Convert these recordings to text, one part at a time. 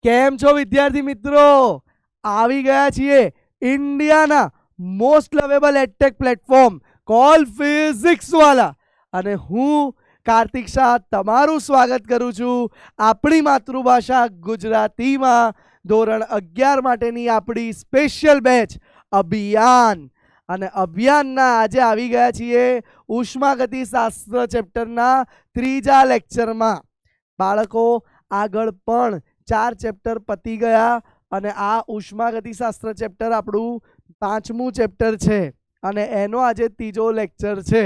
કેમ છો વિદ્યાર્થી મિત્રો? આવી ગયા છીએ ઇન્ડિયાના most lovable edtech platform call physics Wallah, અને હું કાર્તિક શાહ તમારું સ્વાગત કરું છું આપણી માતૃભાષા ગુજરાતીમાં ધોરણ 11 માટેની આપણી સ્પેશિયલ બેચ અભિયાન. અને અભિયાનના આજે આવી ગયા છીએ ઉષ્માગતિ શાસ્ત્ર ચેપ્ટરના ત્રીજા લેક્ચરમાં. બાળકો, આગળ પણ 4 ચેપ્ટર પતી ગયા અને આ ઉષ્માગતિશાસ્ત્ર ચેપ્ટર આપણું 5મું ચેપ્ટર છે અને એનો આજે ત્રીજો લેક્ચર છે.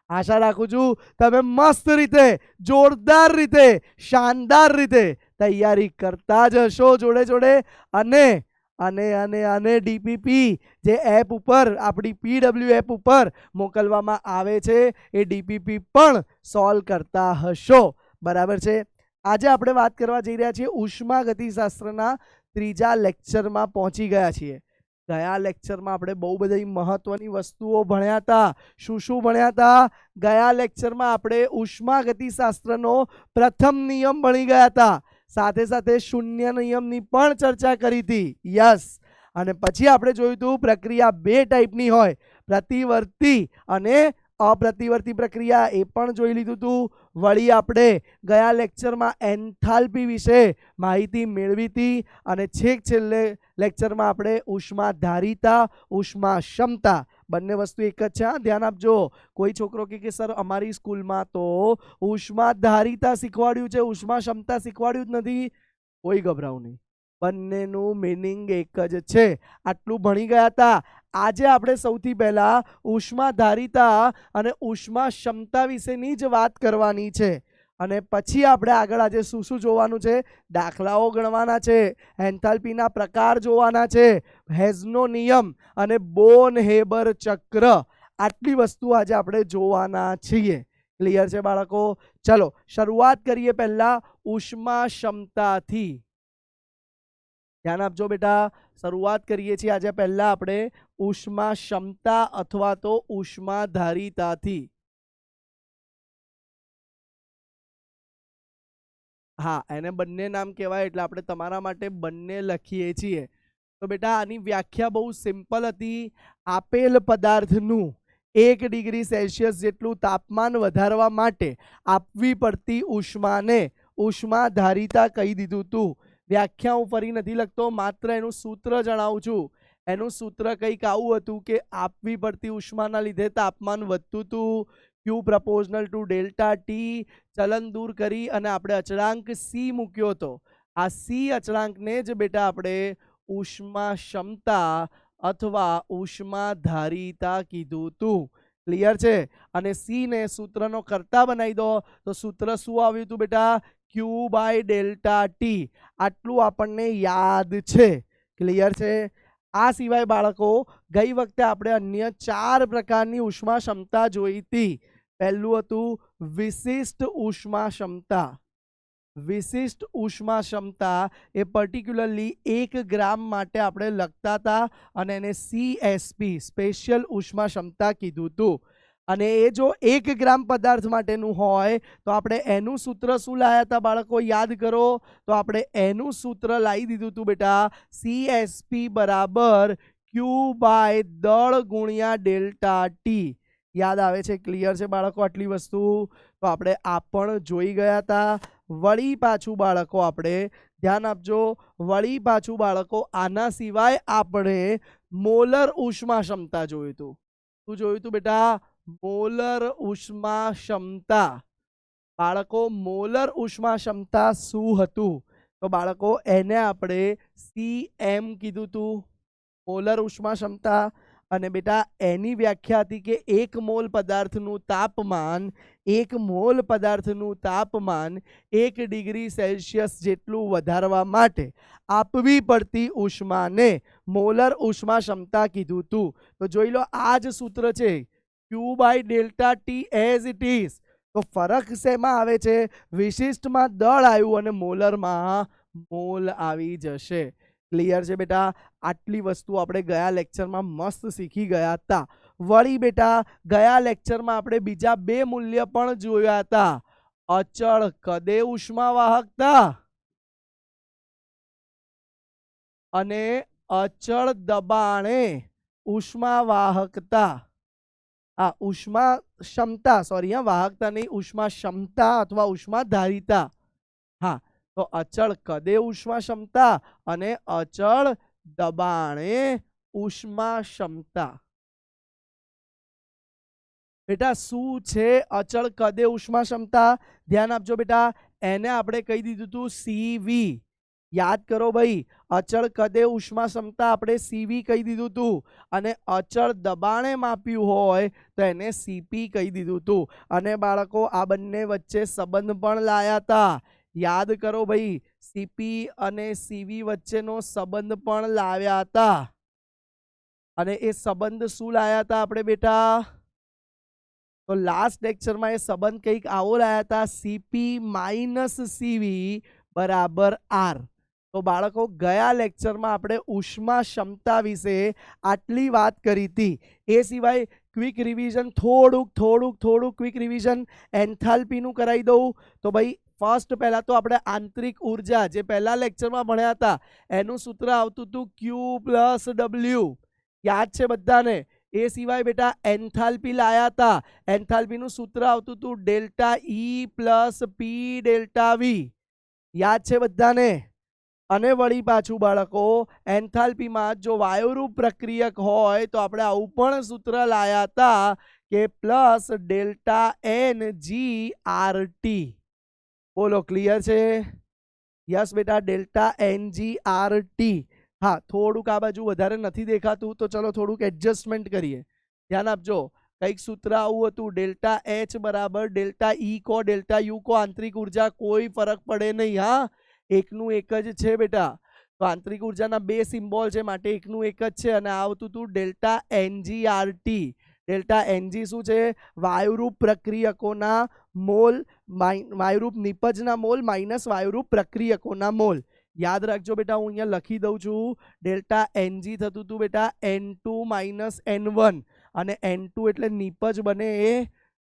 આશા રાખું છું તમે મસ્ત રીતે, જોરદાર રીતે, શાનદાર રીતે તૈયારી કરતા જ હશો જોડે જોડે. અને અને અને અને ડીપીપી જે એપ ઉપર, આપણી પીડબ્લ્યુ એપ ઉપર મોકલવામાં આવે છે એ ડીપીપી પણ સોલ્વ કરતા હશો. બરાબર છે? આજે આપણે વાત કરવા જઈ રહ્યા છીએ ઉષ્માગતિશાસ્ત્રના ત્રીજા લેક્ચરમાં પહોંચી ગયા છીએ. ગયા લેક્ચરમાં આપણે બહુ બધી મહત્વની વસ્તુઓ ભણ્યા હતા. શું શું ભણ્યા હતા? ગયા લેક્ચરમાં આપણે ઉષ્માગતિશાસ્ત્રનો પ્રથમ નિયમ ભણી ગયા હતા. સાથે સાથે શૂન્ય નિયમની પણ ચર્ચા કરી હતી. યસ. અને પછી આપણે જોયું હતું પ્રક્રિયા 2 ટાઈપની હોય, પ્રતિવર્તી અને અપ્રતિવર્તી પ્રક્રિયા, એ પણ જોઈ લીધું હતું. વળી આપણે ગયા લેક્ચરમાં એન્થાલ્પી વિશે માહિતી મેળવી હતી અને છેક છેલ્લે લેક્ચરમાં આપણે ઉષ્માધારિતા, ઉષ્મા ક્ષમતા, બંને વસ્તુ એક જ છે. ધ્યાન આપજો. કોઈ છોકરો કે સર અમારી સ્કૂલમાં તો ઉષ્માધારિતા શીખવાડ્યું છે, ઉષ્મા ક્ષમતા શીખવાડ્યું જ નથી, કોઈ ગભરાવું નહીં, બંનેનું મીનિંગ એક જ છે. આટલું ભણી ગયા હતા. આજે આપણે સૌથી પહેલા ઉષ્માધારિતા અને ઉષ્મા ક્ષમતા વિશેની જ વાત કરવાની છે. અને પછી આપણે આગળ આજે શું શું જોવાનું છે? દાખલાઓ ગણવાના છે, એન્થાલ્પીના પ્રકાર જોવાના છે, હેઝનો નિયમ અને બોન-હેબર ચક્ર, આટલી વસ્તુ આજે આપણે જોવાના છીએ. ક્લિયર છે બાળકો? ચલો શરૂઆત કરીએ પહેલા ઉષ્મા ક્ષમતાથી. ધ્યાન આપજો બેટા. શરૂઆત કરીએ છીએ આજે પહેલા આપણે ઉષ્મા ક્ષમતા અથવા તો ઉષ્માધારિતાથી. હા, એને બંને નામ કહેવાય એટલે આપણે તમારા માટે બંને લખીએ છીએ. તો બેટા આની વ્યાખ્યા બહુ સિમ્પલ હતી. આપેલ પદાર્થનું 1 ડિગ્રી સેલ્સિયસ જેટલું તાપમાન વધારવા માટે આપવી પડતી ઉષ્માને ઉષ્માધારિતા કહી દીધું હતું. વ્યાખ્યા હું ફરી નથી લખતો, માત્ર એનું સૂત્ર જણાવું છું. એનું સૂત્ર કંઈક આવું હતું કે આપવી પડતી ઉષ્માના લીધે તાપમાન વધતું હતું. ક્યુ પ્રપોઝનલ ટુ ડેલ્ટા ટી. ચલન દૂર કરી અને આપણે અચળાંક સી મૂક્યો હતો. આ સી અચળાંકને જ બેટા આપણે ઉષ્મા ક્ષમતા અથવા ઉષ્માધારિતા કીધું હતું. ક્લિયર છે? અને સી ને સૂત્રનો કરતા બનાવી દો તો સૂત્ર શું આવ્યું હતું બેટા? ક્યુ બાય ડેલ્ટા ટી. આટલું આપણને યાદ છે. ક્લિયર છે? આ સિવાય બાળકો ગઈ વખતે આપણે અન્ય 4 પ્રકારની ઉષ્મા ક્ષમતા જોઈ હતી. પહેલું હતું વિશિષ્ટ ઉષ્મા ક્ષમતા. વિશિષ્ટ ઉષ્મા ક્ષમતા એ પર્ટિક્યુલરલી 1 ગ્રામ માટે આપણે લખતા હતા અને એને CSP સ્પેશિયલ ઉષ્મા ક્ષમતા કીધું હતું. અને એ જો 1 ગ્રામ પદાર્થ માટેનું હોય તો આપણે એનું સૂત્ર શું લાયા હતા બાળકો? યાદ કરો. તો આપણે એનું સૂત્ર લાવી દીધું હતું બેટા, CSP બરાબર ક્યુ બાય દળ ગુણ્યા ડેલ્ટા ટી. યાદ આવે છે? ક્લિયર છે બાળકો આટલી વસ્તુ? તો આપણે આ પણ જોઈ ગયા હતા. વળી પાછું બાળકો આપણે ધ્યાન આપજો, વળી પાછું બાળકો આના સિવાય આપણે મોલર ઉષ્મા ક્ષમતા જોયું હતું. શું જોયું હતું બેટા? મોલર ઉષ્મા ક્ષમતા. બાળકો મોલર ઉષ્મા ક્ષમતા શું હતું? તો બાળકો એને આપણે CM કીધું હતું, મોલર ઉષ્મા ક્ષમતા. અને બેટા એની વ્યાખ્યા હતી કે 1 મોલ પદાર્થનું તાપમાન, 1 મોલ પદાર્થનું તાપમાન 1 ડિગ્રી સેલ્સિયસ જેટલું વધારવા માટે આપવી પડતી ઉષ્માને મોલર ઉષ્મા ક્ષમતા કીધું હતું. તો જોઈ લો, આ જ સૂત્ર છે, Q by delta T as it is. તો ફરક શેમાં આવે છે? વિશિષ્ટમાં દળ આવ્યું અને મોલરમાં મોલ આવી જશે. ક્લિયર છે બેટા? આટલી વસ્તુ આપણે ગયા લેક્ચરમાં મસ્ત શીખી ગયા હતા. વળી બેટા ગયા લેક્ચરમાં આપણે બીજા 2 મૂલ્ય પણ જોયા હતા. અચળ કદે ઉષ્મા વાહકતા અને અચળ દબાણે ઉષ્માવાહકતા ઉષ્મા ક્ષમતા વાહકતા નહીં ઉષ્મા ક્ષમતા અથવા ઉષ્મા ધારિતા તો અચળ કદે ઉષ્મા ક્ષમતા અને અચળ દબાણે ઉષ્મા ક્ષમતા બેટા શું છે અચળ કદે ઉષ્મા ક્ષમતા ધ્યાન આપજો બેટા એને આપણે કહી દીધું હતું સીવી યાદ કરો ભાઈ અચળ કદે ઉષ્મા ક્ષમતા આપણે સીવી કહી દીધું હતું અને અચળ દબાણે માપ્યું હોય તો એને સીપી કહી દીધું હતું અને બાળકો આ બંને વચ્ચે સંબંધ પણ લાયા હતા યાદ કરો ભાઈ સીપી અને સીવી વચ્ચેનો સંબંધ પણ લાવ્યા હતા અને એ સંબંધ શું લાયા હતા આપણે બેટા તો લાસ્ટ લેક્ચરમાં એ સંબંધ કંઈક આવો લાયા હતા સીપી માઇનસ સીવી બરાબર આર તો બાળકો ગયા લેક્ચરમાં આપણે ઉષ્મા ક્ષમતા વિશે આટલી વાત કરી હતી એ સિવાય ક્વિક રિવિઝન થોડુંક ક્વિક રિવિઝન એન્થાલ્પીનું કરાવી દઉં તો ભાઈ ફર્સ્ટ પહેલા તો આપણે આંતરિક ઉર્જા જે પહેલા લેક્ચરમાં ભણ્યા હતા એનું સૂત્ર આવતું હતું ક્યુ પ્લસ ડબલ્યુ યાદ છે બધાને એ સિવાય બેટા એન્થાલ્પી લાયા હતા એન્થાલ્પીનું સૂત્ર આવતું હતું delta E plus P delta V યાદ છે બધાને અને વળી પાછું બાળકો એન્થાલ્પીમાં જો વાયુરૂપ પ્રક્રિયક હોય તો આપણે આવું પણ સૂત્ર લાયા હતા કે plus delta N G R T બોલો ક્લિયર છે યસ બેટા delta N G R T થોડુંક આ બાજુ વધારે નથી દેખાતું તો ચલો થોડુંક એડજસ્ટમેન્ટ કરીએ ધ્યાન આપજો કંઈક સૂત્ર આવું હતું ડેલ્ટા એચ બરાબર ડેલ્ટા ઈ કો ડેલ્ટા યુ કો આંતરિક ઉર્જા કોઈ ફરક પડે નહીં એકનું એક જ છે બેટા તો આંતરિક ઉર્જાના બે સિમ્બોલ છે માટે એકનું એક જ છે અને આવતું હતું delta NG R T delta NG શું છે વાયુરૂપ પ્રક્રિયકોના મોલ વાયુરૂપ નિપજના મોલ માઇનસ વાયુરૂપ પ્રક્રિયકોના મોલ યાદ રાખજો બેટા હું અહીંયા લખી દઉં છું ડેલ્ટા એનજી થતું હતું બેટા N2 માઇનસ N1 અને N2 એટલે નિપજ બને એ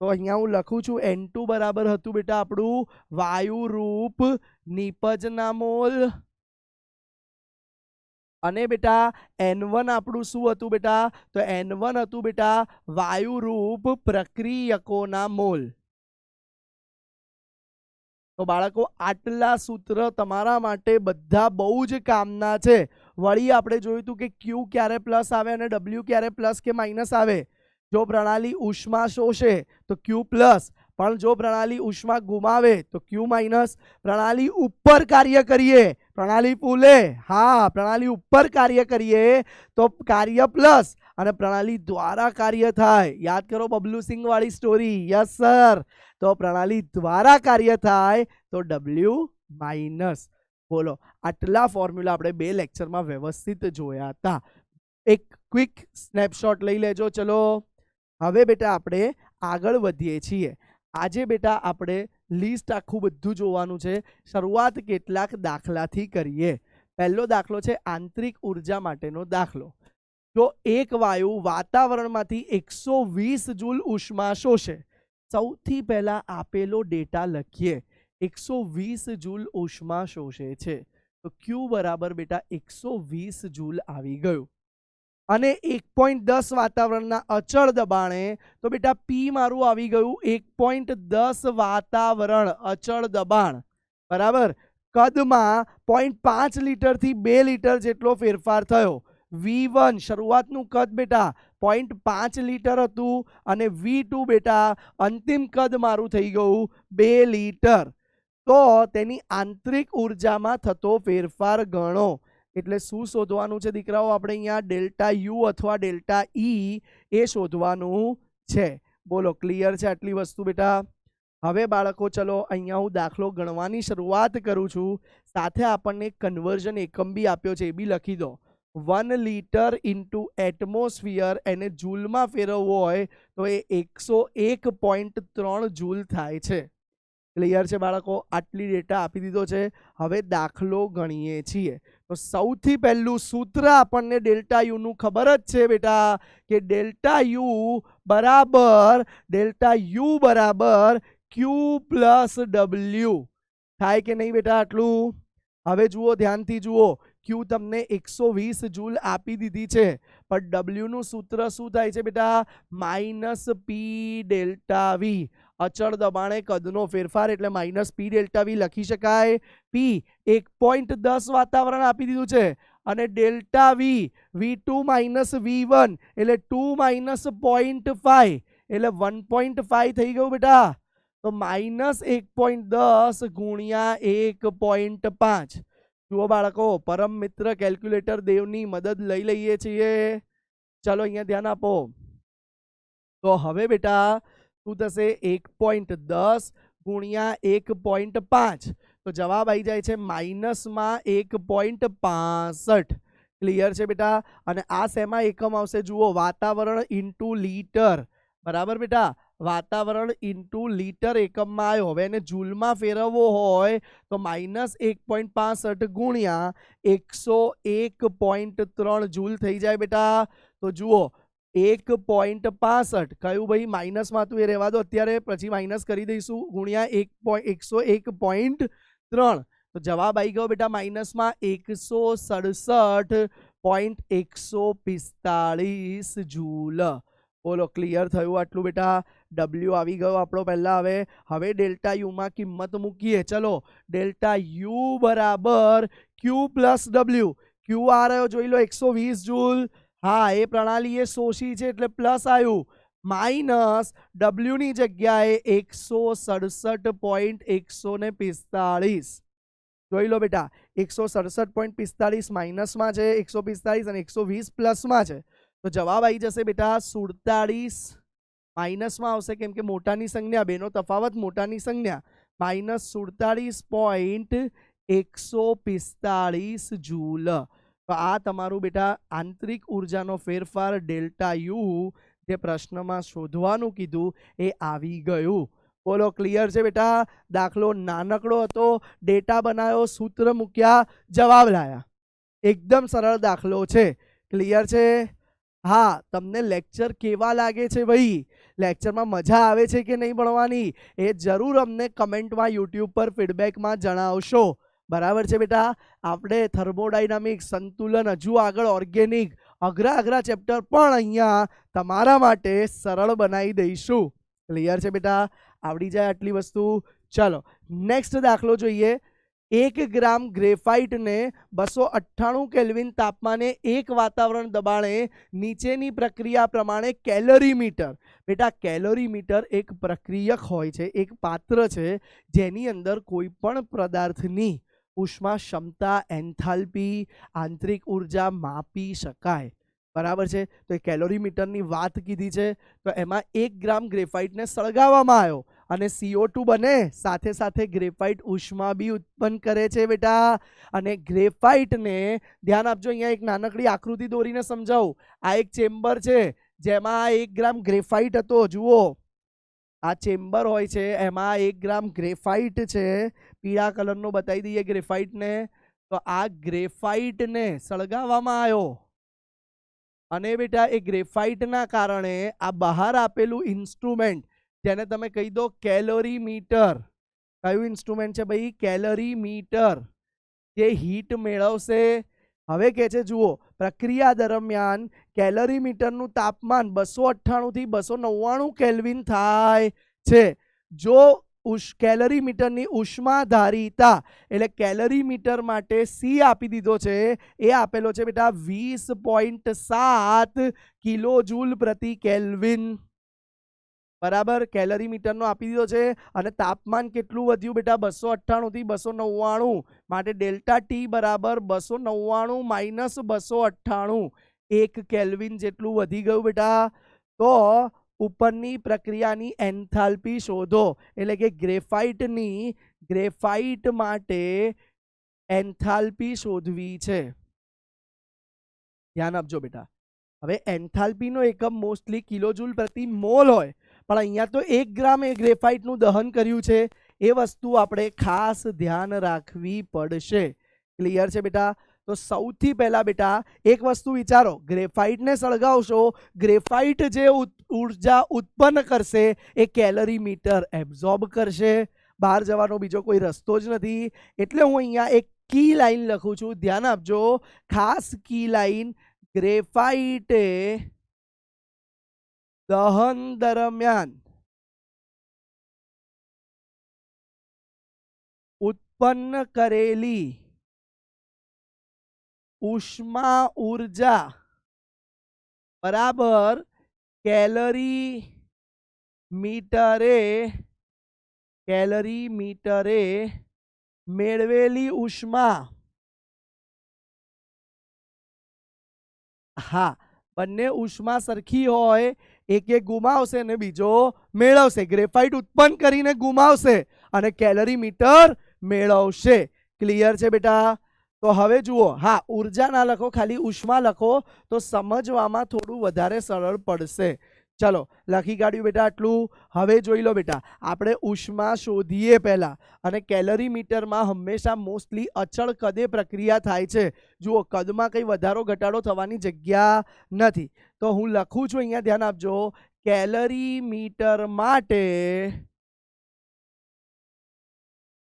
તો અહીંયા હું લખું છું N2 બરાબર હતું બેટા આપણું વાયુરૂપ નિપજના મોલ અને બેટા N1 આપણું શું હતું બેટા તો N1 હતું બેટા વાયુરૂપ પ્રક્રિયકોના મોલ તો બાળકો આટલા સૂત્ર તમારા માટે બધા બહુ જ કામના છે વળી આપણે જોયું હતું કે ક્યુ ક્યારે પ્લસ આવે અને ડબલ્યુ ક્યારે પ્લસ કે માઇનસ આવે જો પ્રણાલી ઉષ્મા શોષે તો ક્યુ પ્લસ પણ જો પ્રણાલી ઉષ્મા ગુમાવે તો ક્યુ માઇનસ પ્રણાલી ઉપર કાર્ય કરીએ પ્રણાલી ફૂલે પ્રણાલી ઉપર કાર્ય કરીએ તો કાર્ય પ્લસ અને પ્રણાલી દ્વારા કાર્ય થાય યાદ કરો બબલુસિંગ વાળી સ્ટોરી યસ સર તો પ્રણાલી દ્વારા કાર્ય થાય તો ડબલ્યુ માઇનસ બોલો આટલા ફોર્મ્યુલા આપણે બે લેક્ચરમાં વ્યવસ્થિત જોયા હતા એક ક્વિક સ્નેપશોટ લઈ લેજો ચલો હવે બેટા આપણે આગળ વધીએ છીએ આજે બેટા આપણે લિસ્ટ આખું બધું જોવાનું છે શરૂઆત કેટલાક દાખલાથી કરીએ પહેલો દાખલો છે આંતરિક ઉર્જા માટેનો દાખલો જો એક વાયુ વાતાવરણમાંથી 120 જૂલ ઉષ્મા શોષે સૌથી પહેલા આપેલો ડેટા લખીએ 120 જૂલ ઉષ્મા શોષે છે તો ક્યુ બરાબર બેટા 120 જૂલ આવી ગયું અને 1.10 વાતાવરણના અચળ દબાણે તો બેટા પી મારું આવી ગયું 1.10 વાતાવરણ અચળ દબાણ બરાબર કદમાં 0.5 લીટરથી 2 લીટર જેટલો ફેરફાર થયો V1 શરૂઆતનું કદ બેટા 0.5 લીટર હતું અને V2 બેટા અંતિમ કદ મારું થઈ ગયું 2 લીટર તો તેની આંતરિક ઉર્જામાં થતો ફેરફાર ગણો એટલે શું શોધવાનું છે દીકરાઓ આપણે અહીંયા ડેલ્ટા યુ અથવા ડેલ્ટા ઈ એ શોધવાનું છે બોલો ક્લિયર છે આટલી વસ્તુ બેટા હવે બાળકો ચલો અહીંયા હું દાખલો ગણવાની શરૂઆત કરું છું સાથે આપણને કન્વર્ઝન એકમ બી આપ્યો છે એ બી લખી દો 1 લીટર ઇન્ટુ એટમોસ્ફિયર એને જૂલમાં ફેરવવો હોય તો એ 101.3 જૂલ થાય છે ક્લિયર છે બાળકો આટલી ડેટા આપી દીધો છે હવે દાખલો ગણીએ છીએ તો સૌથી પહેલું સૂત્ર આપણને ડેલ્ટા યુ નું ખબર જ છે બેટા કે ડેલ્ટા યુ બરાબર ક્યુ પ્લસ ડબલ્યુ થાય કે નહીં બેટા આટલું હવે જુઓ ધ્યાનથી જુઓ ક્યુ તમને 120 જૂલ આપી દીધી છે, પણ ડબલ્યુ નું સૂત્ર શું થાય છે બેટા? Minus P delta V. અચળ દબાણે કદનો ફેરફાર એટલે માઇનસ પી ડેલ્ટા વી લખી શકાય. પી 1.10 વાતાવરણ આપી દીધું છે અને ડેલ્ટા વી V2 માઇનસ V1 એટલે 2 માઇનસ 0.5 એટલે 1.5 થઈ ગયું બેટા. તો માઇનસ 1.10 ગુણ્યા 1.5. જુઓ બાળકો, પરમ મિત્ર કેલ્ક્યુલેટર દેવની મદદ લઈ લઈએ છીએ. ચલો અહીંયા ધ્યાન આપો. તો હવે બેટા શું થશે? 1.10 ગુણ્યા 1.5 તો જવાબ આવી જાય છે માઇનસમાં 1.65. ક્લિયર છે બેટા? અને આ શેમાં એકમ આવશે? જુઓ, વાતાવરણ ઇન્ટુ લીટર. બરાબર બેટા? વાતાવરણ ઇન્ટુ લીટર એકમમાં આવ્યો. હવે એને જૂલમાં ફેરવવો હોય તો માઇનસ 1.65 ગુણ્યા 101.3 જૂલ થઈ જાય બેટા. તો જુઓ 1.65 કયું ભાઈ? માઇનસમાં તું એ રહેવા દો અત્યારે, પછી માઇનસ કરી દઈશું, ગુણ્યા 101.3 તો જવાબ આવી ગયો બેટા માઇનસમાં 167.145 જૂલ. બોલો, ક્લિયર થયું આટલું બેટા? ડબલ્યુ આવી ગયો આપણો પહેલા. હવે ડેલ્ટા યુ માં કિંમત મૂકીએ. ચલો, ડેલ્ટા યુ બરાબર ક્યુ પ્લસ ડબલ્યુ. ક્યુ આ રહ્યો જોઈ લો 120 જૂલ. હા, એ પ્રણાલીએ શોષી છે એટલે પ્લસ આવ્યું, માઇનસ ડબલ્યુ ની જગ્યાએ 167.145. જોઈ લો બેટા, 167.45 માઇનસમાં છે, 145 અને 120 પ્લસમાં છે. તો જવાબ આવી જશે બેટા 47. માઇનસમાં આવશે કેમ કે મોટાની સંજ્ઞા, બેનો તફાવત મોટાની સંજ્ઞા. Minus 47.145 joule. તો આ તમારું બેટા આંતરિક ઉર્જાનો ફેરફાર ડેલ્ટા યુ જે પ્રશ્નમાં શોધવાનું કીધું એ આવી ગયું. બોલો, ક્લિયર છે બેટા? દાખલો નાનકડો હતો, ડેટા બનાવ્યો, સૂત્ર મૂક્યા, જવાબ લાયા. એકદમ સરળ દાખલો છે. ક્લિયર છે? હા, તમને લેક્ચર કેવા લાગે છે ભાઈ? લેક્ચરમાં મજા આવે છે કે નહીં ભણવાની? એ જરૂર અમને કમેન્ટમાં યુટ્યુબ પર ફીડબેકમાં જણાવશો. બરાબર છે બેટા? આપણે થર્મોડાયનામિક, સંતુલન, હજુ આગળ ઓર્ગેનિક, અઘરા ચેપ્ટર પણ અહીંયા તમારા માટે સરળ બનાવી દઈશું. ક્લિયર છે બેટા? આવડી જાય આટલી વસ્તુ. ચલો નેક્સ્ટ દાખલો જોઈએ. 1 ગ્રામ ગ્રેફાઇટને 298 કેલ્વિન તાપમાને 1 વાતાવરણ દબાણે નીચેની પ્રક્રિયા પ્રમાણે કેલરીમીટર. બેટા, કેલરીમીટર એક પ્રક્રિયક હોય છે, એક પાત્ર છે જેની અંદર કોઈ પણ પદાર્થની ઉષ્મા ક્ષમતા, એન્થાલ્પી, આંતરિક ઉર્જા માપી શકાય. બરાબર છે? તો એ કેલોરીમીટરની વાત કીધી છે. તો એમાં 1 ગ્રામ ગ્રેફાઇટને સળગાવવામાં આવ્યો અને CO2 બને, સાથે સાથે ગ્રેફાઇટ ઉષ્મા બી ઉત્પન્ન કરે છે બેટા. અને ગ્રેફાઇટને ધ્યાન આપજો, અહીંયા એક નાનકડી આકૃતિ દોરીને સમજાવું. આ એક ચેમ્બર છે જેમાં 1 ગ્રામ ગ્રેફાઇટ હતો. જુઓ, આ ચેમ્બર હોય છે, એમાં 1 ગ્રામ ગ્રેફાઇટ છે. પીળા કલરનો બતાવી દઈએ ગ્રેફાઇટને. તો આ ગ્રેફાઇટને સળગાવવામાં આવ્યો અને બેટા એ ગ્રેફાઇટના કારણે આ બહાર આપેલું ઇન્સ્ટ્રુમેન્ટ જેને તમે કહી દો કેલોરીમીટર. કયું ઇન્સ્ટ્રુમેન્ટ છે ભાઈ? કેલરીમીટર. જે હીટ મેળવશે. હવે કે છે જુઓ, પ્રક્રિયા દરમિયાન કેલરીમીટરનું તાપમાન 298 થી 299 કેલ્વિન થાય છે. જો કેલરીમીટરની ઉષ્માધારિતા એટલે કેલરીમીટર માટે સી આપી દીધો છે, એ આપેલો છે બેટા 20.7 કિલો જૂલ પ્રતિ કેલ્વિન. બરાબર? કેલરીમીટરનો આપી દીધો છે અને તાપમાન કેટલું વધ્યું બેટા? 298 થી 299. માટે ડેલ્ટા ટી બરાબર 299 માઇનસ 298, 1 કેલ્વિન જેટલું વધી ગયું બેટા. તો ઉપરની પ્રક્રિયાની એન્થાલ્પી શોધો. એટલે કે ગ્રેફાઇટ માટે એન્થાલ્પી શોધવી છે. ધ્યાન આપજો બેટા. હવે એન્થાલ્પીનો એકમ મોસ્ટલી કિલોજૂલ પ્રતિ મોલ હોય, પણ અહીંયા તો 1 ગ્રામ એ ગ્રેફાઇટનું દહન કર્યું છે. એ વસ્તુ આપણે ખાસ ધ્યાન રાખવી પડશે. ક્લિયર છે બેટા? તો સૌથી પહેલા બેટા એક વસ્તુ વિચારો, ગ્રેફાઇટને સળગાવશો, ગ્રેફાઇટ જે ઉર્જા ઉત્પન્ન કરશે એ કેલરીમીટર એબ્ઝોર્બ કરશે. બહાર જવાનો બીજો કોઈ રસ્તો જ નથી. એટલે હું અહીંયા એક કી લાઈન લખું છું, ધ્યાન આપજો, ખાસ કી લાઈન. ગ્રેફાઇટે દહન દરમિયાન ઉત્પન્ન કરેલી ઉષ્મા ઉર્જા બરાબર કેલરી મીટરે મેળવેલી ઉષ્મા. હા, બંને ઉષ્મા સરખી હોય, એક ગુમાવશે ને બીજો મેળવશે. ગ્રેફાઇટ ઉત્પન્ન કરીને ગુમાવશે અને કેલરી મીટર મેળવશે. ક્લિયર છે બેટા? તો હવે જુઓ, હા, ઉર્જા ના લખો, ખાલી ઉષ્મા લખો તો સમજવામાં થોડું વધારે સરળ પડશે. ચલો, લખી કાઢ્યું બેટા આટલું. હવે જોઈ લો બેટા, આપણે ઉષ્મા શોધીએ પહેલા, અને કેલરી મીટરમાં હંમેશા મોસ્ટલી અચળ કદે પ્રક્રિયા થાય છે. જુઓ, કદમાં કંઈ વધારો ઘટાડો થવાની જગ્યા નથી. તો હું લખું છું અહીંયા, ધ્યાન આપજો, કેલરી મીટર માટે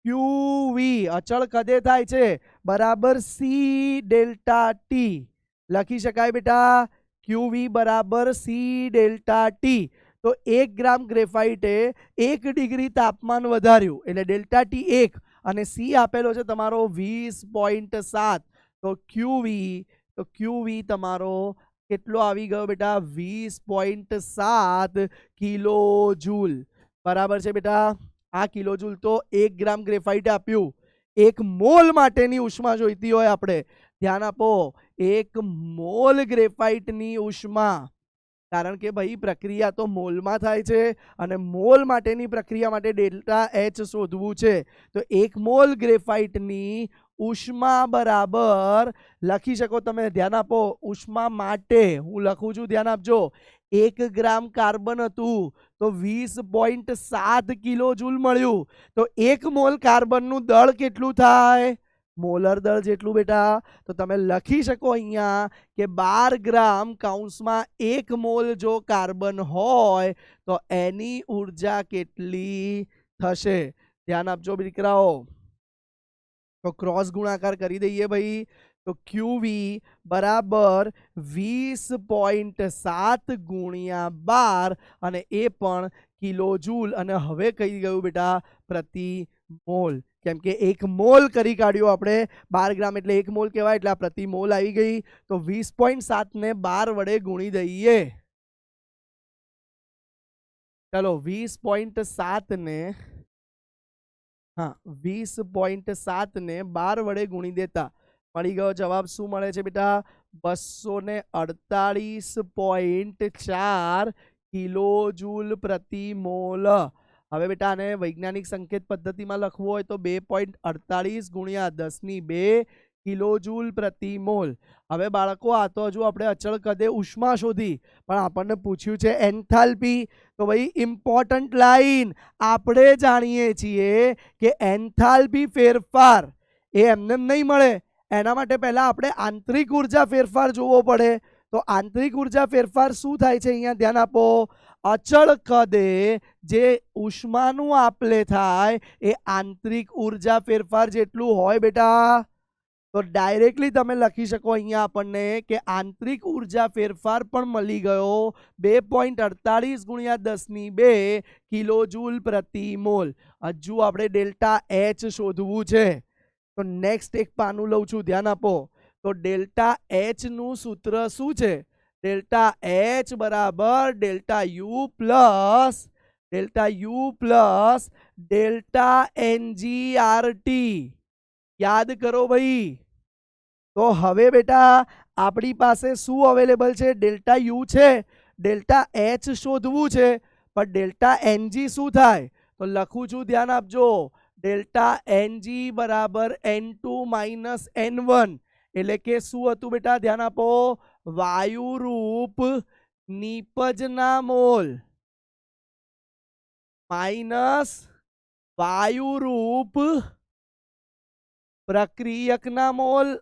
QV અચળ કદે થાય છે બરાબર સી ડેલ્ટા ટી. લખી શકાય બેટા, QV બરાબર સી ડેલ્ટા ટી. તો 1 ગ્રામ ગ્રેફાઇટે 1 ડિગ્રી તાપમાન વધાર્યું એટલે ડેલ્ટા ટી 1, અને સી આપેલો છે તમારો 20.7. તો QV તમારો કેટલો આવી ગયો બેટા? 20.7 કિલો જૂલ. બરાબર છે બેટા? આ કિલો જૂલ તો 1 ગ્રામ ગ્રેફાઇટ આપ્યું. 1 મોલ માટેની ઉષ્મા જોઈતી હોય આપણે, ધ્યાન આપો, 1 મોલ ગ્રેફાઇટની ઉષ્મા, કારણ કે ભાઈ પ્રક્રિયા તો મોલમાં થાય છે અને મોલ માટેની પ્રક્રિયા માટે ડેલ્ટા એચ શોધવું છે. તો 1 મોલ ગ્રેફાઇટની ઉષ્મા બરાબર લખી શકો તમે, ધ્યાન આપો, ઉષ્મા માટે હું લખું છું, ધ્યાન આપજો, 1 ગ્રામ કાર્બન હતું તો 20.7 કિલો જૂલ મળ્યું. તો 1 મોલ કાર્બનનું દળ કેટલું થાય? મોલર દળ જેટલું બેટા. તો તમે લખી શકો અહીંયા કે 12 ગ્રામ કૌંસમાં 1 મોલ જો કાર્બન હોય તો એની ઉર્જા કેટલી થશે? ધ્યાન આપજો દીકરાઓ. તો ક્રોસ ગુણાકાર કરી દઈએ ભાઈ. તો QV બરાબર 20.7 ગુણ્યા 12, અને એ પણ કિલો જૂલ, અને હવે કહી ગયું બેટા પ્રતિ મોલ, કેમ કે 1 મોલ કરી કાઢ્યો આપણે. 12 ગ્રામ એટલે 1 મોલ કહેવાય, એટલે આ પ્રતિ મોલ આવી ગઈ. તો 20.7 ને 12 વડે ગુણી દઈએ. ચલો, 20.7 ને 12 વડે ગુણી દેતા મળી ગયો જવાબ. શું મળે છે બેટા? 248.4 કિલો જૂલ પ્રતિ મોલ. હવે બેટા આને વૈજ્ઞાનિક સંકેત પદ્ધતિમાં લખવું હોય તો 2.48 ગુણ્યા 10⁵ કિલો જૂલ પ્રતિ મોલ. હવે બાળકો, આ તો હજુ આપણે અચળ કદે ઉષ્મા શોધી, પણ આપણને પૂછ્યું છે એન્થાલ્પી. તો ભાઈ ઇમ્પોર્ટન્ટ લાઈન, આપણે જાણીએ છીએ કે એન્થાલ્પી ફેરફાર એ એમને નહીં મળે. એના માટે પહેલા આપણે આંતરિક ઉર્જા ફેરફાર જોવો પડે. તો આંતરિક ઉર્જા ફેરફાર શું થાય છે? અહીંયા ધ્યાન આપો, અચળ કદે જે ઉષ્માનું આપલે થાય એ આંતરિક ઉર્જા ફેરફાર જેટલું હોય બેટા. તો ડાયરેક્ટલી તમે લખી શકો અહીંયા આપણને કે આંતરિક ઉર્જા ફેરફાર પણ મળી ગયો 2.48 ગુણ્યા 10⁵ કિલો જૂલ પ્રતિ મોલ. હજુ આપણે ડેલ્ટા એચ શોધવું છે. તો નેક્સ્ટ એક પાનું લઉં છું, ધ્યાન આપો. તો ડેલ્ટા એચ નું સૂત્ર શું છે? ડેલ્ટા એચ બરાબર delta U plus delta NGRT. યાદ કરો ભાઈ. તો હવે બેટા આપણી પાસે શું અવેલેબલ છે? ડેલ્ટા યુ છે, ડેલ્ટા એચ શોધવું છે, પણ ડેલ્ટા NG શું થાય? તો લખું છું, ધ્યાન આપજો, ડેલ્ટા NG બરાબર N2 - N1. એટલે કે શું હતું બેટા? ધ્યાન આપો, વાયુરૂપ નિપજના મોલ માઇનસ વાયુરૂપ પ્રક્રિયકના મોલ.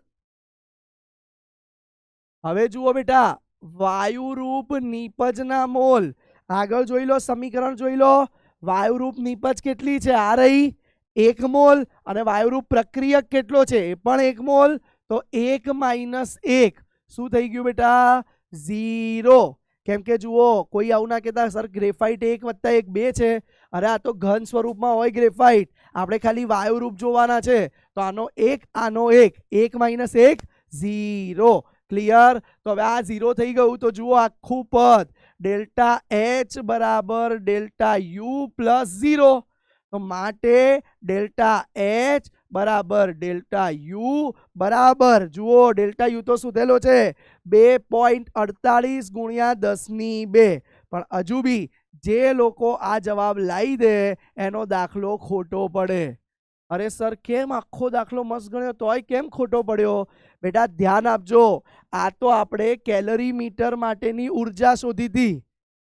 હવે જુઓ બેટા, વાયુરૂપ નિપજના મોલ આગળ જોઈ લો, સમીકરણ જોઈ લો. વાયુરૂપ નિપજ કેટલી છે? આ રહી 1 મોલ અને વાયુરૂપ પ્રક્રિયક કેટલો છે એ પણ 1 મોલ. તો 1 માઇનસ 1 શું થઈ ગયું બેટા? 0. કેમ કે જુઓ કોઈ આવું ના કહેતા સર ગ્રેફાઇટ 1 + 1 2 છે. અરે આ તો ઘન સ્વરૂપમાં હોય ગ્રેફાઇટ, આપણે ખાલી વાયુરૂપ જોવાના છે. તો આનો 1 આનો 1, 1 માઇનસ 1 0. ક્લિયર? તો હવે આ 0 થઈ ગયું. તો જુઓ આખું પદ ડેલ્ટા એચ બરાબર ડેલ્ટા યુ પ્લસ 0. તો માટે ડેલ્ટા એચ બરાબર ડેલ્ટા યુ બરાબર જુઓ ડેલ્ટા યુ તો શોધેલો છે 2.48 ગુણ્યા 10^2. પણ હજુ બી જે લોકો આ જવાબ લાવી દે એનો દાખલો ખોટો પડે. અરે સર કેમ આખો દાખલો મસ્ત ગણ્યો તોય કેમ ખોટો પડ્યો? બેટા ધ્યાન આપજો, આ તો આપણે કેલરી મીટર માટેની ઉર્જા શોધી હતી.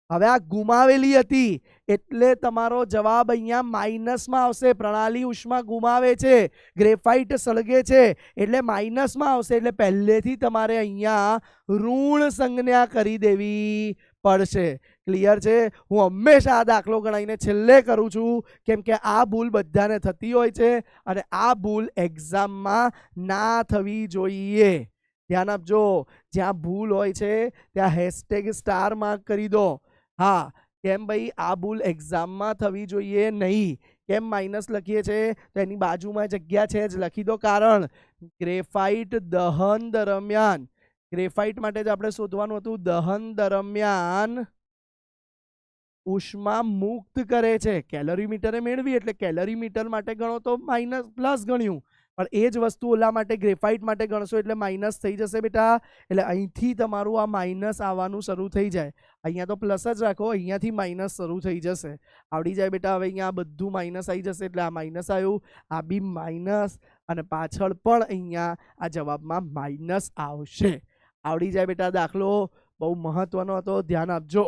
હવે આ ગુમાવેલી હતી એટલે તમારો જવાબ અહીંયા માઇનસમાં આવશે. પ્રણાલી ઉષ્મા ગુમાવે છે, ગ્રેફાઇટ સળગે છે એટલે માઇનસમાં આવશે. એટલે પહેલેથી તમારે અહીંયા ઋણ સંજ્ઞા કરી દેવી પડશે. ક્લિયર છે? હું હંમેશા આ દાખલો ગણાવીને છેલ્લે કરું છું કેમ કે આ ભૂલ બધાને થતી હોય છે અને આ ભૂલ એક્ઝામમાં ના થવી જોઈએ. ધ્યાન આપજો, જ્યાં ભૂલ હોય છે ત્યાં હેશટેગ સ્ટાર માર્ક કરી દો. હા, કેમ ભાઈ આ ભૂલ એક્ઝામમાં થવી જોઈએ નહીં. કેમ માઇનસ લખીએ છીએ તો એની બાજુમાં જગ્યા છે જ લખી દો. કારણ ગ્રેફાઇટ દહન દરમિયાન, ગ્રેફાઇટ માટે જ આપણે શોધવાનું હતું, દહન દરમિયાન ઉષ્મા મુક્ત કરે છે. કેલરી મીટરે મેળવી એટલે કેલરી મીટર માટે ગણો તો માઇનસ પ્લસ ગણ્યું, પણ એ જ વસ્તુ ઓલા માટે ગ્રેફાઇટ માટે ગણશો એટલે માઇનસ થઈ જશે બેટા. એટલે અહીંથી તમારું આ માઇનસ આવવાનું શરૂ થઈ જાય. અહીંયા તો પ્લસ જ રાખો, અહીંયાથી માઇનસ શરૂ થઈ જશે. આવડી જાય બેટા. હવે અહીંયા બધું માઇનસ આવી જશે એટલે આ માઇનસ આવ્યું, આ બી માઇનસ અને પાછળ પણ અહીંયા આ જવાબમાં માઇનસ આવશે. આવડી જાય બેટા. દાખલો બહુ મહત્વનો હતો, ધ્યાન આપજો.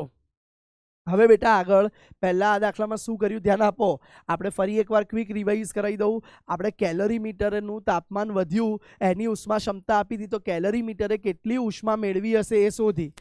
હવે બેટા આગળ પહેલા આ દાખલામાં શું કર્યું ધ્યાન આપો. આપણે ફરી એકવાર ક્વિક રિવાઇઝ કરાવી દઉં. આપણે કેલરી મીટરનું તાપમાન વધ્યું, એની ઉષ્મા ક્ષમતા આપી હતી, તો કેલરી મીટરે કેટલી ઉષ્મા મેળવી હશે એ શોધી.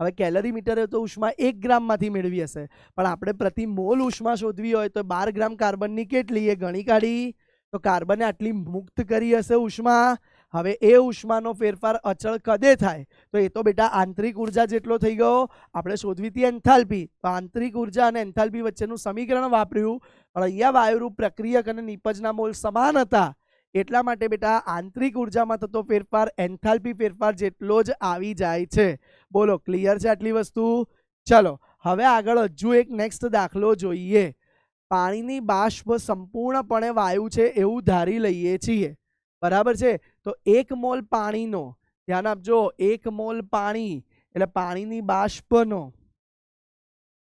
હવે કેલરી મીટરે તો ઉષ્મા 1 ગ્રામમાંથી મેળવી હશે, પણ આપણે પ્રતિ મોલ ઉષ્મા શોધવી હોય તો 12 ગ્રામ કાર્બનની કેટલી એ ગણી કાઢી. તો કાર્બને આટલી મુક્ત કરી હશે ઉષ્મા. હવે એ ઉષ્માનો ફેરફાર અચળ કદે થાય તો એ તો બેટા આંતરિક ઉર્જા જેટલો થઈ ગયો. આપણે શોધવી હતી એન્થાલ્પી, તો આંતરિક ઉર્જા અને એન્થાલ્પી વચ્ચેનું સમીકરણ વાપર્યું, પણ અહીંયા વાયુરૂપ પ્રક્રિયક અને નિપજના મોલ સમાન હતા એટલા માટે બેટા આંતરિક ઉર્જામાં થતો ફેરફાર એન્થાલ્પી ફેરફાર જેટલો જ આવી જાય છે. બોલો ક્લિયર છે આટલી વસ્તુ? ચલો હવે આગળ હજુ એક નેક્સ્ટ દાખલો જોઈએ. પાણીની બાષ્પ સંપૂર્ણપણે વાયુ છે એવું ધારી લઈએ છીએ, બરાબર છે? તો 1 મોલ પાણીનો, ધ્યાન આપજો, 1 મોલ પાણી એટલે પાણીની બાષ્પનો,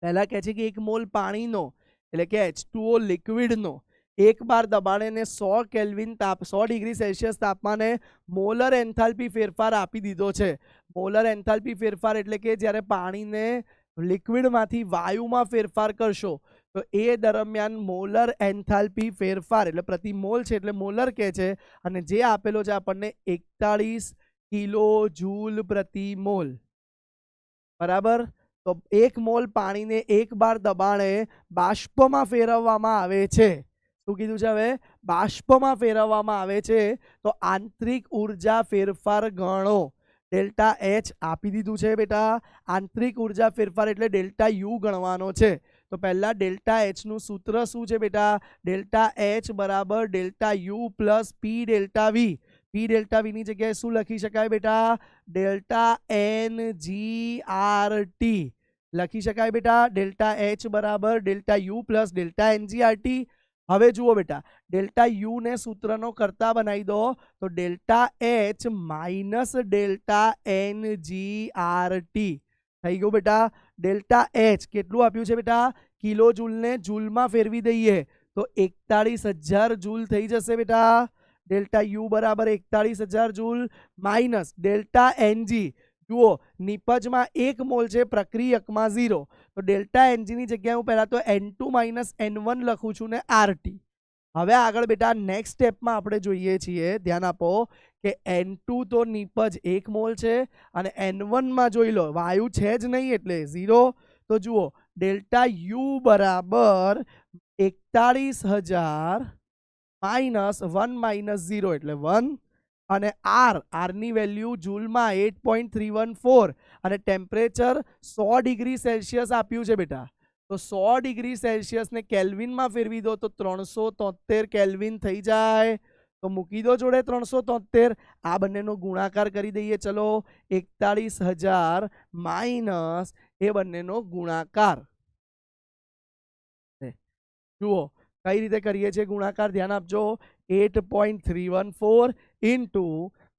પહેલા કહે છે કે 1 મોલ પાણીનો એટલે કે H2O લિક્વિડનો 1 બાર દબાણે ને 100 કેલ્વિન 100 ડિગ્રી સેલ્સિયસ તાપમાને મોલર એન્થાલ્પી ફેરફાર આપી દીધો છે. મોલર એન્થાલ્પી ફેરફાર એટલે કે જ્યારે પાણીને લિક્વિડમાંથી વાયુમાં ફેરફાર કરશો તો એ દરમિયાન મોલર એન્થાલ્પી ફેરફાર એટલે પ્રતિ મોલ છે એટલે મોલર કહે છે, અને જે આપેલો છે આપણને 41 કિલો જૂલ પ્રતિ મોલ. બરાબર? તો 1 મોલ પાણીને 1 બાર દબાણે બાષ્પમાં ફેરવવામાં આવે છે. શું કીધું છે? હવે બાષ્પમાં ફેરવવામાં આવે છે તો આંતરિક ઉર્જા ફેરફાર ગણો. ડેલ્ટા એચ આપી દીધું છે બેટા. આંતરિક ઉર્જા ફેરફાર એટલે ડેલ્ટા યુ ગણવાનો છે. તો પહેલા ડેલ્ટા એચ નું સૂત્ર શું છે બેટા? ડેલ્ટા એચ બરાબર delta U plus P delta V. P delta V ની જગ્યાએ શું લખી શકાય બેટા? Delta N G R T લખી શકાય બેટા. ડેલ્ટા એચ બરાબર delta U plus delta N G R T. હવે જુઓ બેટા, ડેલ્ટા યુ ને સૂત્રનો કરતા બનાવી દો તો delta H minus delta N G R T થઈ ગયું બેટા. ડેલ્ટા એચ કેટલું આપ્યું છે બેટા? કિલો જૂલને જૂલમાં ફેરવી દઈએ તો 41,000 જૂલ થઈ જશે બેટા. ડેલ્ટા યુ બરાબર 41,000 જૂલ માઇનસ ડેલ્ટા એનજી. જુઓ નિપજમાં 1 મોલ છે, પ્રક્રિયકમાં 0, તો ડેલ્ટા એનજી ની જગ્યાએ હું પહેલા તો N2 માઇનસ N1 લખું છું ને RT. હવે આગળ બેટા નેક્સ્ટ સ્ટેપમાં આપણે જોઈએ છીએ, ધ્યાન આપો કે N2 તો નિપજ 1 મોલ છે અને N1 માં જોઈ લો વાયુ છે જ નહીં એટલે 0. તો જુઓ ડેલ્ટા યુ બરાબર 41,000 માઇનસ 1 માઇનસ 0 એટલે 1 અને આરની વેલ્યુ જૂલમાં 8.314 અને ટેમ્પરેચર 100 ડિગ્રી સેલ્સિયસ આપ્યું છે બેટા. તો 100 ડિગ્રી સેલ્સિયસને કેલ્વિનમાં ફેરવી દો તો 373 કેલ્વિન થઈ જાય. તો મૂકી દો જોડે 373. આ બંનેનો ગુણાકાર કરી દઈએ. ચલો 41,000 માઇનસ એ બંનેનો ગુણાકાર. જુઓ કઈ રીતે કરીએ છીએ ગુણાકાર, ધ્યાન આપજો. 8.314 ઇન્ટુ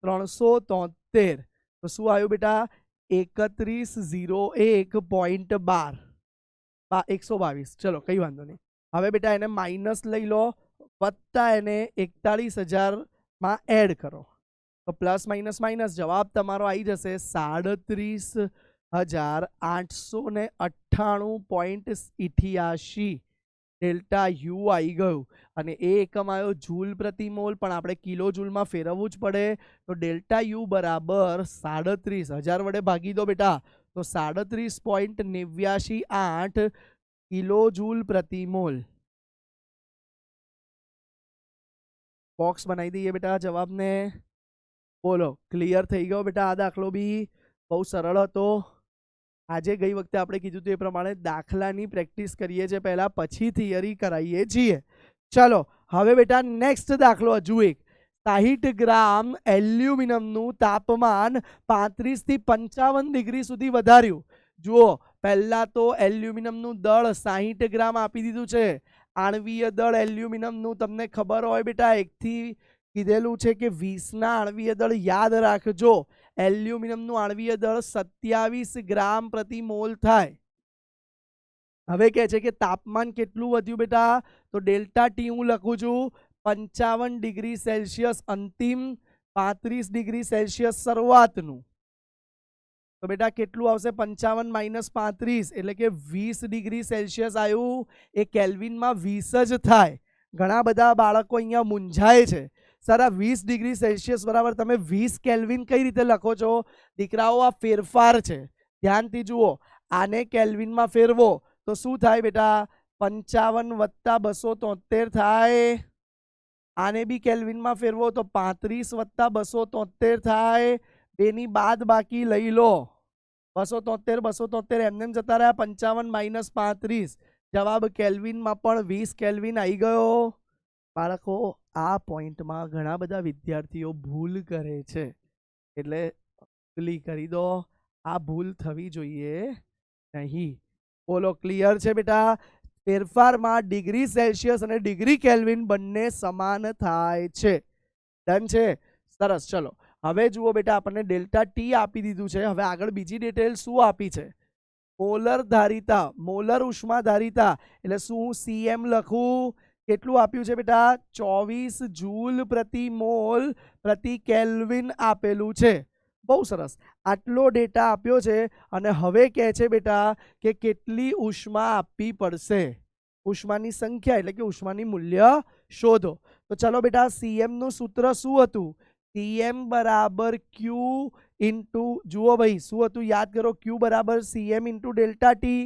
373 તો શું આવ્યું બેટા? 3101.12 122. ચલો કઈ વાંધો નહીં. હવે બેટા એને માઇનસ લઈ લો, વત્તા એને 41,000 માં એડ કરો તો પ્લસ માઇનસ માઇનસ જવાબ તમારો આવી જશે 37,898.88 ડેલ્ટા યુ આવી ગયું. અને એ એકમ આવ્યો જૂલ પ્રતિ મોલ, પણ આપણે કિલો જૂલમાં ફેરવવું જ પડે. તો ડેલ્ટા યુ બરાબર 37,000 વડે ભાગી દો બેટા, તો 37.898 કિલો જૂલ પ્રતિ મોલ. બોક્સ બનાવી દઈએ બેટા જવાબને. બોલો ક્લિયર થઈ ગયો બેટા? આ દાખલો બી બહુ સરળ હતો. આજે ગઈ વખતે આપણે કીધું હતું એ પ્રમાણે દાખલાની પ્રેક્ટિસ કરીએ છીએ પહેલા, પછી થિયરી કરાવીએ છીએ. ચલો હવે બેટા નેક્સ્ટ દાખલો હજુ એક. 60 ગ્રામ એલ્યુમિનિયમનું તાપમાન 35 થી 55 ડિગ્રી સુધી વધાર્યું. જુઓ પહેલા તો એલ્યુમિનિયમનું દળ 60 ગ્રામ આપી દીધું છે. આણવીય દળ એલ્યુમિનિયમનું તમને ખબર હોય બેટા, એકથી કીધેલું છે કે 20ના આણવીય દળ યાદ રાખજો. એલ્યુમિનિયમનું આણવીય દળ 27 ગ્રામ પ્રતિ મોલ થાય. હવે કહે છે કે તાપમાન કેટલું વધ્યું બેટા? તો ડેલ્ટા ટી હું લખું છું 55 ડિગ્રી સેલ્સિયસ અંતિમ, 35 ડિગ્રી સેલ્સિયસ શરૂઆતનું. તો બેટા કેટલું આવશે? 55 માઇનસ 35 એટલે કે 20 ડિગ્રી સેલ્સિયસ આવ્યું. એ કેલ્વિનમાં 20 જ થાય. ઘણા બધા બાળકો અહીંયા મૂંઝાય છે, સર આ 20 ડિગ્રી સેલ્સિયસ બરાબર તમે 20 કેલ્વિન કઈ રીતે લખો છો? દીકરાઓ આ ફેરફાર છે, ધ્યાનથી જુઓ. આને કેલ્વિનમાં ફેરવો તો શું થાય બેટા? 55 વત્તા 273 થાય. આને બી કેલ્વિનમાં ફેરવો તો 35 વત્તા 273 થાય. બેની બાદ બાકી લઈ લો. 273 એમને જતા રહ્યા. 55 માઇનસ 35 જવાબ કેલ્વિનમાં પણ 20 કેલ્વિન આવી ગયો. બાળકો આ પોઈન્ટમાં ઘણા બધા વિદ્યાર્થીઓ ભૂલ કરે છે, એટલે ક્લિક કરી દો. આ ભૂલ થવી જોઈએ નહીં. બોલો ક્લિયર છે બેટા? ફેરફારમાં ડિગ્રી સેલ્સિયસ અને ડિગ્રી કેલ્વિન બંને સમાન થાય છે. ડન છે? સરસ. ચલો હવે જુઓ બેટા, આપણને ડેલ્ટા ટી આપી દીધું છે. હવે આગળ બીજી ડિટેલ શું આપી છે? મોલર ધારિતા, મોલર ઉષ્મા ધારિતા એટલે શું? સીએમ લખું. કેટલું આપ્યું છે બેટા? 24 જૂલ પ્રતિ મોલ પ્રતિ કેલ્વિન આપેલું છે. બહુ સરસ. આટલો ડેટા આપ્યો છે અને હવે કહે છે બેટા કે કેટલી ઉષ્મા આપવી પડશે. ઉષ્માની સંખ્યા એટલે કે ઉષ્માની મૂલ્ય શોધો. તો ચલો બેટા, સીએમ નું સૂત્ર શું હતું? સીએમ બરાબર ક્યુ ઇન્ટુ, જુઓ ભાઈ શું હતું યાદ કરો, ક્યુ બરાબર સીએમ ઇન્ટુ ડેલ્ટા ટી.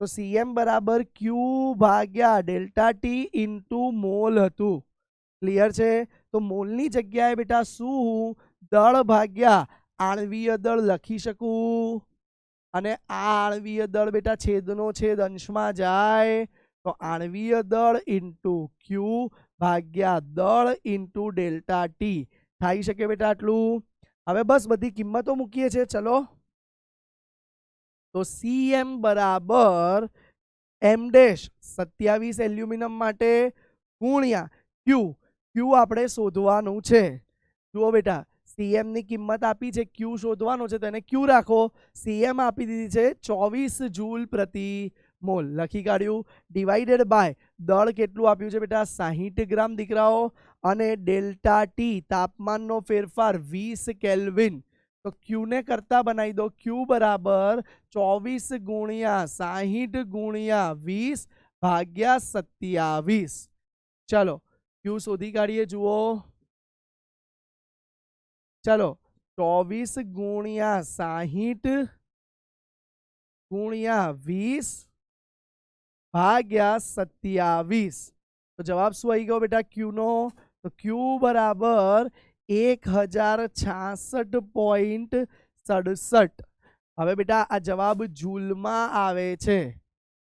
તો સીએમ બરાબર ક્યુ ભાગ્યા ડેલ્ટા ટી ઇન્ટુ મોલ હતું. ક્લિયર છે? તો મોલની જગ્યાએ બેટા શું હું દળ ભાગ્યા આણવીય દળ લખી શકું. અને આ આણવીય દળ બેટા છેદનો છેદ અંશમાં જાય તો આણવીય દળ ઇન્ટુ ક્યુ ભાગ્યા દળ ઇન્ટુ ડેલ્ટા ટી થઈ શકે બેટા આટલું. હવે બસ બધી કિંમતો મૂકીએ છીએ. ચલો તો સીએમ બરાબર એમ ડેશ 27 એલ્યુમિનિયમ માટે ગુણ્યા ક્યુ. ક્યુ આપણે શોધવાનું છે. જુઓ બેટા, સીએમ ની કિંમત આપી છે, ક્યુ શોધવાનો છે તો એને ક્યુ રાખો. સીએમ આપી દીધી છે 24 જૂલ પ્રતિ મોલ, લખી કાઢ્યું. ડિવાઇડેડ બાય દળ કેટલું આપ્યું છે બેટા? 60 ગ્રામ દીકરાઓ. અને ડેલ્ટા ટી તાપમાનનો ફેરફાર 20 કેલ્વિન. તો ક્યુ ને કરતા બનાવી દો. ક્યુ બરાબર 24 ગુણ્યા 60 ગુણ્યા 20 ભાગ્યા 27. ચલો ક્યુ શોધી કાઢીએ. જુઓ ચલો 24 ગુણ્યા 60 ગુણ્યા 20 ભાગ્યા 27. તો જવાબ શું આવી ગયો બેટા ક્યુ નો? તો ક્યુ બરાબર 1066.67. હવે બેટા આ જવાબ જૂલમાં આવે છે.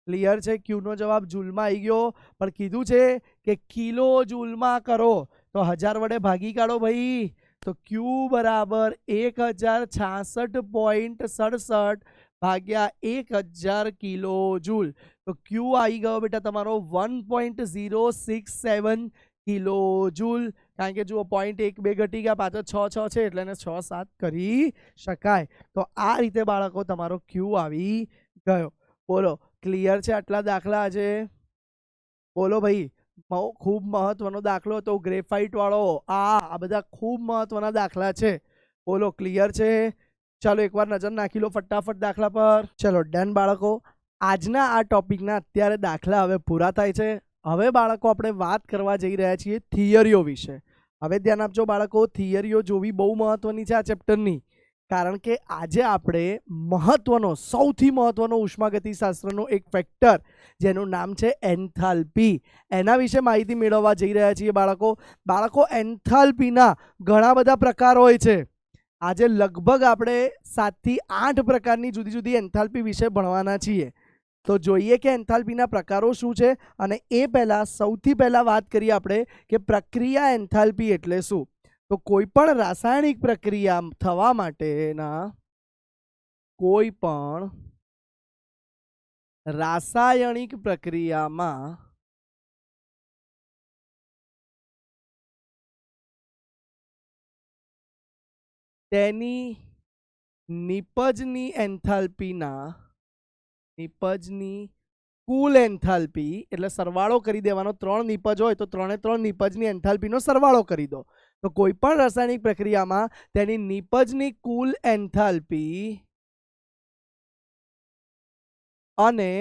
ક્લિયર છે? ક્યુ નો જવાબ જૂલમાં આવી ગયો, પણ કીધું છે કે કિલો જૂલમાં કરો તો 1000 વડે ભાગી કાઢો ભાઈ. તો ક્યુ બરાબર 1066.67 ભાગ્યા 1000 કિલો જૂલ. તો ક્યુ આવી ગયો બેટા તમારો 1.067 કિલો જૂલ. કારણ કે જુઓ 0.1 2 ઘટી ગયા, પાછળ 6 છે એટલે એને 6 7 કરી શકાય. તો આ રીતે બાળકો તમારો ક્યુ આવી ગયો. બોલો ક્લિયર છે આટલા દાખલા આજે? બોલો ભાઈ, ખૂબ મહત્વનો દાખલો હતો ગ્રેફાઇટ વાળો. આ બધા ખૂબ મહત્વના દાખલા છે. બોલો ક્લિયર છે? ચાલો એકવાર નજર નાખી લો ફટાફટ દાખલા પર. ચલો ડન બાળકો. આજના આ ટોપિકના અત્યારે દાખલા હવે પૂરા થાય છે. હવે બાળકો આપણે વાત કરવા જઈ રહ્યા છીએ થિયરીઓ વિશે. હવે ધ્યાન આપજો બાળકો, થિયરીઓ જોવી બહુ મહત્વની છે આ ચેપ્ટરની. કારણ કે આજે આપણે મહત્વનો, સૌથી મહત્વનો ઉષ્માગતિશાસ્ત્રનો એક ફેક્ટર જેનું નામ છે એન્થાલ્પી, એના વિશે માહિતી મેળવવા જઈ રહ્યા છીએ બાળકો. બાળકો એન્થાલ્પીના ઘણા બધા પ્રકાર હોય છે. આજે લગભગ આપણે 7 થી 8 પ્રકારની જુદી જુદી એન્થાલ્પી વિશે ભણવાના છીએ. તો જોઈએ કે એન્થાલ્પીના પ્રકારો શું છે. અને એ પહેલા સૌથી પહેલા વાત કરીએ આપણે કે પ્રક્રિયા એન્થાલ્પી એટલે શું. તો કોઈ પણ રાસાયણિક પ્રક્રિયા થવા માટેના કોઈ પણ રાસાયણિક પ્રક્રિયામાં તેની નિપજની એન્થાલ્પીના કુલ એન્થાલ્પી એટલે સરવાળો કરી દેવાનો. 3 નિપજ હોય તો 3 નિપજની એન્થાલ્પીનો સરવાળો કરી દો. તો કોઈ પણ રાસાયણિક પ્રક્રિયામાં તેની નિપજની કુલ એન્થાલ્પી અને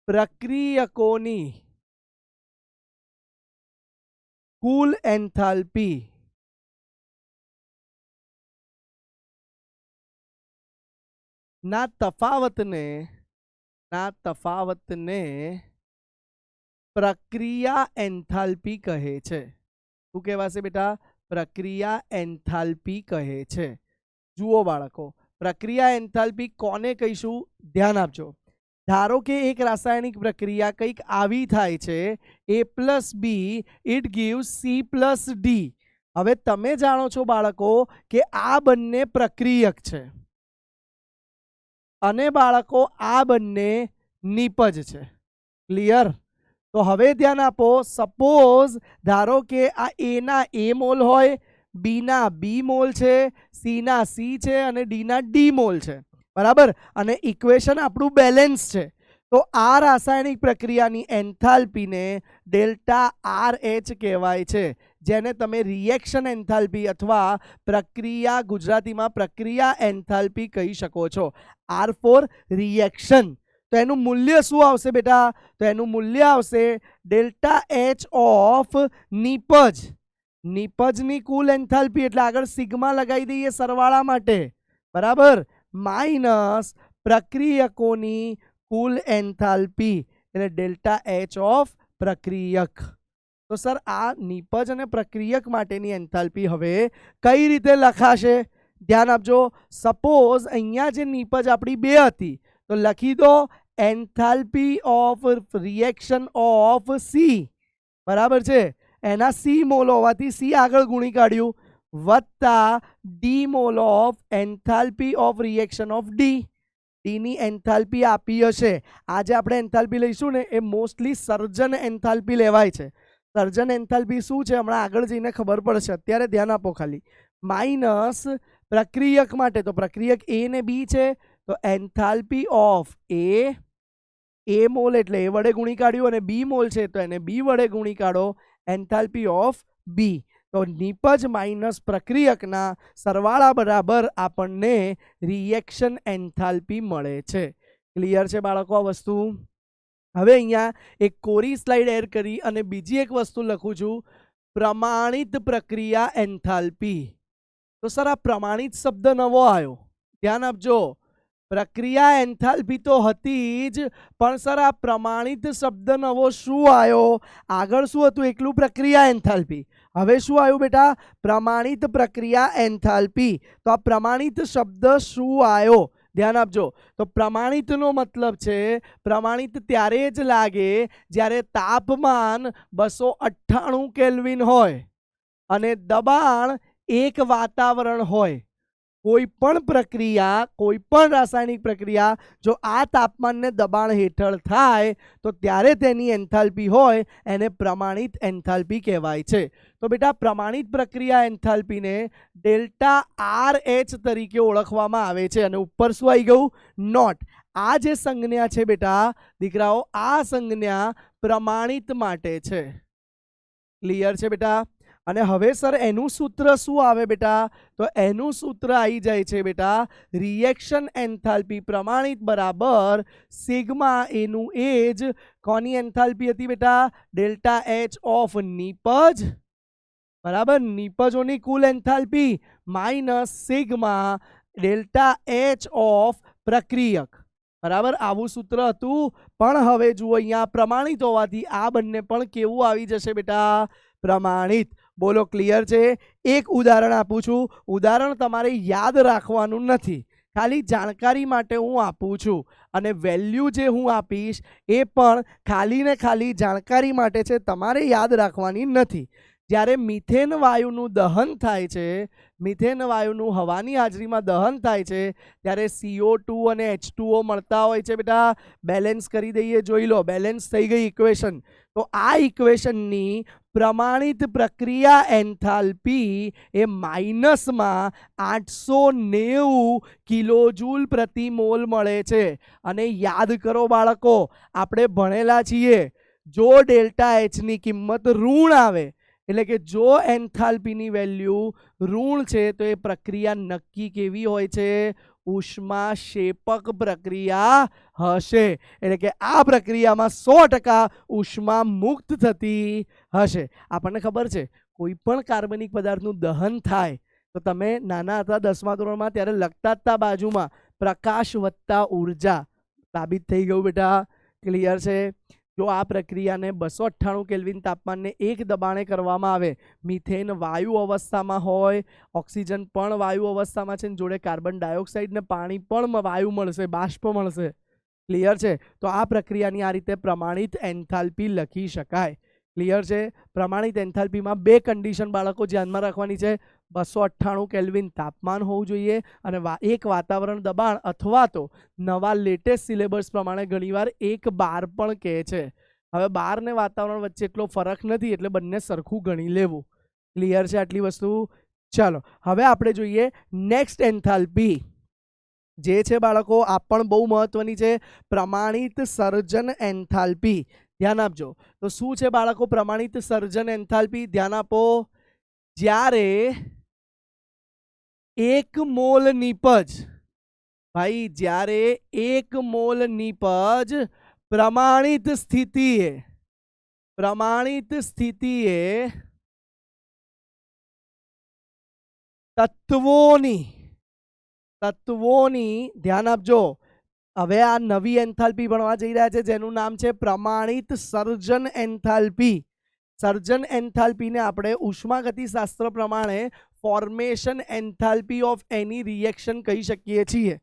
પ્રક્રિયકોની કુલ એન્થાલ્પી ના તફાવતને પ્રક્રિયા એન્થાલ્પી કહે છે. શું કહેવાશે બેટા? પ્રક્રિયા એન્થાલ્પી કહે છે. જુઓ બાળકો, પ્રક્રિયા એન્થાલ્પી કોને કહીશું? ધ્યાન આપજો. ધારો કે એક રાસાયણિક પ્રક્રિયા કંઈક આવી થાય છે, A+B ઇટ ગીવ્સ C+D. હવે તમે જાણો છો બાળકો કે આ બંને પ્રક્રિયક છે અને બાળકો આ બંને નિપજ છે. ક્લિયર? તો હવે ધ્યાન આપો. સપોઝ ધારો કે આ A ના A મોલ હોય, B ના B મોલ છે, C ના C છે અને D ના D મોલ છે. બરાબર? અને ઇક્વેશન આપણું બેલેન્સ છે. તો આ રાસાયણિક પ્રક્રિયાની એન્થાલ્પીને ડેલ્ટા RH કહેવાય છે, જેને તમે રિએક્શન એન્થાલ્પી અથવા પ્રક્રિયા, ગુજરાતીમાં પ્રક્રિયા એન્થાલ્પી કહી શકો છો. R for reaction. તો એનું મૂલ્ય શું આવશે બેટા? તો એનું મૂલ્ય આવશે ડેલ્ટા H ઓફ નિપજ. નિપજની કુલ એન્થાલ્પી એટલે આગળ સિગ્મા લગાવી દઈએ સરવાળા માટે. બરાબર? માઇનસ પ્રક્રિયકોની કુલ એન્થાલ્પી એટલે ડેલ્ટા H ઓફ પ્રક્રિયક. તો સર આ નિપજ અને પ્રક્રિયક માટેની એન્થાલ્પી હવે કઈ રીતે લખાશે? ધ્યાન આપજો. સપોઝ અહીંયા જે નિપજ આપણી 2 હતી તો લખી દો enthalpy of reaction of C. બરાબર છે? એના C મોલ હોવાથી C આગળ ગુણી કાઢ્યું, વત્તા D mall of enthalpy of reaction of D. D ની એન્થાલ્પી આપી હશે. આજે આપણે એન્થાલ્પી લઈશું ને એ મોસ્ટલી સર્જન એન્થાલ્પી લેવાય છે. સર્જન એન્થાલ્પી શું છે હમણાં આગળ જઈને ખબર પડશે, અત્યારે ધ્યાન આપો ખાલી. માઇનસ પ્રક્રિયક માટે, તો પ્રક્રિયક A ને B છે તો એન્થાલ્પી ઓફ A મોલ એટલે A વડે ગુણી કાઢ્યું અને B મોલ છે તો એને B વડે ગુણી કાઢો, એન્થાલ્પી ઓફ B. તો નિપજ માઇનસ પ્રક્રિયકના સરવાળા બરાબર આપણને રિએક્શન એન્થાલ્પી મળે છે. ક્લિયર છે બાળકો આ વસ્તુ? હવે અહીંયા એક કોરી સ્લાઇડ એડ કરી અને બીજી એક વસ્તુ લખું છું, પ્રમાણિત પ્રક્રિયા એન્થાલ્પી. તો સર આ પ્રમાણિત શબ્દ નવો આવ્યો, ધ્યાન આપજો. પ્રક્રિયા એન્થાલ્પી તો હતી જ, પણ સર આ પ્રમાણિત શબ્દ નવો શું આવ્યો? આગળ શું હતું? એકલું પ્રક્રિયા એન્થાલ્પી. હવે શું આવ્યું બેટા? પ્રમાણિત પ્રક્રિયા એન્થાલ્પી. તો આ પ્રમાણિત શબ્દ શું આવ્યો? ધ્યાન આપજો. તો પ્રમાણિતનો મતલબ છે, પ્રમાણિત ત્યારે જ લાગે જ્યારે તાપમાન 298 કેલ્વિન હોય અને દબાણ 1 વાતાવરણ હોય. કોઈ પણ પ્રક્રિયા, કોઈ પણ રાસાયણિક પ્રક્રિયા જો આ તાપમાનને દબાણ હેઠળ થાય તો ત્યારે તેની એન્થાલ્પી હોય એને પ્રમાણિત એન્થાલ્પી કહેવાય છે. તો બેટા પ્રમાણિત પ્રક્રિયા એન્થાલ્પીને ડેલ્ટા RH તરીકે ઓળખવામાં આવે છે. અને ઉપર શું આવી ગયું? નોટ. આ જે સંજ્ઞા છે બેટા દીકરાઓ, આ સંજ્ઞા પ્રમાણિત માટે છે. ક્લિયર છે બેટા? અને હવે સર એનું સૂત્ર શું આવે બેટા? તો એનું સૂત્ર આવી જાય છે બેટા, રિએક્શન એન્થાલ્પી પ્રમાણિત બરાબર સિગ્મા એનું એજ કોની એન્થાલ્પી હતી બેટા? ડેલ્ટા H ઓફ નિપજ બરાબર નિપજોની કુલ enthalpy minus sigma delta H of પ્રક્રિયક. બરાબર આવું સૂત્ર હતું. પણ હવે જુઓ અહીંયા પ્રમાણિત હોવાથી આ બંને પણ કેવું આવી જશે બેટા? પ્રમાણિત. બોલો ક્લિયર છે? એક ઉદાહરણ આપું છું. ઉદાહરણ તમારે યાદ રાખવાનું નથી, ખાલી જાણકારી માટે હું આપું છું. અને વેલ્યુ જે હું આપીશ એ પણ ખાલી ને ખાલી જાણકારી માટે છે, તમારે યાદ રાખવાની નથી. જ્યારે મિથેન વાયુનું દહન થાય છે, મિથેન વાયુનું હવાની હાજરીમાં દહન થાય છે ત્યારે CO2 અને H2O મળતા હોય છે બેટા. બેલેન્સ કરી દઈએ, જોઈ લો, બેલેન્સ થઈ ગઈ ઇક્વેશન. તો આ ઇક્વેશનની પ્રમાણિત પ્રક્રિયા એન્થાલ્પી એ માઇનસમાં 890 કિલોજૂલ પ્રતિ મોલ મળે છે. અને યાદ કરો બાળકો, આપણે ભણેલા છીએ, જો ડેલ્ટા H ની કિંમત ઋણ આવે એટલે કે જો એન્થાલ્પીની વેલ્યુ ઋણ છે તો એ પ્રક્રિયા નક્કી કેવી હોય છે? ઉષ્માક્ષેપક પ્રક્રિયા હશે. એટલે કે આ પ્રક્રિયામાં 100% ઉષ્મા મુક્ત થતી હશે. આપણને ખબર છે કોઈ પણ કાર્બનિક પદાર્થનું દહન થાય તો તમે નાના હતા 10મા ધોરણમાં ત્યારે લખતા હતા બાજુમાં પ્રકાશ વત્તા ઉર્જા. સાબિત થઈ ગયું બેટા. ક્લિયર છે? જો આ પ્રક્રિયાને 298 કેલ્વિન તાપમાનને 1 દબાણે કરવામાં આવે, મિથેન વાયુ અવસ્થામાં હોય, ઓક્સિજન પણ વાયુ અવસ્થામાં છે, જોડે કાર્બન ડાયોક્સાઇડ ને પાણી પણ વાયુ મળશે, બાષ્પ મળશે. ક્લિયર છે? તો આ પ્રક્રિયાની આ રીતે પ્રમાણિત એન્થાલ્પી લખી શકાય. ક્લિયર છે? પ્રમાણિત એન્થાલ્પીમાં 2 કન્ડિશન બાળકો ધ્યાનમાં રાખવાની છે. 298 કેલ્વિન તાપમાન હોવું જોઈએ અને 1 વાતાવરણ દબાણ, અથવા તો નવા લેટેસ્ટ સિલેબસ પ્રમાણે ઘણીવાર 1 બાર પણ કહે છે. હવે બાર ને વાતાવરણ વચ્ચે એટલો ફરક નથી એટલે બંને સરખું ગણી લેવું. ક્લિયર છે આટલી વસ્તુ? ચાલો હવે આપણે જોઈએ નેક્સ્ટ એન્થાલ્પી જે છે બાળકો, આ પણ બહુ મહત્વની છે, પ્રમાણિત સર્જન એન્થાલ્પી. ધ્યાન આપજો. તો શું છે બાળકો પ્રમાણિત સર્જન એન્થાલ્પી? ધ્યાન આપો. જ્યારે 1 મોલ નિપજ, ભાઈ જ્યારે 1 મોલ નિપજ પ્રમાણિત સ્થિતિએ તત્વોની ધ્યાન આપજો. હવે આ નવી એન્થાલ્પી ભણવા જઈ રહ્યા છે જેનું નામ છે પ્રમાણિત સર્જન એન્થાલ્પી. સર્જન એન્થાલ્પીને આપણે ઉષ્માગતિશાસ્ત્ર પ્રમાણે formation enthalpy of any reaction કહી શકીએ છીએ.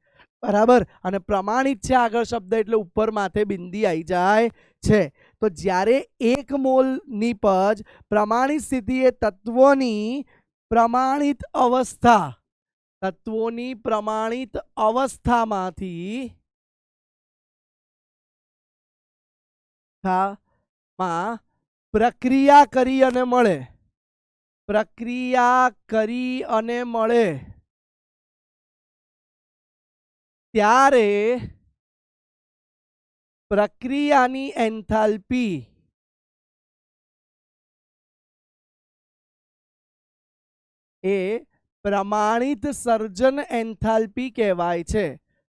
બરાબર? અને પ્રમાણિત છે આગળ શબ્દ એટલે ઉપર માથે બિંદી આવી જાય છે. તો જ્યારે 1 મોલ નિપજ પ્રમાણિત સ્થિતિએ તત્વોની પ્રમાણિત અવસ્થામાંથી પ્રક્રિયા કરી અને મળે ત્યારે પ્રક્રિયાની એન્થાલ્પી એ પ્રમાણિત સર્જન એન્થાલ્પી કહેવાય છે.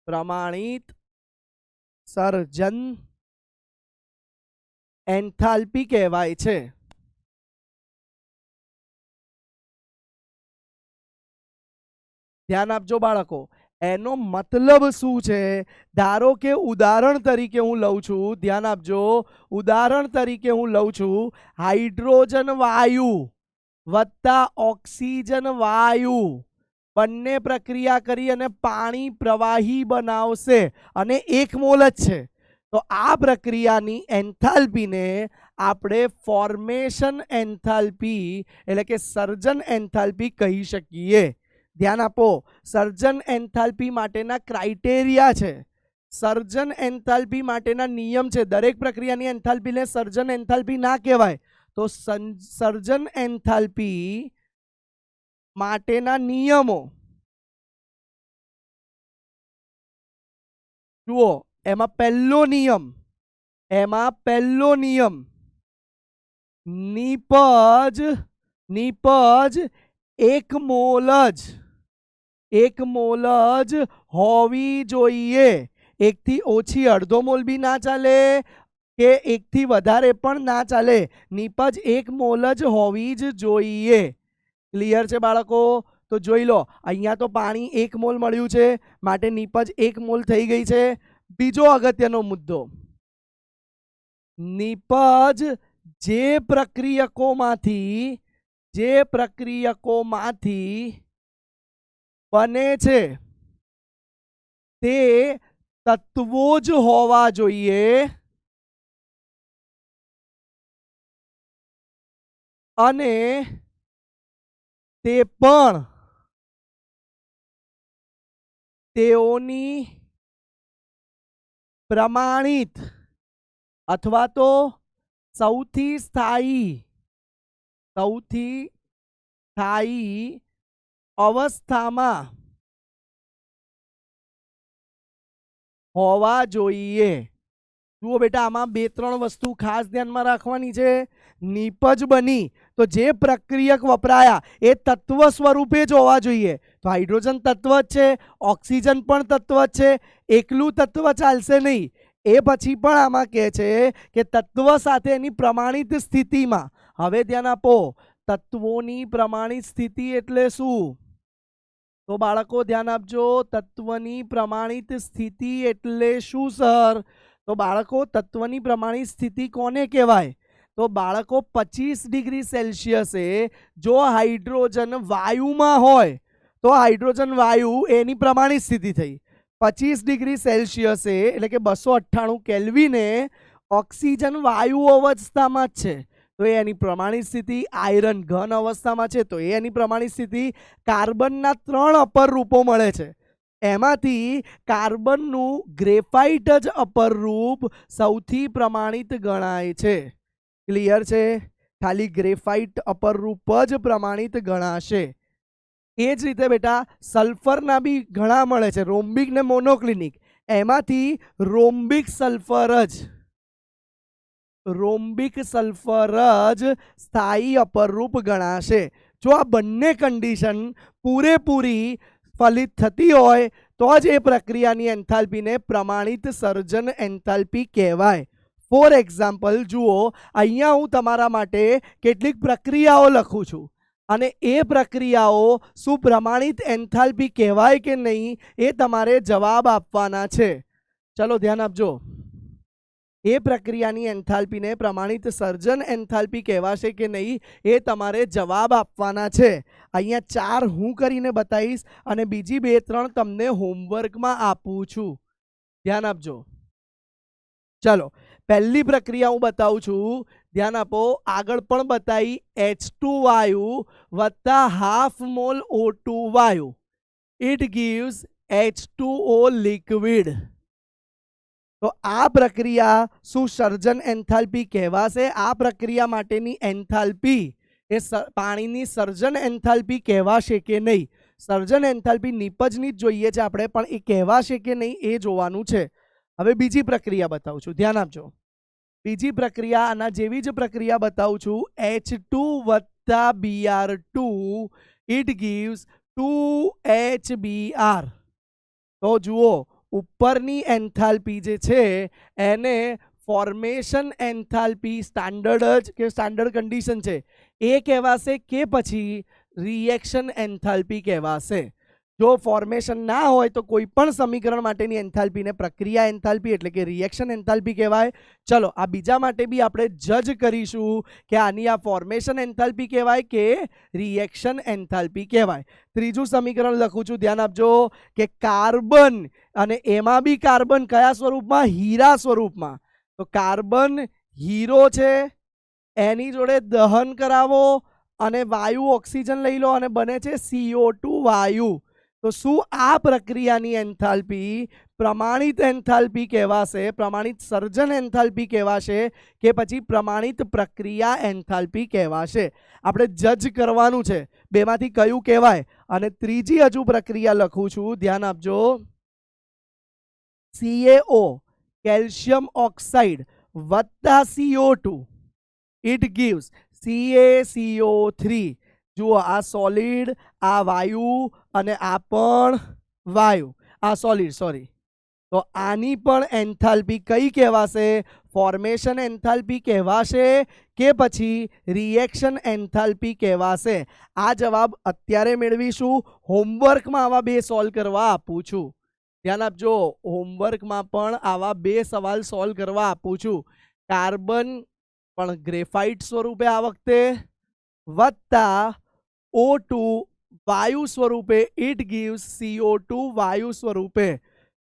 પ્રમાણિત સર્જન એન્થાલ્પી કહેવાય છે. ધ્યાન આપજો બાળકો. એનો મતલબ શું છે? ધારો કે ઉદાહરણ તરીકે હું લઉં છું, ધ્યાન આપજો, ઉદાહરણ તરીકે હું લઉં છું હાઇડ્રોજન વાયુ વત્તા ઓક્સિજન વાયુ બંને પ્રક્રિયા કરી અને પાણી પ્રવાહી બનાવશે અને 1 મોલ જ છે. તો આ પ્રક્રિયાની એન્થાલ્પીને આપણે ફોર્મેશન એન્થાલ્પી એટલે કે સર્જન એન્થાલ્પી કહી શકીએ. ધ્યાન આપો, સર્જન એન્થાલ્પી માટેના ક્રાઇટેરિયા છે, સર્જન એન્થાલ્પી માટેના નિયમ છે. દરેક પ્રક્રિયાની એન્થાલ્પીને સર્જન એન્થાલ્પી ના કહેવાય. તો સર્જન એન્થાલ્પી માટેના નિયમો જુઓ. એમાં પહેલો નિયમ નિપજ 1 મોલ જ હોવી જોઈએ. 1 થી ઓછી અડધો મોલ બી ના ચાલે કે 1 થી વધારે પણ ના ચાલે. નિપજ 1 મોલ જ હોવી જ જોઈએ. ક્લિયર છે બાળકો? તો જોઈ લો, અહીંયા તો પાણી 1 મોલ મળ્યું છે માટે નિપજ 1 મોલ થઈ ગઈ છે. બીજો અગત્યનો મુદ્દો, નિપજ જે પ્રક્રિયકોમાંથી બને છે તે તત્વો જ હોવા જોઈએ અને તે પણ તેઓની પ્રમાણિત અથવા તો સૌથી સ્થાયી અવસ્થામાં હોવા જોઈએ. જુઓ બેટા, આમાં 2-3 વસ્તુ ખાસ ધ્યાનમાં રાખવાની છે. નિપજ બની તો જે પ્રક્રિયક વપરાયા એ તત્વ સ્વરૂપે જ હોવા જોઈએ. તો હાઇડ્રોજન તત્વ જ છે, ઓક્સિજન પણ તત્વ જ છે, એકલું તત્વ ચાલશે નહીં. એ પછી પણ આમાં કહે છે કે તત્વ સાથે એની પ્રમાણિત સ્થિતિમાં. હવે ધ્યાન આપો, તત્વોની પ્રમાણિત સ્થિતિ એટલે શું? તો બાળકો ધ્યાન આપજો, તત્વની પ્રમાણિત સ્થિતિ એટલે શું સર? તો બાળકો, તત્વની પ્રમાણિત સ્થિતિ કોને કહેવાય? તો બાળકો 25 ડિગ્રી સેલ્સિયસે જો હાઇડ્રોજન વાયુમાં હોય તો હાઇડ્રોજન વાયુ એની પ્રમાણિત સ્થિતિ થઈ. 25 ડિગ્રી સેલ્સિયસે એટલે કે 298 કેલ્વિને ઓક્સિજન વાયુ અવસ્થામાં જ છે તો એની પ્રમાણિત સ્થિતિ. આયરન ઘન અવસ્થામાં છે તો એની પ્રમાણિત સ્થિતિ. કાર્બનના 3 અપર રૂપો મળે છે, એમાંથી કાર્બનનું ગ્રેફાઇટ જ અપર રૂપ સૌથી પ્રમાણિત ગણાય છે. ક્લિયર છે? ખાલી ગ્રેફાઇટ અપર રૂપ જ પ્રમાણિત ગણાશે. એ જ રીતે બેટા સલ્ફરના બી ઘણા મળે છે, રોમ્બિક ને મોનોક્લિનિક. એમાંથી રોમ્બિક સલ્ફર જ સ્થાયી અપરરૂપ ગણાશે. જો આ બંને કન્ડિશન પૂરેપૂરી ફલિત થતી હોય તો જ એ પ્રક્રિયાની એન્થાલ્પીને પ્રમાણિત સર્જન એન્થાલ્પી કહેવાય. ફોર એક્ઝામ્પલ જુઓ, અહીંયા હું તમારા માટે કેટલીક પ્રક્રિયાઓ લખું છું અને એ પ્રક્રિયાઓ શું પ્રમાણિત એન્થાલ્પી કહેવાય કે નહીં એ તમારે જવાબ આપવાના છે. ચલો ધ્યાન આપજો. એ પ્રક્રિયાની એન્થાલ્પીને પ્રમાણિત સર્જન એન્થાલ્પી કહેવાશે કે નહીં એ તમારે જવાબ આપવાના છે. અહીંયા 4 હું કરીને બતાવીશ અને બીજી 2-3 તમને હોમવર્કમાં આપું છું. ધ્યાન આપજો. ચલો, પહેલી પ્રક્રિયા હું બતાવું છું, ધ્યાન આપો. આગળ પણ બતાવી, H2 વાયુ વત્તા ½ મોલ O2 વાયુ, ઇટ ગીવ્સ H2O લિક્વિડ. તો આ પ્રક્રિયા શું સર્જન એન્થાલ્પી કહેવાશે? આ પ્રક્રિયા માટેની એન્થાલ્પી એ પાણીની સર્જન એન્થાલ્પી કહેવાશે કે નહીં? સર્જન એન્થાલ્પી નિપજની જ જોઈએ છે આપણે, પણ એ કહેવાશે કે નહીં એ જોવાનું છે. હવે બીજી પ્રક્રિયા બતાવું છું, ધ્યાન આપજો. બીજી પ્રક્રિયા આના જેવી જ પ્રક્રિયા બતાવું છું, H2 વત્તા Br2, ઇટ ગીવ્સ 2HBr. તો જુઓ, ઉપરની એન્થાલ્પી જે છે એને ફોર્મેશન એન્થાલ્પી સ્ટાન્ડર્ડ કન્ડિશન છે એ કહેવાશે કે પછી રિએક્શન એન્થાલ્પી કહેવાશે? જો ફોર્મેશન ના હોય તો કોઈ પણ સમીકરણ માટેની એન્થાલ્પીને પ્રક્રિયા એન્થાલ્પી એટલે કે રિએક્શન એન્થાલ્પી કહેવાય. ચલો આ બીજા માટે બી આપણે જજ કરીશું કે આની આ ફોર્મેશન એન્થાલ્પી કહેવાય કે રિએક્શન એન્થાલ્પી કહેવાય. ત્રીજું સમીકરણ લખું છું, ધ્યાન આપજો કે કાર્બન, અને એમાં બી કાર્બન કયા સ્વરૂપમાં? હીરા સ્વરૂપમાં. તો કાર્બન હીરો છે, એની જોડે દહન કરાવો અને વાયુ ઓક્સિજન લઈ લો અને બને છે CO2 વાયુ. તો શું આ પ્રક્રિયાની એન્થાલ્પી પ્રમાણિત એન્થાલ્પી કહેવાશે, પ્રમાણિત સર્જન એન્થાલ્પી કહેવાશે કે પછી પ્રમાણિત પ્રક્રિયા એન્થાલ્પી કહેવાશે? આપણે જજ કરવાનું છે બેમાંથી કયું કહેવાય. અને ત્રીજી હજુ પ્રક્રિયા લખું છું, ધ્યાન આપજો. CaO કેલ્શિયમ ઓક્સાઇડ વત્તા CO2 ઇટ ગીવ્સ CaCO3. જુઓ આ સોલિડ, આ વાયુ અને આ પણ વાયુ, આ સોલિડ સોરી. તો આની પણ એન્થાલ્પી કઈ કહેવાશે? ફોર્મેશન એન્થાલ્પી કહેવાશે કે પછી રિએક્શન એન્થાલ્પી કહેવાશે? આ જવાબ અત્યારે મેળવીશું. હોમવર્કમાં આવા બે સોલ્વ કરવા આપું છું. ધ્યાન આપજો, હોમવર્કમાં પણ આવા બે સવાલ સોલ્વ કરવા આપું છું. કાર્બન પણ ગ્રેફાઇટ સ્વરૂપે આ વખતે વત્તા O2 વાયુ સ્વરૂપે, ઇટ ગીવ્સ CO2 વાયુ સ્વરૂપે.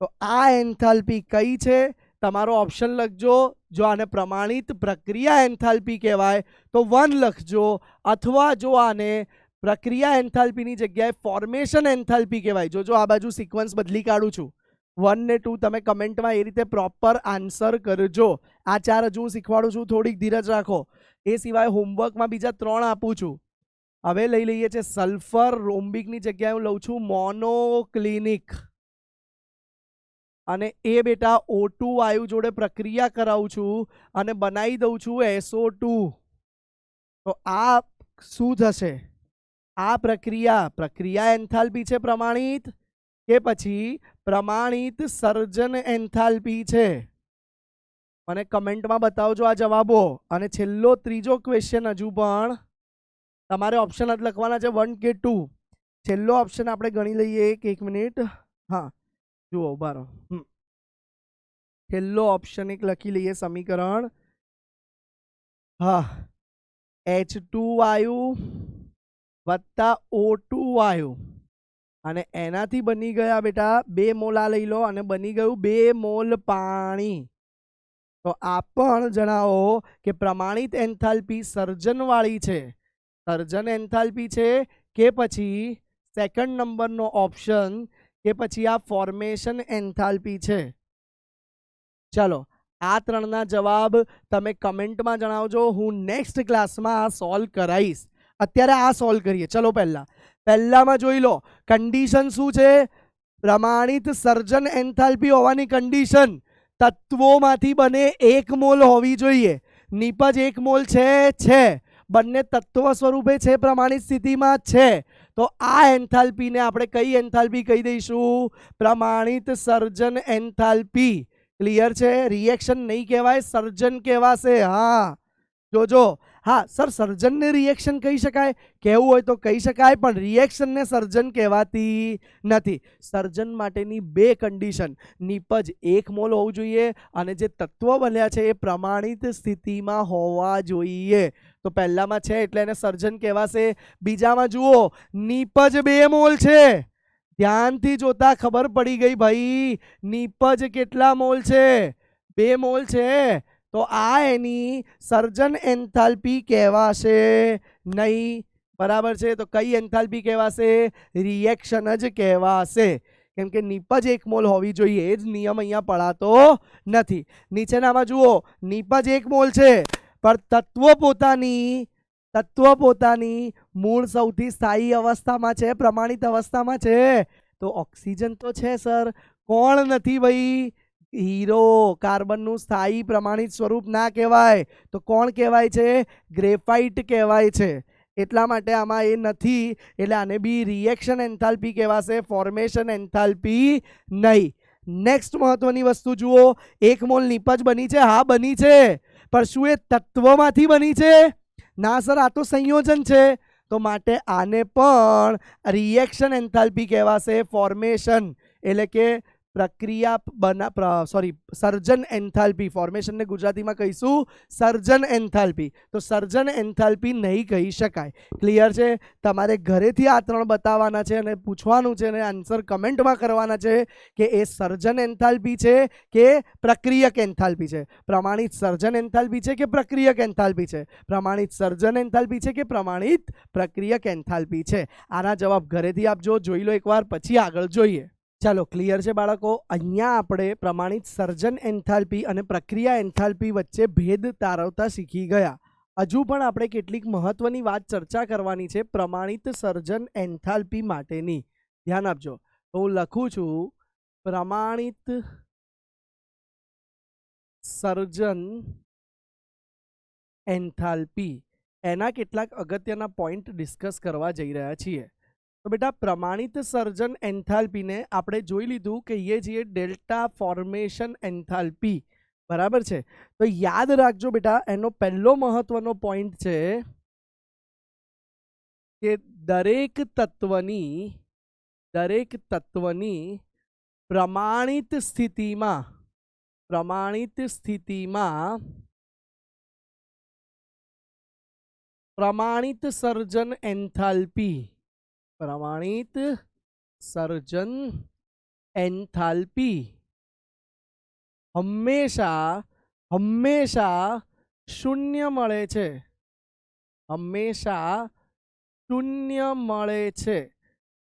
તો આ એન્થાલ્પી કઈ છે? તમારો ઓપ્શન લખજો. જો આને પ્રમાણિત પ્રક્રિયા એન્થાલ્પી કહેવાય તો 1 લખજો, અથવા જો આને પ્રક્રિયા એન્થાલ્પીની જગ્યાએ ફોર્મેશન એન્થાલ્પી કહેવાય. જો આ બાજુ સિક્વન્સ બદલી કાઢું છું, 1 ને 2 તમે કમેન્ટમાં એ રીતે પ્રોપર આન્સર કરજો. આ 4 હજુ હું શીખવાડું છું, થોડીક ધીરજ રાખો. એ સિવાય હોમવર્કમાં બીજા 3 આપું છું. હવે લઈ લઈએ છે સલ્ફર. રોમ્બિકની જગ્યાએ હું લઉં છું મોનોક્લિનિક, અને એ બેટા O2 વાયુ જોડે પ્રક્રિયા કરાવું છું અને બનાવી દઉં છું SO2. તો આ શું થશે? આ પ્રક્રિયા એન્થાલ્પી છે પ્રમાણિત કે પછી પ્રમાણિત સર્જન એન્થાલ્પી છે? મને કમેન્ટમાં બતાવજો આ જવાબો. અને છેલ્લો ત્રીજો ક્વેશ્ચન હજુ પણ તમારે ઓપ્શન જ લખવાના છે, 1 કે 2. છેલ્લો ઓપ્શન આપણે ગણી લઈએ. એક મિનિટ, હા જુઓ ઉભા રહો. છેલ્લો ઓપ્શન એક લખી લઈએ સમીકરણ. હા, H2 વાયુ વત્તા O2 વાયુ, અને એનાથી બની ગયા બેટા 2 મોલ આ લઈ લો અને બની ગયું 2 મોલ પાણી. તો આ પણ જણાવો કે પ્રમાણિત એન્થાલ્પી સર્જનવાળી છે, સર્જન એન્થાલ્પી છે કે પછી સેકન્ડ નંબરનો ઓપ્શન કે પછી આ ફોર્મેશન એન્થાલ્પી છે? ચલો આ 3ના જવાબ તમે કમેન્ટમાં જણાવજો. હું નેક્સ્ટ ક્લાસમાં આ સોલ્વ કરાવીશ. અત્યારે આ સોલ્વ કરીએ. ચલો પહેલામાં જોઈ લો કન્ડિશન શું છે? પ્રમાણિત સર્જન એન્થાલ્પી હોવાની કન્ડિશન તત્વોમાંથી બને 1 મોલ હોવી જોઈએ. નીપજ 1 મોલ છે. બંને તત્વ સ્વરૂપે છે, પ્રમાણિત સ્થિતિમાં છે. તો આ એન્થાલ્પીને આપણે કઈ એન્થાલ્પી કહી દઈશું? પ્રમાણિત સર્જન એન્થાલ્પી. ક્લિયર છે? રિએક્શન નહીં કહેવાય, સર્જન કહેવાશે. હા જોજો. હા સર, સર્જનને રિએક્શન કહી શકાય? કહેવું હોય તો કહી શકાય, પણ રિએક્શનને સર્જન કહેવાતી નથી. સર્જન માટેની 2 કન્ડિશન, નીપજ 1 મોલ હોવું જોઈએ અને જે તત્વો બન્યા છે એ પ્રમાણિત સ્થિતિમાં હોવા જોઈએ. તો પહેલામાં છે એટલે એને સર્જન કહેવાશે. બીજામાં જુઓ નીપજ 2 મોલ છે. ધ્યાનથી જોતા ખબર પડી ગઈ ભાઈ, નીપજ કેટલા મોલ છે? 2 મોલ છે. તો આ એની સર્જન એન્થાલ્પી કહેવાશે નહીં. બરાબર છે? તો કઈ એન્થાલ્પી કહેવાશે? રિએક્શન જ કહેવાશે, કેમ કે નીપજ 1 મોલ હોવી જોઈએ. એ જ નિયમ અહીંયા પડાતો નથી. નીચેનામાં જુઓ નીપજ 1 મોલ છે, પણ તત્વ પોતાની મૂળ સૌથી સ્થાયી અવસ્થામાં છે, પ્રમાણિત અવસ્થામાં છે. તો ઓક્સિજન તો છે સર, કોણ નથી ભાઈ? હીરો. કાર્બનનું સ્થાયી પ્રમાણિત સ્વરૂપ ના કહેવાય તો કોણ કહેવાય છે? ગ્રેફાઇટ કહેવાય છે. એટલા માટે આમાં એ નથી, એટલે આને બી રિએક્શન એન્થાલ્પી કહેવાશે, ફોર્મેશન એન્થાલ્પી નહીં. નેક્સ્ટ મહત્વની વસ્તુ જુઓ, 1 મોલ નીપજ બની છે. હા બની છે, પણ શું એ તત્વમાંથી બની છે? ના સર, આ તો સંયોજન છે. તો માટે આને પણ રિએક્શન એન્થાલ્પી કહેવાશે. ફોર્મેશન એટલે કે સર્જન એન્થાલ્પી. ફોર્મેશનને ગુજરાતીમાં કહીશું સર્જન એન્થાલ્પી. તો સર્જન એન્થાલ્પી નહીં કહી શકાય. ક્લિયર છે? તમારે ઘરેથી આ 3 બતાવવાના છે અને પૂછવાનું છે અને આન્સર કમેન્ટમાં કરવાના છે કે એ સર્જન એન્થાલ્પી છે કે પ્રક્રિયક એન્થાલ્પી છે. પ્રમાણિત સર્જન એન્થાલ્પી છે કે પ્રક્રિયક એન્થાલ્પી છે. પ્રમાણિત સર્જન એન્થાલ્પી છે કે પ્રમાણિત પ્રક્રિયક એન્થાલ્પી છે. આના જવાબ ઘરેથી આપજો, જોઈ લો એકવાર, પછી આગળ જોઈએ. ચાલો, ક્લિયર છે બાળકો? અહીંયા આપણે પ્રમાણિત સર્જન એન્થાલ્પી અને પ્રક્રિયા એન્થાલ્પી વચ્ચે ભેદ તારવતા શીખી ગયા. હજુ પણ આપણે કેટલીક મહત્વની વાત ચર્ચા કરવાની છે પ્રમાણિત સર્જન એન્થાલ્પી માટેની. ધ્યાન આપજો. તો હું લખું છું પ્રમાણિત સર્જન એન્થાલ્પી. એના કેટલાક અગત્યના પોઈન્ટ ડિસ્કસ કરવા જઈ રહ્યા છીએ. તો બેટા પ્રમાણિત સર્જન એન્થાલ્પીને આપણે જોઈ લીધું કહીએ છીએ ડેલ્ટા ફોર્મેશન એન્થાલ્પી. બરાબર છે? તો યાદ રાખજો બેટા, એનો પહેલો મહત્વનો પોઈન્ટ છે કે દરેક તત્વની પ્રમાણિત સ્થિતિમાં પ્રમાણિત સર્જન એન્થાલ્પી હંમેશા શૂન્ય મળે છે.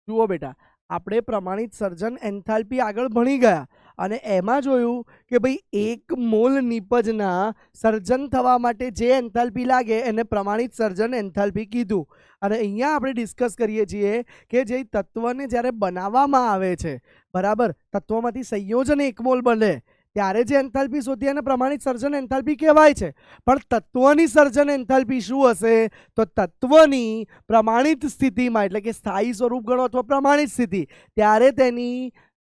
જુઓ બેટા, આપણે પ્રમાણિત સર્જન એન્થાલ્પી આગળ ભણી ગયા અને એમાં જોયું કે ભાઈ 1 મોલ નિપજના સર્જન થવા માટે જે એન્થાલ્પી લાગે એને પ્રમાણિત સર્જન એન્થાલ્પી કીધું. અને અહીંયા આપણે ડિસ્કસ કરીએ છીએ કે જે તત્વને જ્યારે બનાવવામાં આવે છે, બરાબર, તત્વમાંથી સંયોજન 1 મોલ બને ત્યારે જે એન્થાલ્પી શોધી એને પ્રમાણિત સર્જન એન્થાલ્પી કહેવાય છે. પણ તત્વની સર્જન એન્થાલ્પી શું હશે? તો તત્વની પ્રમાણિત સ્થિતિમાં, એટલે કે સ્થાયી સ્વરૂપ ગણો અથવા પ્રમાણિત સ્થિતિ, ત્યારે તેની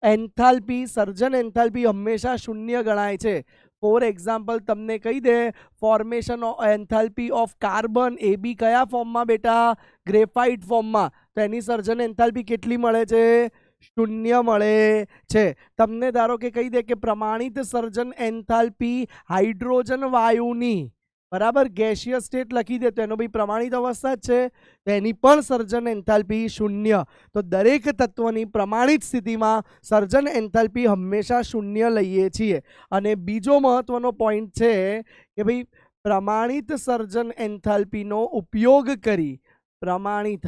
એન્થાલ્પી સર્જન એન્થાલ્પી હંમેશા શૂન્ય ગણાય છે. ફોર એક્ઝામ્પલ તમને કહી દે, ફોર્મેશન એન્થાલ્પી ઓફ કાર્બન એ બી કયા ફોર્મમાં બેટા? ગ્રેફાઇટ ફોર્મમાં. તો એની સર્જન એન્થાલ્પી કેટલી મળે છે? શૂન્ય મળે છે. તમને ધારો કે કહી દે કે પ્રમાણિત સર્જન એન્થાલ્પી હાઇડ્રોજન વાયુની, બરાબર, ગેસિયસ સ્ટેટ લખી દે તો એનો ભાઈ પ્રમાણિત અવસ્થા જ છે, તો એની પણ સર્જન એન્થાલ્પી શૂન્ય. તો દરેક તત્વની પ્રમાણિત સ્થિતિમાં સર્જન એન્થાલ્પી હંમેશા શૂન્ય લઈએ છીએ. અને બીજો મહત્વનો પોઈન્ટ છે કે ભાઈ પ્રમાણિત સર્જન એન્થાલ્પીનો ઉપયોગ કરી પ્રમાણિત,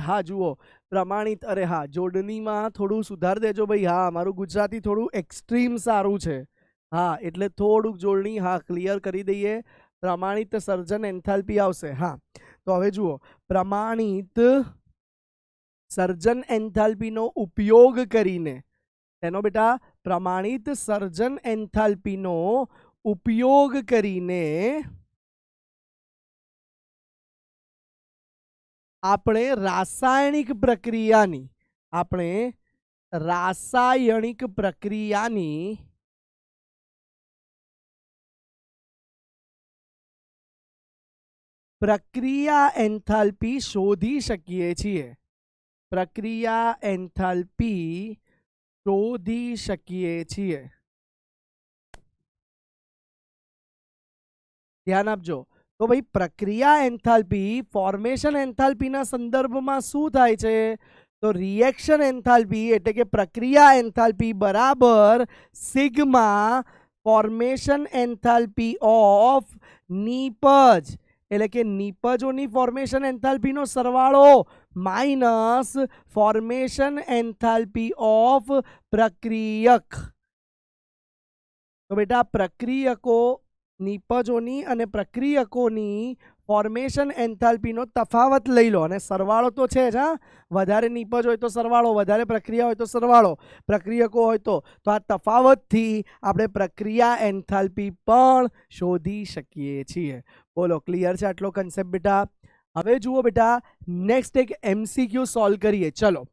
અરે હા, જોડણીમાં થોડું સુધાર દેજો ભાઈ. હા, મારું ગુજરાતી થોડું એક્સ્ટ્રીમ સારું છે. હા, એટલે થોડુંક જોડણી ક્લિયર કરી દઈએ. પ્રમાણિત સર્જન એન્થાલ્પી આવશે. હા, તો હવે જુઓ, પ્રમાણિત સર્જન એન્થાલ્પીનો ઉપયોગ કરીને, એનો બેટા પ્રમાણિત સર્જન એન્થાલ્પીનો ઉપયોગ કરીને આપણે રાસાયણિક પ્રક્રિયાની પ્રક્રિયા એન્થાલ્પી શોધી શકીએ છીએ. ધ્યાન આપજો. તો ભાઈ પ્રક્રિયા એન્થાલ્પી ફોર્મેશન એન્થાલ્પીના સંદર્ભમાં શું થાય છે? તો રિએક્શન એન્થાલ્પી એટલે કે પ્રક્રિયા એન્થાલ્પી બરાબર સિગ્મા ફોર્મેશન એન્થાલ્પી ઓફ નિપજ, એટલે કે નિપજોની ફોર્મેશન એન્થાલ્પીનો સરવાળો માઇનસ ફોર્મેશન એન્થાલ્પી ઓફ પ્રક્રિયક. તો બેટા પ્રક્રિયકો, નિપજોની અને પ્રક્રિયકોની ફોર્મેશન એન્થાલ્પીનો તફાવત લઈ લો અને સરવાળો તો છે જ. વધારે નિપજ હોય તો સરવાળો, વધારે પ્રક્રિયા હોય તો સરવાળો, પ્રક્રિયકો હોય તો આ તફાવતથી આપણે પ્રક્રિયા એન્થાલ્પી પણ શોધી શકીએ છીએ. બોલો, ક્લિયર છે આટલો કન્સેપ્ટ બેટા? હવે જુઓ બેટા, નેક્સ્ટ એક MCQ સોલ્વ કરીએ. ચલો,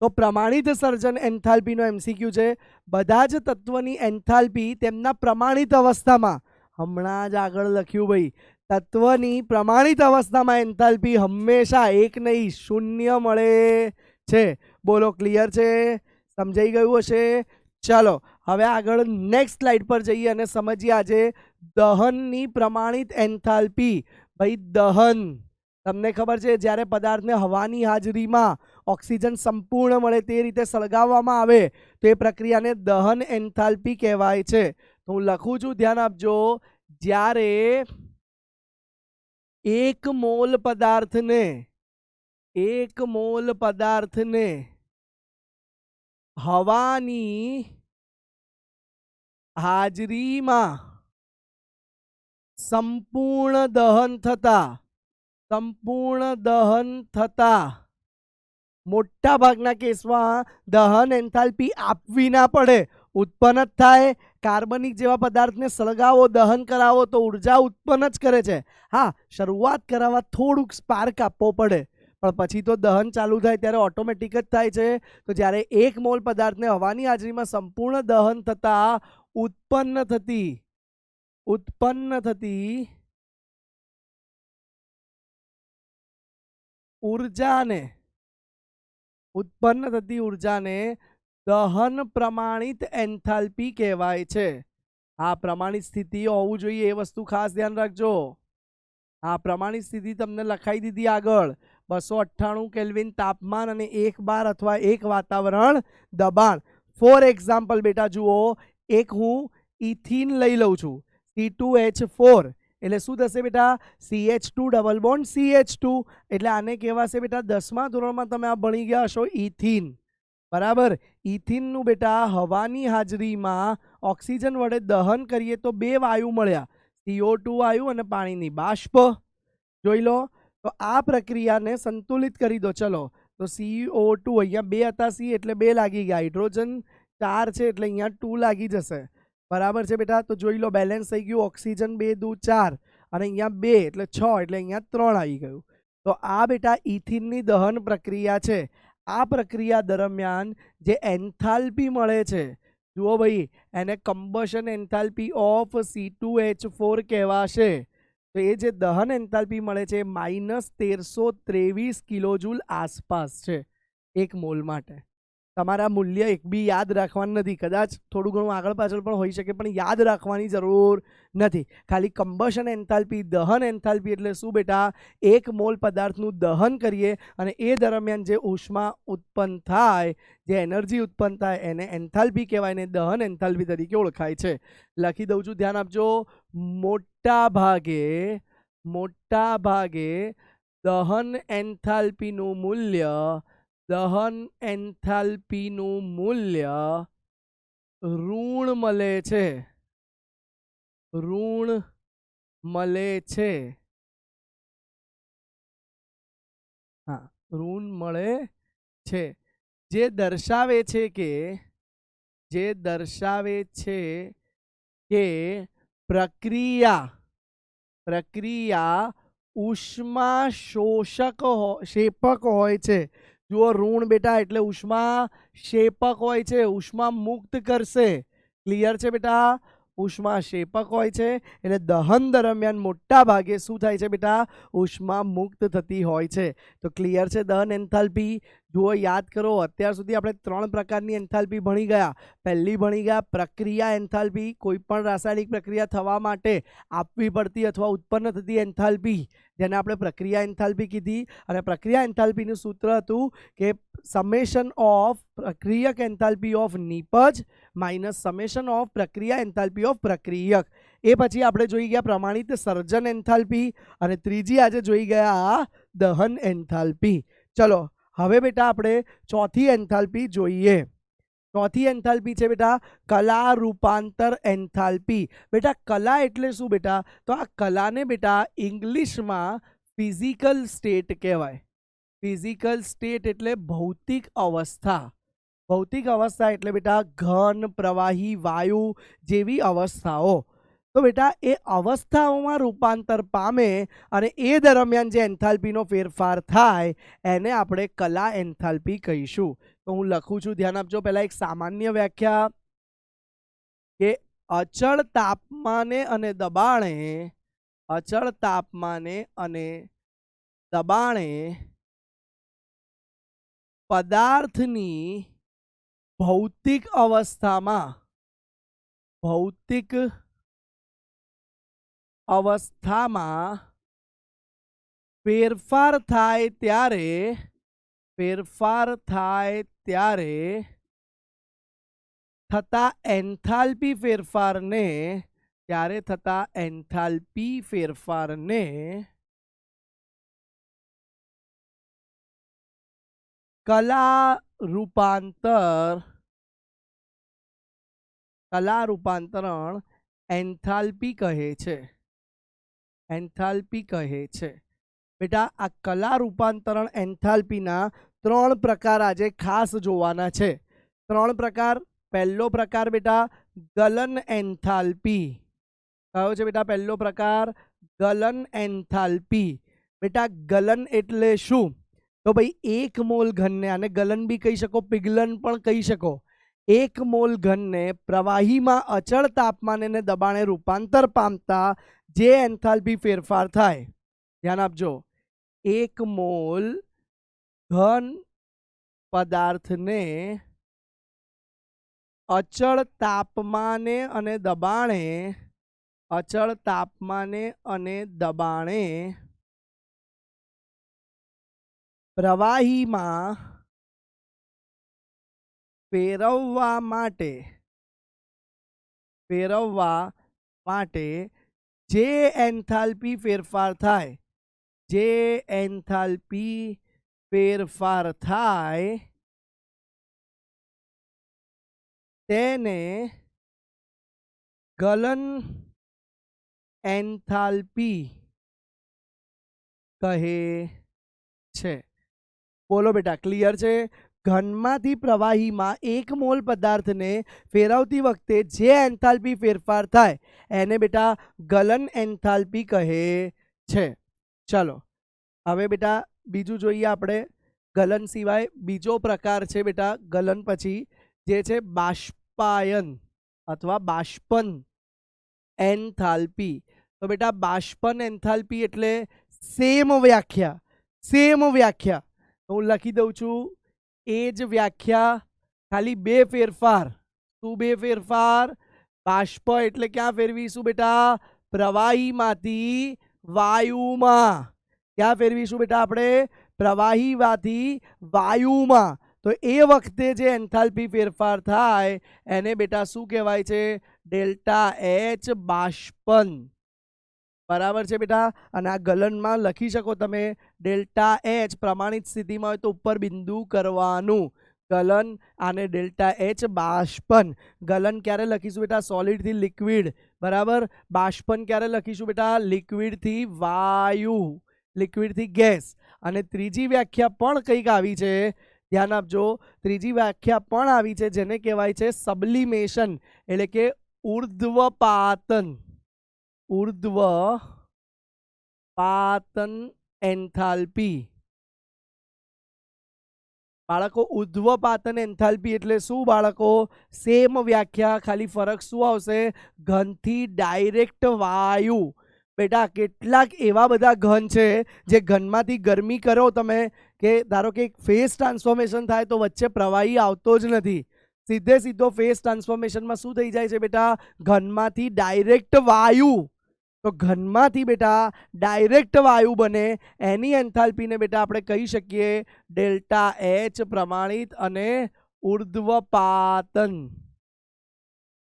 તો પ્રમાણિત સર્જન એન્થાલ્પીનો MCQ છે. બધા જ તત્વની એન્થાલ્પી તેમના પ્રમાણિત અવસ્થામાં, હમણાં જ આગળ લખ્યું ભાઈ, તત્વની પ્રમાણિત અવસ્થામાં એન્થાલ્પી હંમેશા 1 નહીં 0 મળે છે. બોલો, ક્લિયર છે? સમજાઈ ગયું હશે? ચલો હવે આગળ નેક્સ્ટ સ્લાઇડ પર જઈએ અને સમજીએ આજે દહનની પ્રમાણિત એન્થાલ્પી. ભાઈ દહન, તમને ખબર છે જ્યારે પદાર્થને હવાની હાજરીમાં ઓક્સિજન સંપૂર્ણ મળે તે રીતે સળગાવવામાં આવે તો એ પ્રક્રિયાને દહન એન્થાલ્પી કહેવાય છે. તો હું લખું છું, ધ્યાન આપજો. જ્યારે 1 મોલ પદાર્થને હવાની હાજરીમાં સંપૂર્ણ દહન થતા મોટા ભાગના કેસમાં દહન એન્થાલ્પી આપવી ના પડે, ઉત્પન્ન જ થાય. કાર્બનિક જેવા પદાર્થને સળગાવો, દહન કરાવો તો ઉર્જા ઉત્પન્ન જ કરે છે. હા, શરૂઆત કરાવવા થોડુંક સ્પાર્ક આપવો પડે, પણ પછી તો દહન ચાલુ થાય ત્યારે ઓટોમેટિક જ થાય છે. તો જ્યારે 1 મોલ પદાર્થને હવાની હાજરીમાં સંપૂર્ણ દહન થતા ઉત્પન્ન થતી ઉર્જાને દહન પ્રમાણિત એન્થાલ્પી કહેવાય છે. આ પ્રમાણિત સ્થિતિ હોવું જોઈએ, એ વસ્તુ ખાસ ધ્યાન રાખજો. આ પ્રમાણિત સ્થિતિ તમને લખાઈ દીધી આગળ. 298 કેલ્વિન તાપમાન અને 1 બાર અથવા 1 વાતાવરણ દબાણ. ફોર એક્ઝામ્પલ બેટા જુઓ, એક હું ઇથિન લઈ લઉં છું, C2H4 એટલે શું થશે બેટા? CH2 double bond CH2. એટલે આને કહેવાશે બેટા, 10મા ધોરણમાં તમે આ ભણી ગયા હશો, ઇથિન. બરાબર. ઇથિનનું બેટા હવાની હાજરીમાં ઓક્સિજન વડે દહન કરીએ તો 2 વાયુ મળ્યા, CO2 વાયુ અને પાણીની બાષ્પ. જોઈ લો. તો આ પ્રક્રિયાને સંતુલિત કરી દો. ચલો, તો CO2 અહીંયા 2 હતા, C એટલે 2 લાગી ગયા, હાઇડ્રોજન 4 છે એટલે અહીંયા 2 લાગી જશે. બરાબર છે બેટા? તો જોઈ લો, બેલેન્સ થઈ ગયું. ઓક્સિજન 2 દુ 4 અને અહીંયા 2 એટલે 6 એટલે અહીંયા 3 આવી ગયું. તો આ બેટા ઇથિનની દહન પ્રક્રિયા છે. આ પ્રક્રિયા દરમિયાન જે એન્થાલ્પી મળે છે, જુઓ ભાઈ, એને કમ્બશન એન્થાલ્પી ઓફ C2H4 કહેવાશે. તો એ જે દહન એન્થાલ્પી મળે છે -1323 કિલોજૂલ આસપાસ છે 1 મોલ માટે. તમારા મૂલ્ય એક બી યાદ રાખવાનું નથી, કદાચ થોડું ઘણું આગળ પાછળ પણ હોઈ શકે, પણ યાદ રાખવાની જરૂર નથી. ખાલી કમ્બશન એન્થાલ્પી, દહન એન્થાલ્પી એટલે શું બેટા? 1 મોલ પદાર્થનું દહન કરીએ અને એ દરમિયાન જે ઉષ્મા ઉત્પન્ન થાય, જે એનર્જી ઉત્પન્ન થાય, એને એન્થાલ્પી કહેવાય ને દહન એન્થાલ્પી તરીકે ઓળખાય છે. લખી દઉં છું, ધ્યાન આપજો. મોટા ભાગે દહન એન્થાલ્પીનું મૂલ્ય ઋણ મળે છે. હા, ઋણ મળે છે, જે દર્શાવે છે કે પ્રક્રિયા ઉષ્મા શેપક હોય છે. જુઓ, ઋણ બેટા એટલે ઉષ્મા શેપક હોય છે, ઉષ્મા મુક્ત કરશે. ક્લિયર છે બેટા? ઉષ્મા શેપક હોય છે એટલે દહન દરમિયાન મોટા ભાગે શું થાય છે બેટા? ઉષ્મા મુક્ત થતી હોય છે. તો ક્લિયર છે દહન એન્થાલ્પી? જુઓ, યાદ કરો, અત્યાર સુધી આપણે 3 પ્રકારની એન્થાલ્પી ભણી ગયા. પહેલી ભણી ગયા પ્રક્રિયા એન્થાલ્પી, કોઈ પણ રાસાયણિક પ્રક્રિયા થવા માટે આપવી પડતી અથવા ઉત્પન્ન થતી એન્થાલ્પી, જેને આપણે પ્રક્રિયા એન્થાલ્પી કીધી. અને પ્રક્રિયા એન્થાલ્પીનું સૂત્ર હતું કે સમેશન ઓફ પ્રક્રિયક એન્થાલ્પી ઓફ નિપજ માઇનસ સમેશન ઓફ પ્રક્રિયા એન્થાલ્પી ઓફ પ્રક્રિયક. એ પછી આપણે જોઈ ગયા પ્રમાણિત સર્જન એન્થાલ્પી અને ત્રીજી આજે જોઈ ગયા દહન એન્થાલ્પી. ચલો હવે બેટા આપણે ચોથી એન્થાલ્પી જોઈએ. ચોથી એન્થાલ્પી છે બેટા કલા રૂપાંતર એન્થાલ્પી. બેટા કલા એટલે શું બેટા? તો આ કલાને બેટા ઇંગ્લિશમાં ફિઝિકલ સ્ટેટ કહેવાય. ફિઝિકલ સ્ટેટ એટલે ભૌતિક અવસ્થા. ભૌતિક અવસ્થા એટલે બેટા ઘન, પ્રવાહી, વાયુ જેવી અવસ્થાઓ. તો બેટા એ અવસ્થાઓમાં રૂપાંતર પામે અને એ દરમિયાન જે એન્થાલ્પીનો ફેરફાર થાય એને આપણે કલા એન્થાલ્પી કહીશું. તો હું લખું છું, ધ્યાન આપજો. પહેલા એક સામાન્ય વ્યાખ્યા કે અચળ તાપમાને અને દબાણે અચળ તાપમાને અને દબાણે પદાર્થની ભૌતિક અવસ્થામાં ફેરફાર થાય ત્યારે થતા એન્થાલ્પી ફેરફારને કલા રૂપાંતરણ એન્થાલ્પી કહે છે। બેટા આ કલા રૂપાંતરણ એન્થાલ્પીના 3 પ્રકાર આજે ખાસ જોવાના છે। 3 પ્રકાર। પહેલો પ્રકાર બેટા ગલન એન્થાલ્પી। કયો છે બેટા પહેલો પ્રકાર? ગલન એન્થાલ્પી। બેટા ગલન એટલે શું? તો ભાઈ 1 મોલ ઘનને, આને ગલન બી કહી શકો, પિઘલન પણ કહી શકો, 1 મોલ ઘનને પ્રવાહીમાં અચળ તાપમાને અને દબાણે રૂપાંતર પામતા જે એન્થાલ્પી ફેરફાર થાય, ધ્યાન આપજો, 1 મોલ ઘન પદાર્થને અચળ તાપમાને અને દબાણે પ્રવાહીમાં ફેરવવા માટે જે એન્થાલ્પી ફેરફાર થાય તેને ગલન એન્થાલ્પી કહે છે। બોલો બેટા, ક્લિયર છે? ઘનમાંથી પ્રવાહીમાં 1 મોલ પદાર્થને ફેરવતી વખતે જે એન્થાલ્પી ફેરફાર થાય એને બેટા ગલન એન્થાલ્પી કહે છે। ચલો હવે બેટા બીજું જોઈએ આપણે। ગલન સિવાય બીજો પ્રકાર છે બેટા ગલન પછી, જે છે બાષ્પાયન અથવા બાષ્પન એન્થાલ્પી। તો બેટા બાષ્પન એન્થાલ્પી એટલે સેમ વ્યાખ્યા હું લખી દઉં છું। એ જ વ્યાખ્યા, ખાલી 2 ફેરફાર। શું 2 ફેરફાર? બાષ્પ એટલે ક્યાં ફેરવીશું બેટા? પ્રવાહીમાંથી વાયુમાં। ક્યાં ફેરવીશું બેટા આપણે? પ્રવાહીમાંથી વાયુમાં। તો એ વખતે જે એન્થાલ્પી ફેરફાર થાય એને બેટા શું કહેવાય છે? ડેલ્ટા એચ બાષ્પન। બરાબર છે બેટા? અને આ ગલનમાં લખી શકો તમે ડેલ્ટા એચ, પ્રમાણિત સ્થિતિમાં હોય તો ઉપર બિંદુ કરવાનું, ગલન, આને ડેલ્ટા એચ બાષ્પન। ગલન ક્યારે લખીશું બેટા? સોલિડ થી લિક્વિડ, બરાબર। બાષ્પન ક્યારે લખીશું બેટા? લિક્વિડ થી વાયુ, લિક્વિડ થી ગેસ। અને ત્રીજી વ્યાખ્યા પણ કંઈક આવી છે, ધ્યાન આપજો, ત્રીજી વ્યાખ્યા પણ આવી છે જેને કહેવાય છે સબલિમેશન, એટલે કે ઉર્ધ્વપાતન એન્થાલ્પી। બાળકો ઉર્ધ્વપાતન એન્થાલ્પી એટલે શું બાળકો? સેમ વ્યાખ્યા, ખાલી ફરક શું આવશે? ઘનથી ડાયરેક્ટ વાયુ। બેટા કેટલાક એવા બધા ઘન છે જે ઘનમાંથી ગરમી કરો તમે, કે ધારો કે ફેઝ ટ્રાન્સફોર્મેશન થાય તો વચ્ચે પ્રવાહી આવતો જ નથી, સીધો ફેઝ ટ્રાન્સફોર્મેશનમાં શું થઈ જાય છે બેટા? ઘનમાંથી ડાયરેક્ટ વાયુ। તો ઘનમાંથી બેટા ડાયરેક્ટ વાયુ બને એની એન્થાલ્પીને બેટા આપણે કહી શકીએ ડેલ્ટા એચ પ્રમાણિત અને ઉર્ધ્વપાતન।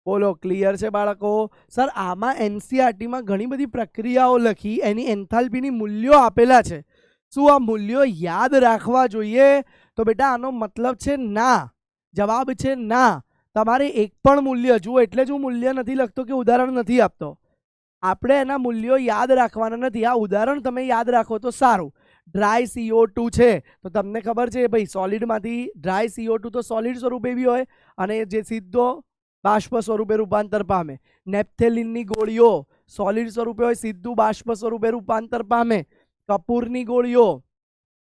બોલો, ક્લિયર છે બાળકો? સર આમાં એનસીઈઆરટીમાં ઘણી બધી પ્રક્રિયાઓ લખી, એની એન્થાલ્પીની મૂલ્યો આપેલા છે, શું આ મૂલ્યો યાદ રાખવા જોઈએ? તો બેટા આનો મતલબ છે ના, જવાબ છે ના। તમારે એક પણ મૂલ્ય જુઓ, એટલે જ હું મૂલ્ય નથી લખતો કે ઉદાહરણ નથી આપતો, આપણે એના મૂલ્યો યાદ રાખવાના નથી। આ ઉદાહરણ તમે યાદ રાખો તો સારું। ડ્રાય CO2 છે તો તમને ખબર છે ભાઈ, સોલિડમાંથી ડ્રાય CO2 તો સોલિડ સ્વરૂપે બી હોય અને જે સીધો બાષ્પ સ્વરૂપે રૂપાંતર પામે। નેપ્થેલિનની ગોળીઓ સોલિડ સ્વરૂપે હોય, સીધું બાષ્પ સ્વરૂપે રૂપાંતર પામે। કપૂરની ગોળીઓ,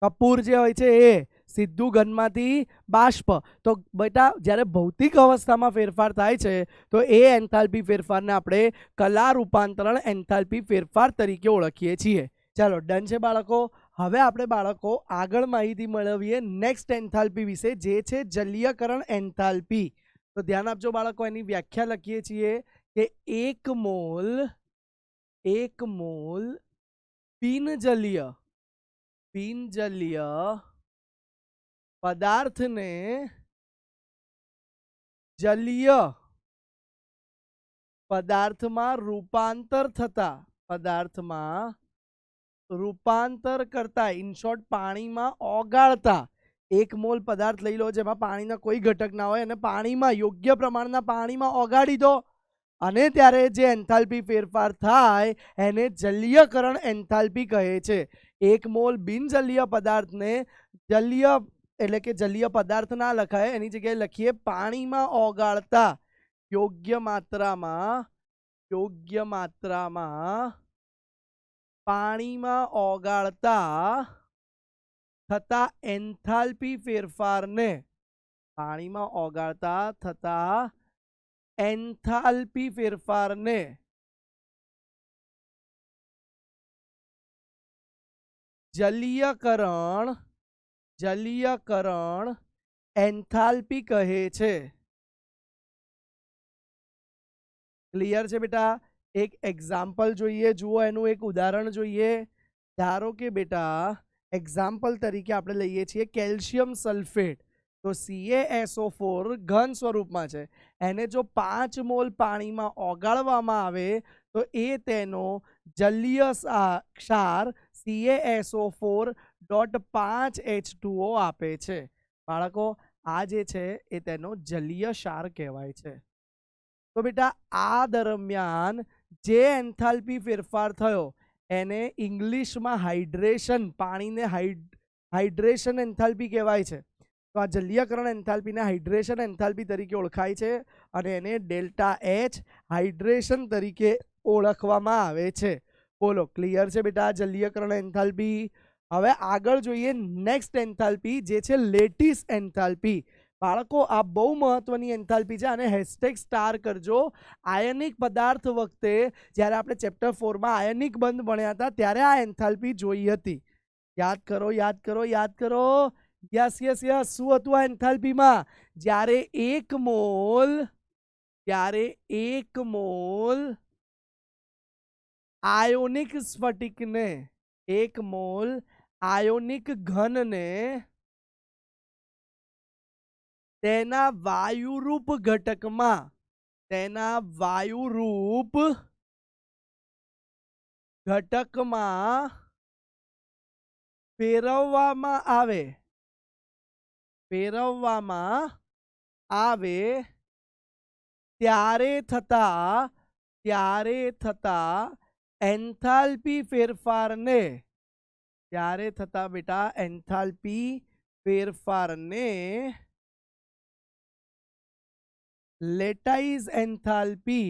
કપૂર જે હોય છે એ સીધું ઘનમાંથી બાષ્પ. તો બેટા જ્યારે ભૌતિક અવસ્થામાં ફેરફાર થાય છે તો એ એન્થાલ્પી ફેરફારને આપણે કલા રૂપાંતરણ એન્થાલ્પી ફેરફાર તરીકે ઓળખીએ છીએ. ચાલો ડન છે બાળકો. હવે આપણે બાળકો આગળ માહિતી મેળવીએ નેક્સ્ટ એન્થાલ્પી વિશે, જે છે જલીયકરણ એન્થાલ્પી. તો ધ્યાન આપજો બાળકો, એની વ્યાખ્યા લખીએ છીએ કે એક મોલ બિનજલીય પદાર્થને જલીય પદાર્થમાં રૂપાંતર કરતા ઇન શોર્ટ પાણીમાં ઓગાળતા. એક મોલ પદાર્થ લઈ લો જેમાં પાણીના કોઈ ઘટક ના હોય અને પાણીમાં યોગ્ય પ્રમાણના પાણીમાં ઓગાળી દો અને ત્યારે જે એન્થાલ્પી ફેરફાર થાય એને જલીયકરણ એન્થાલ્પી કહે છે. એક મોલ બિનજલીય પદાર્થને જલીય એટલે કે જલીય પદાર્થ ના લખાય, એની જગ્યાએ લખીએ પાણીમાં ઓગાળતા યોગ્ય માત્રામાં પાણીમાં ઓગાળતા થતા એન્થાલ્પી ફેરફારને જલીયકરણ એન્થાલ્પી કહે છે. ક્લિયર છે બેટા? એક એક્ઝામ્પલ જોઈએ, જુઓ એનું એક ઉદાહરણ જોઈએ. ધારો કે બેટા એક્ઝામ્પલ તરીકે આપણે લઈએ છીએ કેલ્શિયમ સલ્ફેટ. તો CaSO4 ઘન સ્વરૂપમાં છે, એને જો 5 મોલ પાણીમાં ઓગાળવામાં આવે તો એ તેનો જલીય ક્ષાર CaSO4.5H2O આપે છે. બાળકો આ જે છે એ તેનો જલીય ક્ષાર કહેવાય છે. તો બેટા આ દરમિયાન જે એન્થાલ્પી ફેરફાર થયો એને ઇંગ્લિશમાં હાઇડ્રેશન, પાણીને હાઇડ્રેશન એન્થાલ્પી કહેવાય છે. તો આ જલીયકરણ એન્થાલ્પીને હાઇડ્રેશન એન્થાલ્પી તરીકે ઓળખાય છે અને એને ડેલ્ટા H હાઇડ્રેશન તરીકે ઓળખવામાં આવે છે. બોલો ક્લિયર છે બેટા જલીયકરણ એન્થાલ્પી? હવે આગળ જોઈએ નેક્સ્ટ એન્થાલ્પી, જે છે લેટિસ એન્થાલ્પી. બાળકો આ બહુ મહત્વની એન્થાલ્પી છે અને હેશટેગ સ્ટાર કરજો. આયનિક પદાર્થ વખતે જ્યારે આપણે ચેપ્ટર 4માં આયનિક બંધ ભણ્યા હતા ત્યારે આ એન્થાલ્પી જોઈ હતી. યાદ કરો. યસ. શું હતું આ એન્થાલ્પીમાં? જ્યારે એક મોલ આયોનિક સ્ફટિકને, એક મોલ આયોનિક ઘનને તેના વાયુરૂપ ઘટકમાં ફેરવવામાં આવે ત્યારે થતા એન્થાલ્પી ફેરફારને લેટાઇઝ એન્થાલ્પી,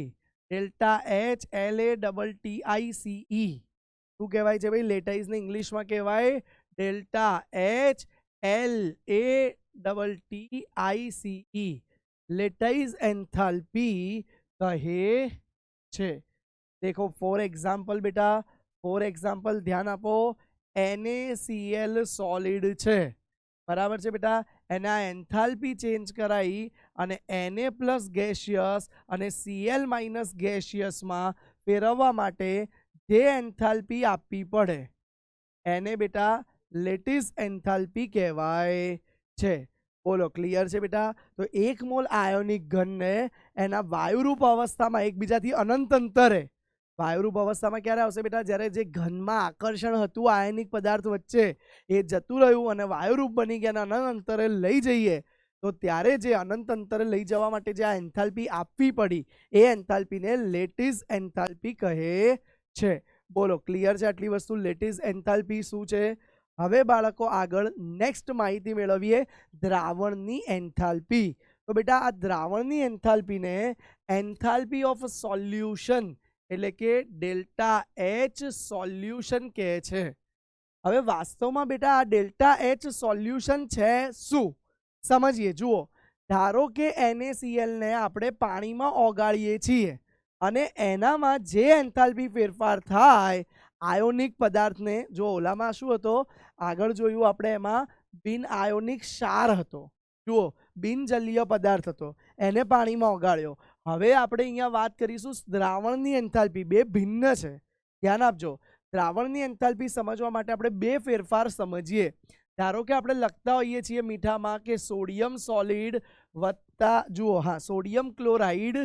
ડેલ્ટા H LATTICE. શું કહેવાય છે ભાઈ? લેટાઇઝને ઇંગ્લિશમાં કહેવાય ડેલ્ટા H LATTICE. લેટાઇઝ એન્થાલ્પી કહે છે. देखो फॉर एग्जाम्पल बेटा, ध्यान आपो. NaCl सॉलिड છે, बराबर છે बेटा. एना एंथाल्पी चेंज कराई અને Na+ ગેસિયસ અને Cl- ગેસિયસ માં ફેરવવા માટે જે એન્થાલ્પી આપવી પડે એને બેટા લેટિસ એન્થાલ્પી કહેવાય છે. બોલો ક્લિયર છે બેટા? તો એક મોલ આયોનિક ઘનને એના વાયુરૂપ અવસ્થામાં એકબીજાથી અનંત અંતરે, વાયુરૂપ અવસ્થામાં ક્યારે આવશે બેટા? જ્યારે જે ઘનમાં આકર્ષણ હતું આયનિક પદાર્થ વચ્ચે એ જતું રહ્યું અને વાયુરૂપ બની ગયા અને અનંત અંતરે લઈ જઈએ તો ત્યારે જે અનંત અંતરે લઈ જવા માટે જે આ એન્થાલ્પી આપવી પડી એ એન્થાલ્પીને લેટિસ એન્થાલ્પી કહે છે. બોલો ક્લિયર છે આટલી વસ્તુ? લેટિસ એન્થાલ્પી શું છે? હવે બાળકો આગળ નેક્સ્ટ માહિતી મેળવીએ દ્રાવણની એન્થાલ્પી. તો બેટા આ દ્રાવણની એન્થાલ્પીને એન્થાલ્પી ઓફ સોલ્યુશન એટલે કે ડેલ્ટા H સોલ્યુશન કહે છે. હવે વાસ્તવમાં બેટા આ ડેલ્ટા એચ સોલ્યુશન છે શું? સમજીએ. જુઓ, ધારો કે NaCl ને આપણે પાણીમાં ઓગાળીએ છીએ અને એનામાં જે એન્થાલ્પી ફેરફાર થાય આયોનિક પદાર્થને, જો ઓલામાં શું હતો આગળ જોયું આપણે, એમાં બિન આયોનિક ક્ષાર હતો. જુઓ, બિનજલીય પદાર્થ હતો, એને પાણીમાં ઓગાળ્યો. હવે આપણે અહીંયા વાત કરીશું દ્રાવણની એન્થાલ્પી. બે ભિન્ન છે, ધ્યાન આપજો. દ્રાવણની એન્થાલ્પી સમજવા માટે આપણે બે ફેરફાર સમજીએ. ધારો કે આપણે લખતા હોઈએ છીએ મીઠામાં કે સોડિયમ સોલિડ વત્તા, જુઓ હા, સોડિયમ ક્લોરાઇડ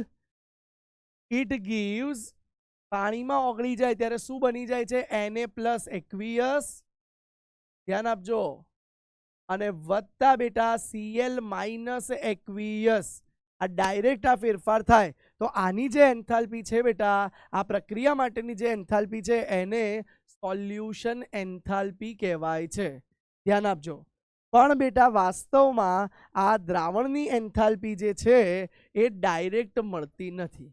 ઇટ ગીવ્સ, પાણીમાં ઓગળી જાય ત્યારે શું બની જાય છે? Na+ એક્વિયસ, ધ્યાન આપજો, અને વત્તા બેટા Cl- એક્વિયસ. આ ડાયરેક્ટ આ ફેરફાર થાય તો આની જે એન્થાલ્પી છે બેટા, આ પ્રક્રિયા માટેની જે એન્થાલ્પી છે એને સોલ્યુશન એન્થાલ્પી કહેવાય છે. ધ્યાન આપજો. પણ બેટા વાસ્તવમાં આ દ્રાવણની એન્થાલ્પી જે છે એ ડાયરેક્ટ મળતી નથી.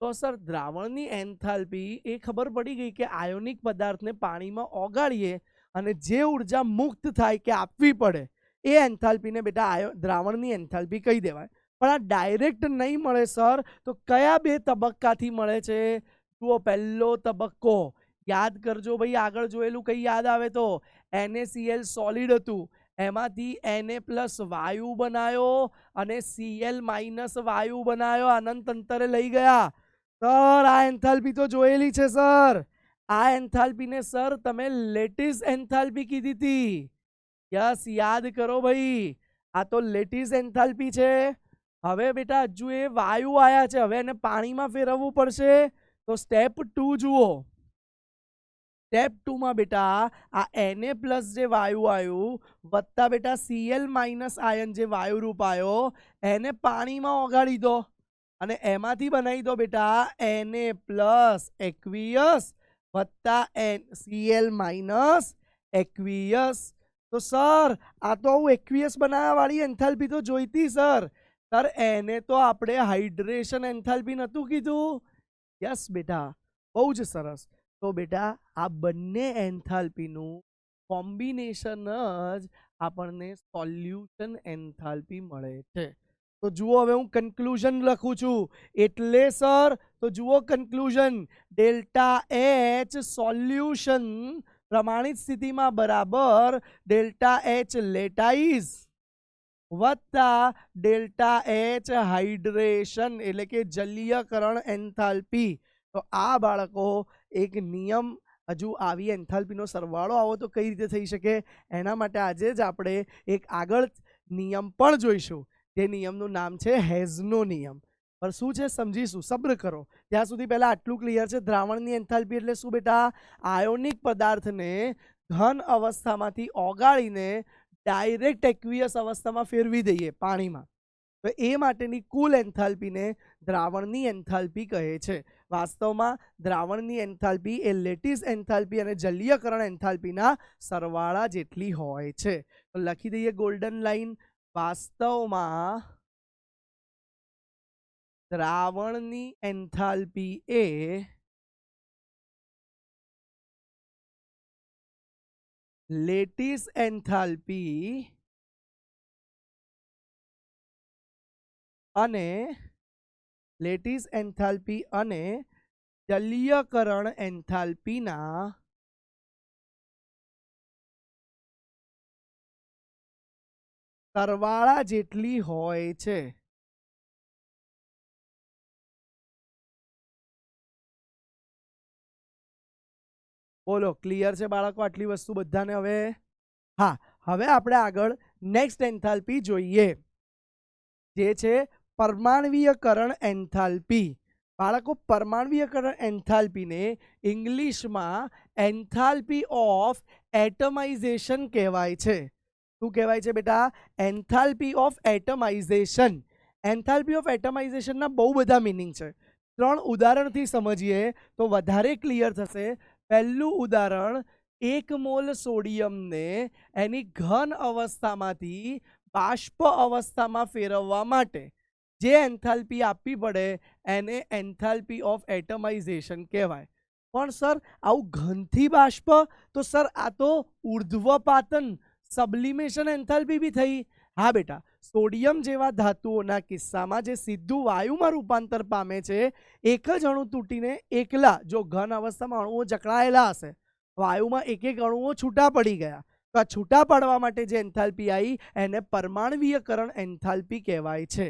તો સર દ્રાવણની એન્થાલ્પી એ ખબર પડી ગઈ કે આયોનિક પદાર્થને પાણીમાં ઓગાળીએ અને જે ઉર્જા મુક્ત થાય કે આપવી પડે એ એન્થાલ્પીને બેટા દ્રાવણની એન્થાલ્પી કહી દેવાય. પણ આ ડાયરેક્ટ નહીં મળે સર, તો કયા બે તબક્કાથી મળે છે? જુઓ, પહેલો તબક્કો યાદ કરજો ભાઈ, આગળ જોયેલું કઈ યાદ આવે તો NaCl સોલિડ હતું, એમાંથી Na+ વાયુ બનાયો અને Cl- વાયુ બનાયો, અનંત અંતરે લઈ ગયા. સર આ એન્થાલ્પી તો જોયેલી છે સર. આ એન્થાલ્પીને સર તમે લેટિસ એન્થાલ્પી કીધી હતી. યસ, યાદ કરો ભાઈ, આ તો લેટિસ એન્થાલ્પી છે. હવે બેટા હજુ એ વાયુ આયા છે, હવે એને પાણીમાં ફેરવવું પડશે. તો સ્ટેપ 2 જુઓ. સ્ટેપ 2 માં બેટા આ Na+ જે વાયુ આવ્યું વત્તા બેટા Cl- આયન જે વાયુ રૂપ આવ્યો એને પાણીમાં ઓગાળી દો અને એમાંથી બનાવી દો બેટા Na+ એક્વિયસ વત્તા Cl- એક્વિયસ. તો સર આ તો હું એક્વિયસ બનાવવા વાળી એન્થાલ્પી તો જોઈતી સર. સર એને તો આપણે હાઇડ્રેશન એન્થાલ્પી નતું કીધું? યસ બેટા, બહુ જ સરસ. તો બેટા આ બંને એન્થાલ્પીનું કોમ્બિનેશન જ આપણને સોલ્યુશન એન્થાલ્પી મળે છે. તો જુઓ, હવે હું કન્ક્લુઝન લખું છું. એટલે સર તો જુઓ કન્ક્લુઝન, ડેલ્ટા એચ સોલ્યુશન પ્રમાણિત સ્થિતિમાં બરાબર ડેલ્ટા એચ લેટાઇઝ વત્તા ડેલ્ટા એચ હાઇડ્રેશન એટલે કે જલીયકરણ એન્થાલ્પી. તો આ બાળકો એક નિયમ, હજુ આવી એન્થાલ્પીનો સરવાળો આવો તો કઈ રીતે થઈ શકે, એના માટે આજે જ આપણે એક આગળ નિયમ પણ જોઈશું. જે નિયમનું નામ છે હેઝનો નિયમ. પણ શું છે સમજીશું, સબ્ર કરો. ત્યાં સુધી પહેલા આટલું ક્લિયર છે, દ્રાવણની એન્થાલ્પી એટલે શું બેટા? આયોનિક પદાર્થને ઘન અવસ્થામાંથી ઓગાળીને ડાયરેક્ટ એક્વિયસ અવસ્થામાં ફેરવી દઈએ પાણીમાં, તો એ માટેની કુલ એન્થાલ્પીને દ્રાવણની એન્થાલ્પી કહે છે. વાસ્તવમાં દ્રાવણની એન્થાલ્પી એ લેટિસ એન્થાલ્પી અને જલીયકરણ એન્થાલ્પીના સરવાળા જેટલી હોય છે. તો લખી દઈએ ગોલ્ડન લાઈન, વાસ્તવમાં દ્રાવણની એન્થાલ્પી એ લેટિસ એન્થાલ્પી અને જલીયકરણ એન્થાલ્પીના સરવાળા જેટલી હોય છે. બોલો, ક્લિયર છે બાળકો આટલી વસ્તુ બધાને? હવે હા, હવે આપણે આગળ નેક્સ્ટ એન્થાલ્પી જોઈએ, જે છે પરમાણ્વીયકરણ એન્થાલ્પી. બાળકો પરમાણ્વીયકરણ એન્થાલ્પીને ઇંગ્લિશમાં એન્થાલ્પી ઓફ એટમાઇઝેશન કહેવાય છે. શું કહેવાય છે બેટા? Enthalpy of atomization. Enthalpy of એટમાઇઝેશનના બહુ બધા મિનિંગ છે. 3 ઉદાહરણથી સમજીએ તો વધારે ક્લિયર થશે. પહેલું ઉદાહરણ, 1 મોલ સોડિયમને એની ઘન અવસ્થામાંથી બાષ્પ અવસ્થામાં ફેરવવા માટે જે એન્થાલ્પી આપવી પડે એને એન્થાલ્પી ઓફ એટમાઇઝેશન કહેવાય. પણ સર આવું ઘનથી બાષ્પ, તો સર આ તો ઉર્ધ્વપાતન સબ્લિમેશન એન્થાલ્પી બી થઈ. હા બેટા, સોડિયમ જેવા ધાતુઓના કિસ્સામાં જે સીધું વાયુમાં રૂપાંતર પામે છે, એક જ અણુ તૂટીને એકલા, જો ઘન અવસ્થામાં અણુઓ જકળાયેલા હશે, વાયુમાં એક એક અણુઓ છૂટા પડી ગયા, તો આ છૂટા પાડવા માટે જે એન્થાલ્પી આવી એને પરમાણવીયકરણ એન્થાલ્પી કહેવાય છે.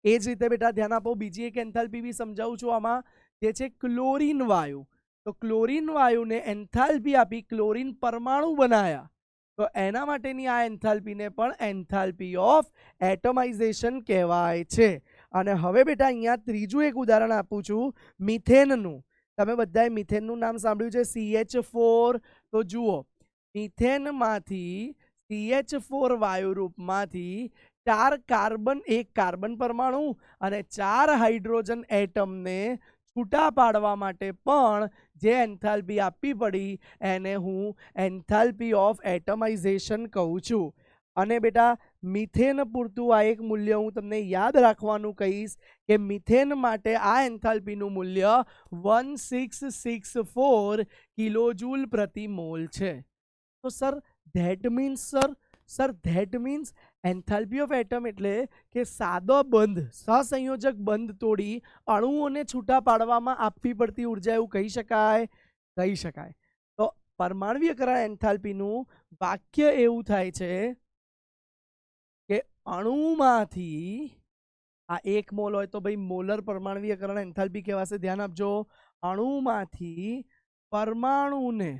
એ જ રીતે બેટા ધ્યાન આપો, બીજી એક એન્થાલ્પી બી સમજાવું છું આમાં, જે છે ક્લોરીન વાયુ. તો ક્લોરીન વાયુને એન્થાલ્પી આપી ક્લોરીન પરમાણુ બનાયા, તો એના માટેની આ એન્થાલ્પીને પણ એન્થાલ્પી ઓફ એટમાઇઝેશન કહેવાય છે. અને હવે બેટા અહીંયા ત્રીજું એક ઉદાહરણ આપું છું મિથેનનું. તમે બધાએ મિથેનનું નામ સાંભળ્યું છે, CH4. તો જુઓ, મિથેનમાંથી CH4 વાયુરૂપમાંથી 4 કાર્બન, એક કાર્બન પરમાણુ અને 4 હાઇડ્રોજન એટમને છૂટા પાડવા માટે પણ જે એન્થાલ્પી આપવી પડી એને હું એન્થાલ્પી ઓફ એટમાઇઝેશન કહું છું. અને બેટા મિથેન પૂરતું આ એક મૂલ્ય હું તમને યાદ રાખવાનું કહીશ કે મિથેન માટે આ એન્થાલ્પીનું મૂલ્ય 1664 કિલોજૂલ પ્રતિ મોલ છે. તો sir that means that means enthalpy of atom એટલે કે સાદો બંધ, સહસંયોજક બંધ તોડી અણુઓને છૂટા પાડવામાં આપવી પડતી ઉર્જા, એવું કહી શકાય? કહી શકાય. તો પરમાણવીયકરણ એન્થાલ્પીનું વાક્ય એવું થાય છે કે અણુમાંથી, આ 1 મોલ હોય તો ભાઈ મોલર પરમાણવીયકરણ એન્થાલ્પી કહેવાશે. ધ્યાન આપજો, અણુમાંથી પરમાણુને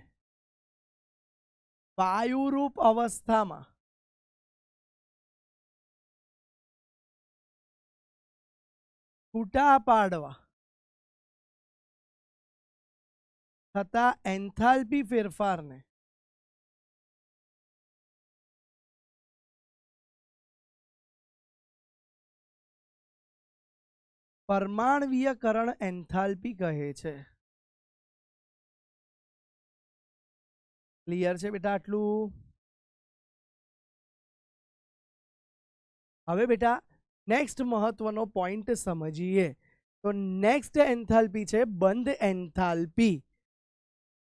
વાયુરૂપ અવસ્થામાં છૂટા પાડવા થતા એન્થાલ્પી ફેરફારને પરમાણવીયકરણ એન્થાલ્પી કહે છે. ક્લિયર છે બેટા આટલું? હવે બેટા નેક્સ્ટ મહત્વનો પોઈન્ટ સમજીએ. તો નેક્સ્ટ એન્થાલ્પી છે બંધ એન્થાલ્પી.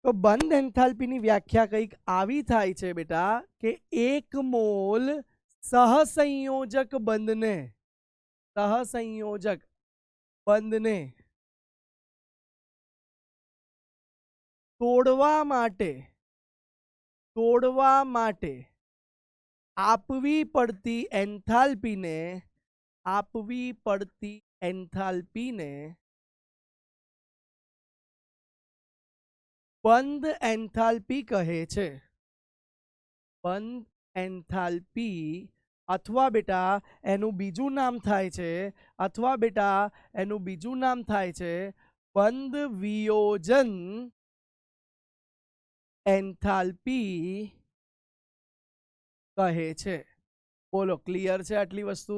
તો બંધ એન્થાલ્પીની વ્યાખ્યા કંઈક આવી થાય છે બેટા કે 1 મોલ સહસંયોજક બંધને તોડવા માટે આપવી પડતી એન્થાલ્પીને બંધ એન્થાલ્પી કહે છે. બંધ એન્થાલ્પી અથવા બેટા એનું બીજું નામ થાય છે બંધ વિયોજન એન્થાલ્પી કહે છે. બોલો, ક્લિયર છે આટલી વસ્તુ?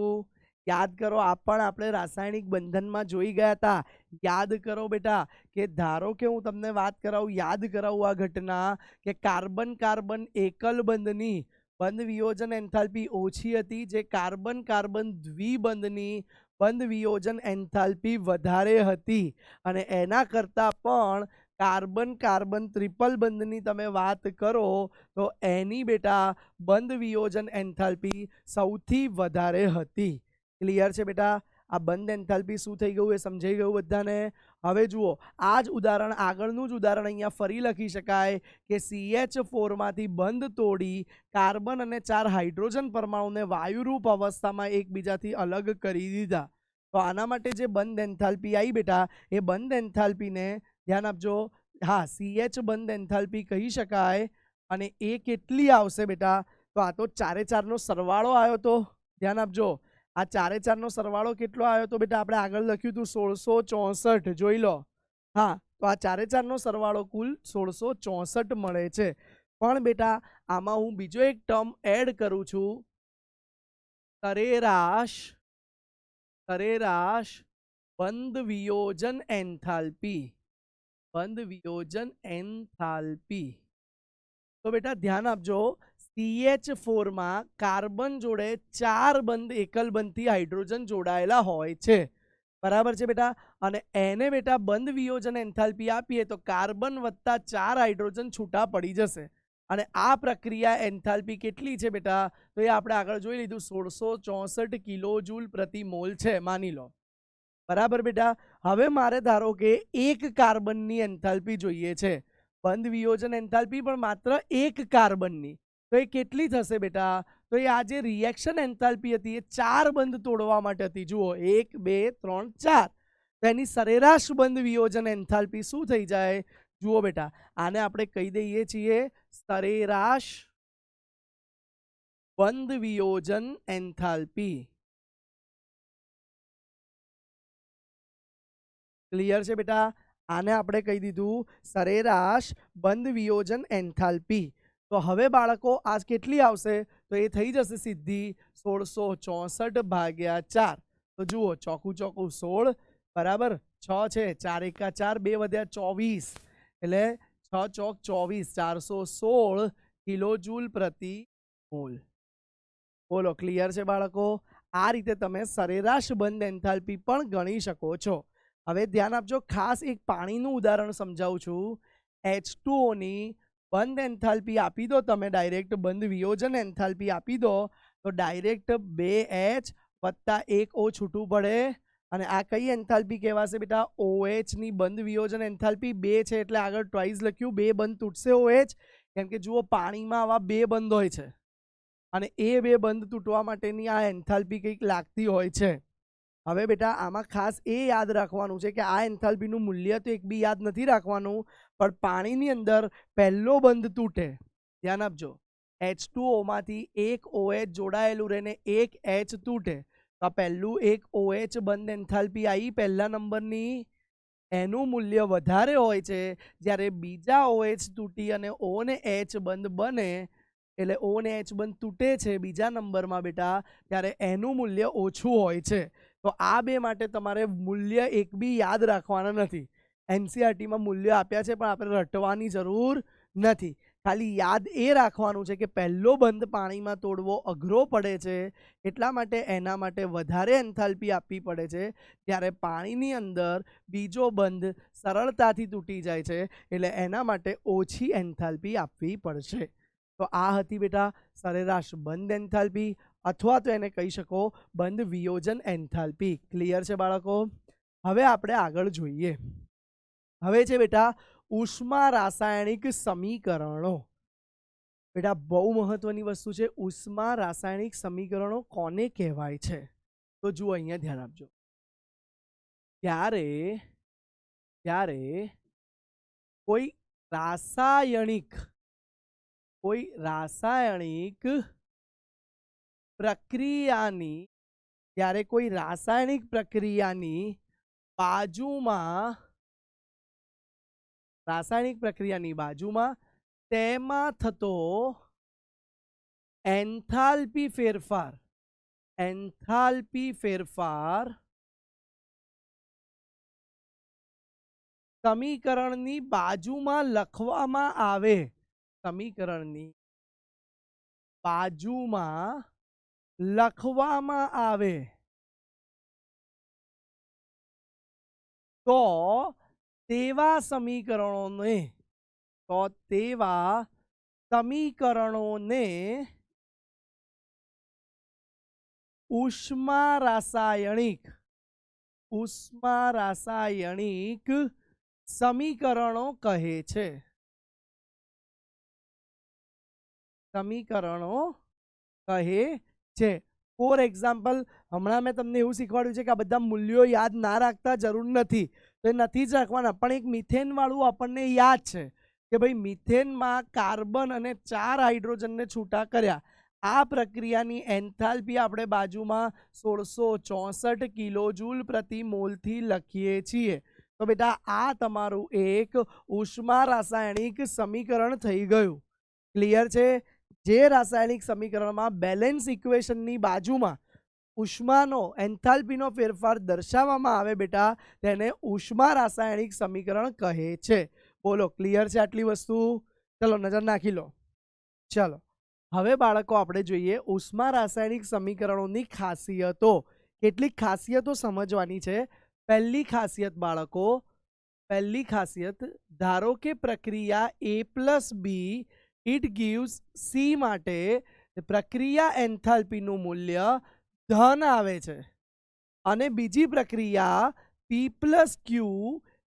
યાદ કરો, આ પણ આપણે રાસાયણિક બંધનમાં જોઈ ગયા હતા. યાદ કરો બેટા કે ધારો કે હું તમને વાત કરાવું, યાદ કરાવું આ ઘટના કે કાર્બન કાર્બન એકલ બંધની બંધ વિયોજન એન્થાલ્પી ઓછી હતી, જે કાર્બન કાર્બન દ્વિબંધની બંધ વિયોજન એન્થાલ્પી વધારે હતી. અને એના કરતાં પણ કાર્બન કાર્બન ટ્રિપલ બંધની તમે વાત કરો તો એની બેટા બંધ વિયોજન એન્થાલ્પી સૌથી વધારે હતી. ક્લિયર છે બેટા? આ બંધ એન્થાલ્પી શું થઈ ગયું એ સમજાઈ ગયું બધાને? હવે જુઓ, આ જ ઉદાહરણ, આગળનું જ ઉદાહરણ અહીંયા ફરી લખી શકાય કે CH4 માંથી બંધ તોડી કાર્બન અને 4 હાઇડ્રોજન પરમાણુને વાયુરૂપ અવસ્થામાં એકબીજાથી અલગ કરી દીધા. તો આના માટે જે બંધ એન્થાલ્પી આવી બેટા, એ બંધ એન્થાલ્પીને ધ્યાન આપજો, હા CH બંધ એન્થાલ્પી કહી શકાય. અને એ કેટલી આવશે બેટા? તો આ તો 4 એ 4 નો સરવાળો આવ્યો તો. ધ્યાન આપજો, આ 4 એ 4 નો સરવાળો કેટલો આવ્યો તો બેટા? આપણે આગળ લખ્યું હતું 1664, જોઈ લો. હા, તો આ 4 એ 4 નો સરવાળો કુલ 1664 મળે છે. પણ બેટા આમાં હું બીજો એક ટર્મ એડ કરું છું, સરેરાશ બંધ વિયોજન એન્થાલ્પી. તો બેટા ધ્યાન આપજો, CH4 માં કાર્બન જોડે 4 બંધ એકલ બંધથી હાઇડ્રોજન જોડાયેલા હોય છે. બરાબર છે બેટા. અને એને બેટા બંધ વિયોજન એન્થાલ્પી આપીએ તો કાર્બન વત્તા 4 હાઇડ્રોજન છૂટા પડી જશે. અને આ પ્રક્રિયા એન્થાલ્પી કેટલી છે બેટા? તો એ આપણે આગળ જોઈ લીધું, 1664 કિલો જૂલ પ્રતિ મોલ છે, માની લો. બરાબર બેટા. હવે મારે ધારો કે એક કાર્બનની એન્થાલ્પી જોઈએ છે, બંધ વિયોજન એન્થાલ્પી પણ માત્ર એક કાર્બનની. તો એ કેટલી થશે બેટા? તો એ આ જે રિએક્શન એન્થાલ્પી હતી એ 4 બંધ તોડવા માટે હતી. જુઓ, 1 2 3 4. તો એની સરેરાશ બંધ વિયોજન એન્થાલ્પી શું થઈ જાય? જુઓ બેટા, આને આપણે કહી દઈએ છીએ સરેરાશ બંધ વિયોજન એન્થાલ્પી. ક્લિયર છે બેટા? આને આપણે કહી દીધું સરેરાશ બંધ વિયોજન એન્થાલ્પી. તો હવે બાળકો આ કેટલી આવશે? તો એ થઈ જશે સીધી 1664 ભાગ્યા 4. તો જુઓ, ચોકું ચોકું 16, બરાબર, 6 છે, 4 એકા 4, 2 વધ્યા 24, એટલે 6 ચોક 24, 416 કિલો જૂલ પ્રતિ મોલ. બોલો, ક્લિયર છે બાળકો? આ રીતે તમે સરેરાશ બંધ એન્થાલ્પી પણ ગણી શકો છો. હવે ધ્યાન આપજો, ખાસ એક પાણીનું ઉદાહરણ સમજાવું છું. H2O ની બંધ એન્થાલ્પી આપી દો તમે, ડાયરેક્ટ બંધ વિયોજન એન્થાલ્પી આપી દો તો ડાયરેક્ટ 2H વત્તા 1O છૂટું પડે. અને આ કઈ એન્થાલ્પી કહેવાશે બેટા? OH ની બંધ વિયોજન એન્થાલ્પી 2 છે એટલે આગળ ટ્વાઇસ લખ્યું, 2 બંધ તૂટશે OH. કેમ કે જુઓ, પાણીમાં આવા 2 બંધ હોય છે અને એ 2 બંધ તૂટવા માટેની આ એન્થાલ્પી કંઈક લાગતી હોય છે. હવે બેટા આમાં ખાસ એ યાદ રાખવાનું છે કે આ એન્થાલ્પીનું મૂલ્ય તો એક બી યાદ નથી રાખવાનું, પણ પાણીની અંદર પહેલો બંધ તૂટે, ધ્યાન આપજો, H2O માંથી એક OH જોડાયેલું રહીને એક H તૂટે, તો આ પહેલું એક OH બંધ એન્થાલ્પી આવી પહેલા નંબરની, એનું મૂલ્ય વધારે હોય છે. જ્યારે બીજા OH તૂટી અને O ને H બંધ બને, એટલે O ને H બંધ તૂટે છે બીજા નંબરમાં બેટા, ત્યારે એનું મૂલ્ય ઓછું હોય છે. તો આ બે માટે તમારે મૂલ્ય એક બી યાદ રાખવાના નથી. એનસીઆરટીમાં મૂલ્ય આપ્યા છે પણ આપણે રટવાની જરૂર નથી. ખાલી યાદ એ રાખવાનું છે કે પહેલો બંધ પાણીમાં તોડવો અઘરો પડે છે, એટલા માટે એના માટે વધારે એન્થાલ્પી આપવી પડે છે. જ્યારે પાણીની અંદર બીજો બંધ સરળતાથી તૂટી જાય છે, એટલે એના માટે ઓછી એન્થાલ્પી આપવી પડશે. તો આ હતી બેટા સરેરાશ બંધ એન્થાલ્પી, અથવા તો એને કહી શકો બંધ વિયોજન એન્થાલ્પી. ક્લિયર છે બાળકો? હવે આપણે આગળ જોઈએ. હવે છે બેટા ઉષ્મા રાસાયણિક સમીકરણો. બેટા બહુ મહત્વની વસ્તુ છે. ઉષ્મા રાસાયણિક સમીકરણો કોને કહેવાય છે? તો જુઓ, અહીંયા ધ્યાન આપજો. ત્યારે કોઈ રાસાયણિક પ્રક્રિયાની, જ્યારે કોઈ રાસાયણિક પ્રક્રિયાની બાજુમાં તેમાં થતો એન્થાલ્પી ફેરફાર સમીકરણની બાજુમાં લખવામાં આવે, સમીકરણની બાજુમાં લખવામાં આવે તો તેવા સમીકરણોને ઉષ્મા રાસાયણિક સમીકરણો કહે છે. ફોર એક્ઝામ્પલ, હમણાં મેં તમને એવું શીખવાડ્યું છે કે આ બધા મૂલ્યો યાદ ના રાખતા જરૂર નથી, તો એ નથી જ રાખવાના. પણ એક મિથેન વાળું આપણને યાદ છે કે ભાઈ મિથેનમાં કાર્બન અને 4 હાઇડ્રોજનને છૂટા કર્યા. આ પ્રક્રિયાની એન્થાલ્પી આપણે બાજુમાં 1664 કિલો જૂલ પ્રતિ મોલથી લખીએ છીએ. તો બેટા આ તમારું એક ઉષ્મા રાસાયણિક સમીકરણ થઈ ગયું. ક્લિયર છે? જે રાસાયણિક સમીકરણમાં બેલેન્સ ઇક્વેશનની બાજુમાં ઉષ્માનો એન્થાલ્પીનો ફેરફાર દર્શાવવામાં આવે બેટા, તેને ઉષ્મા રાસાયણિક સમીકરણ કહે છે. બોલો, ક્લિયર છે આટલી વસ્તુ? ચલો નજર નાખી લો. ચલો હવે બાળકો આપણે જોઈએ ઉષ્મા રાસાયણિક સમીકરણોની ખાસિયતો. કેટલીક ખાસિયતો સમજવાની છે. પહેલી ખાસિયત બાળકો, પહેલી ખાસિયત, ધારો કે પ્રક્રિયા A+B ઇટ ગીવ્સ C માટે પ્રક્રિયા એન્થાલ્પીનું મૂલ્ય ધન આવે છે અને બીજી પ્રક્રિયા P+Q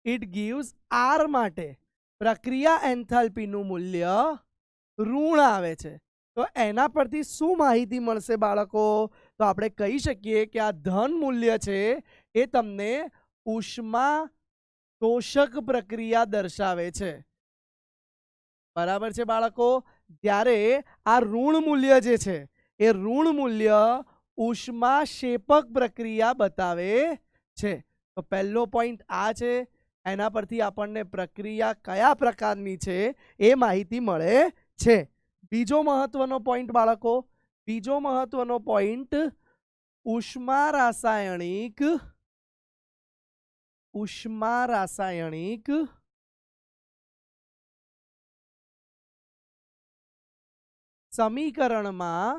ઇટ ગીવ્સ R માટે પ્રક્રિયા એન્થાલ્પીનું મૂલ્ય ઋણ આવે છે. તો એના પરથી શું માહિતી મળશે બાળકો? તો આપણે કહી શકીએ કે આ ધન મૂલ્ય છે એ તમને ઉષ્મા શોષક પ્રક્રિયા દર્શાવે છે. બરાબર છે બાળકો? ત્યારે આ ઋણ મૂલ્ય જે છે એ ઋણ મૂલ્ય ઉષ્મા શેપક પ્રક્રિયા બતાવે છે. તો પહેલો પોઈન્ટ આ છે. એના પરથી આપણને પ્રક્રિયા કયા પ્રકારની છે એ માહિતી મળે છે. બીજો મહત્વનો પોઈન્ટ બાળકો, બીજો મહત્વનો પોઈન્ટ ઉષ્મા રાસાયણિક સમીકરણમાં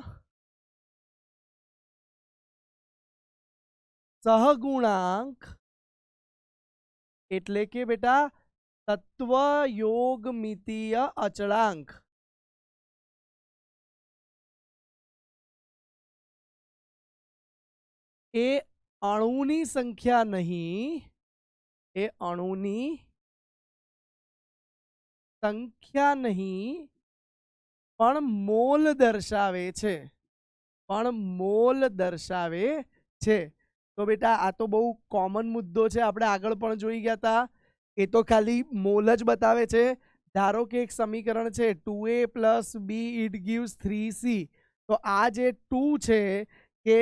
સહગુણાંક એટલે કે બેટા તત્વયોગમિતીય અચળાંક એ અણુની સંખ્યા નહીં, એ અણુની સંખ્યા નહીં પણ મોલ દર્શાવે છે, પણ મોલ દર્શાવે છે. તો બેટા આ તો બહુ કોમન મુદ્દો છે, આપણે આગળ પણ જોઈ ગયા હતા. એ તો ખાલી મોલ જ બતાવે છે. ધારો કે એક સમીકરણ છે 2A + B it gives 3C. તો આ જે 2 છે કે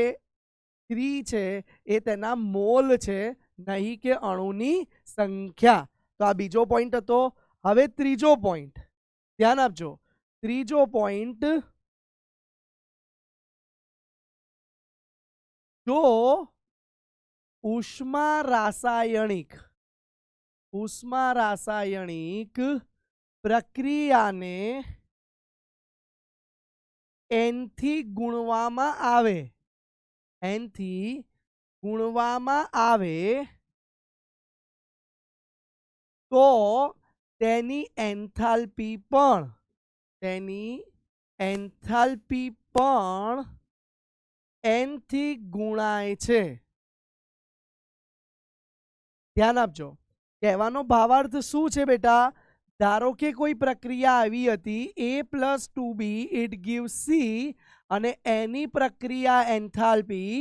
3 છે એ તેના મોલ છે, નહીં કે અણુની સંખ્યા. તો આ બીજો પોઈન્ટ હતો. હવે ત્રીજો પોઈન્ટ ધ્યાન આપજો. ત્રીજો પોઈન્ટ, જો ઉષ્મા રાસાયણિક પ્રક્રિયાને N થી ગુણવામાં આવે, તો તેની એન્થાલ્પી પણ N થી ગુણાય છે. ધ્યાન આપજો. કહેવાનો ભાવાર્થ શું છે બેટા? ધારો કે કોઈ પ્રક્રિયા આવી હતી A + 2B it gives C અને એની પ્રક્રિયા એન્થાલ્પી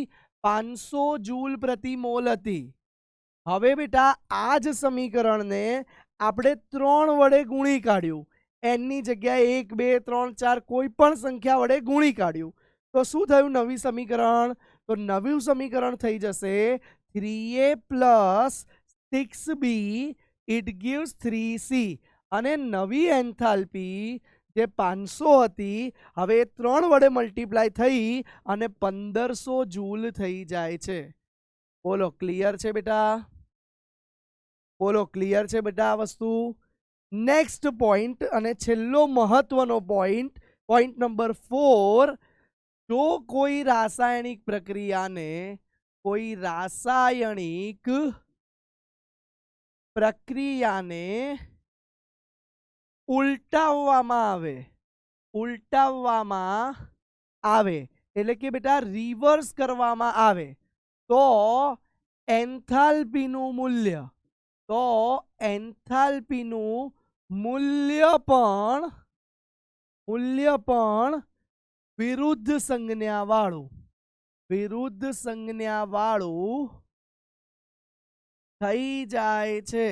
500 જૂલ પ્રતિ મોલ હતી. હવે બેટા આ જ સમીકરણને આપણે 3 વડે ગુણી કાઢ્યું. એનની જગ્યાએ 1, 2, 3, 4 કોઈ પણ સંખ્યા વડે ગુણી કાઢ્યું. તો શું થયું નવી સમીકરણ? તો નવું સમીકરણ થઈ જશે 3A + 6B it gives 3C અને નવી એન્થાલ્પી જે 500 હતી હવે 3 વડે મલ્ટીપ્લાય થઈ અને 1500 જૂલ થઈ જાય છે. બોલો ક્લિયર છે બેટા? બોલો ક્લિયર છે બેટા આ વસ્તુ? નેક્સ્ટ પોઈન્ટ અને છેલ્લો મહત્વનો પોઈન્ટ, પોઈન્ટ નંબર 4, જો કોઈ રાસાયણિક પ્રક્રિયાને ઉલટાવવામાં આવે એટલે કે બેટા રિવર્સ કરવામાં આવે તો એન્થાલ્પીનું મૂલ્ય પણ વિરુદ્ધ સંજ્ઞાવાળું થઈ જાય છે.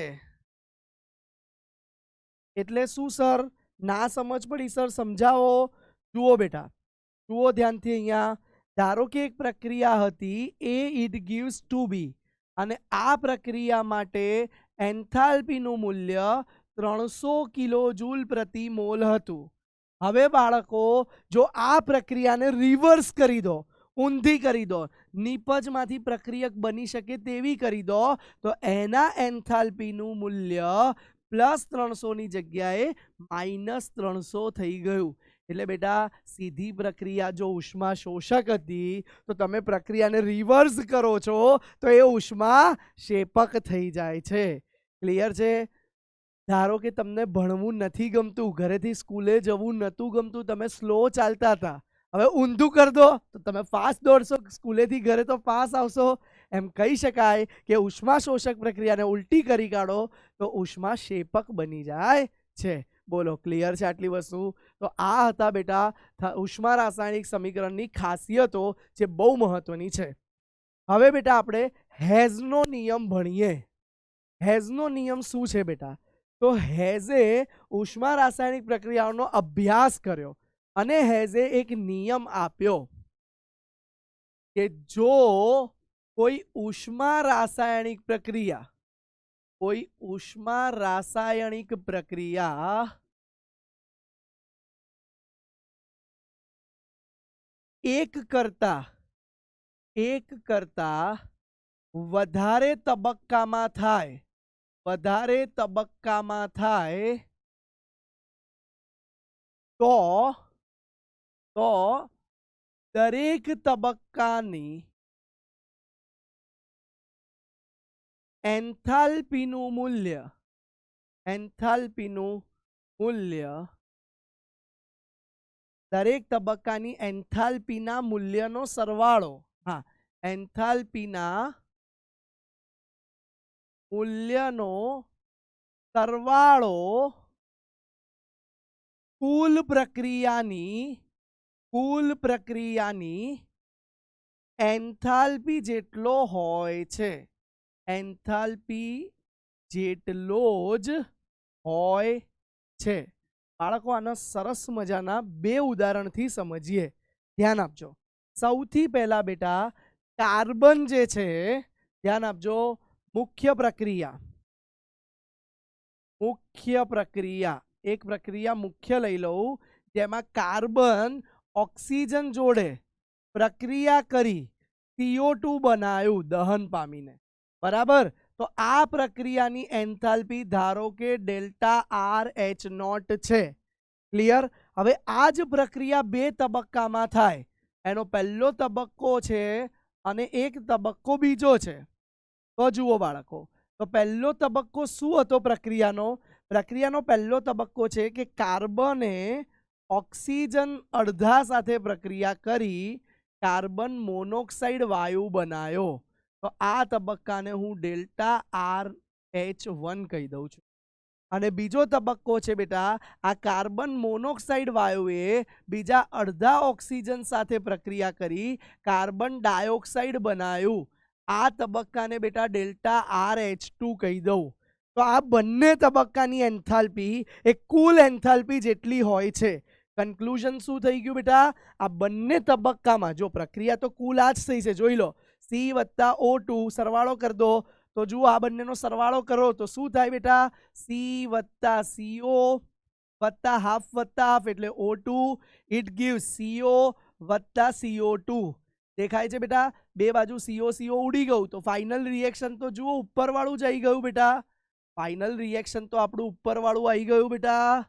એટલે શું સર? ના સમજ પડી સર? સમજાવો. જુઓ બેટા, જુઓ ધ્યાનથી. અહીંયા ધારો કે એક પ્રક્રિયા હતી A ઇટ ગીવ્સ 2B અને આ પ્રક્રિયા માટે એન્થાલ્પીનું મૂલ્ય 300 કિલોજૂલ પ્રતિ મોલ હતું. હવે બાળકો જો આ પ્રક્રિયાને રિવર્સ કરી દો, ઊંધી કરી દો, નિપજમાંથી પ્રક્રિયક બની શકે તેવી કરી દો, તો એના એન્થાલ્પીનું મૂલ્ય +300 ની જગ્યાએ -300 થઈ ગયું. એટલે બેટા સીધી પ્રક્રિયા જો ઉષ્મા શોષક હતી તો તમે પ્રક્રિયાને રિવર્સ કરો છો તો એ ઉષ્મા શેપક થઈ જાય છે. ક્લિયર છે? ધારો કે તમને ભણવું નથી ગમતું, ઘરેથી સ્કૂલે જવું નહોતું ગમતું, તમે સ્લો ચાલતા હતા, હવે ઊંધું કરી દો તો તમે ફાસ્ટ દોડશો, સ્કૂલેથી ઘરે તો પાસ આવશો. એમ કહી શકાય કે ઉષ્મા શોષક પ્રક્રિયાને ઉલટી કરી કાઢો તો ઉષ્મા શેપક બની જાય છે. બોલો, ક્લિયર છે આટલી વસ્તુ? તો આ હતા બેટા ઉષ્મા રાસાયણિક સમીકરણની ખાસિયતો જે બહુ મહત્વની છે. હવે બેટા આપણે હેઝનો નિયમ ભણીએ. હેઝનો નિયમ શું છે બેટા? તો હેઝે ઉષ્મા રાસાયણિક પ્રક્રિયાઓનો અભ્યાસ કર્યો અને હેઝે એક નિયમ આપ્યો કે જો કોઈ ઉષ્મા રાસાયણિક પ્રક્રિયા એક કરતા વધારે તબક્કામાં થાય તો દરેક તબક્કાની એન્થાલ્પીનું મૂલ્ય દરેક તબક્કાની એન્થાલ્પીના મૂલ્યનો સરવાળો, એન્થાલ્પીના મૂલ્યનો સરવાળો કુલ પ્રક્રિયાની એન્થાલ્પી જેટલો હોય છે. એન્થાલ્પી જેટલો જ હોય છે. બાળકો, આના સરસ મજાના બે ઉદાહરણથી સમજીએ. ધ્યાન આપજો. સૌથી પહેલા બેટા કાર્બન જે છે, ધ્યાન આપજો, મુખ્ય પ્રક્રિયા એક પ્રક્રિયા મુખ્ય લઈ લઉં જેમાં કાર્બન ઓક્સિજન જોડે પ્રક્રિયા કરી CO2 બનાવ્યું દહન પામીને, બરાબર? તો આ પ્રક્રિયાની એન્થાલ્પી ધારો કે ΔRH0 છે. ક્લિયર? હવે આ જ પ્રક્રિયા બે તબક્કામાં થાય. એનો પહેલો તબક્કો છે અને એક તબક્કો બીજો છે. તો જુઓ બાળકો, તો પહેલો તબક્કો શું હતો પ્રક્રિયાનો પહેલો તબક્કો છે કે કાર્બને ઓક્સિજન અડધા સાથે પ્રક્રિયા કરી કાર્બન મોનોક્સાઇડ વાયુ બનાવ્યો. તો આ તબક્કાને હું ΔRH1 કહી દઉં છું. અને બીજો તબક્કો છે બેટા, આ કાર્બન મોનોક્સાઇડ વાયુએ બીજા અડધા ઓક્સિજન સાથે પ્રક્રિયા કરી કાર્બન ડાયોક્સાઇડ બનાવ્યું. આ તબક્કાને બેટા ΔRH2 કહી દઉં. તો આ બંને તબક્કાની એન્થાલ્પી એ કુલ એન્થાલ્પી જેટલી હોય છે. કન્ક્લુઝન શું થઈ ગયું બેટા? આ બંને તબક્કામાં જો પ્રક્રિયા તો કુલ આ જ થઈ છે, જોઈ લો, C+O2 સરવાળો કરી દો તો જુઓ આ બંનેનો સરવાળો કરો તો શું થાય બેટા? C+CO હાફ એટલે O2, ઇટ ગીવ્સ CO+CO2. દેખાય છે બેટા? બે બાજુ CO ઉડી ગયું તો ફાઇનલ રિએક્શન તો જુઓ ઉપરવાળું જ આવી ગયું બેટા. ફાઇનલ રિએક્શન તો આપણું ઉપરવાળું આવી ગયું બેટા.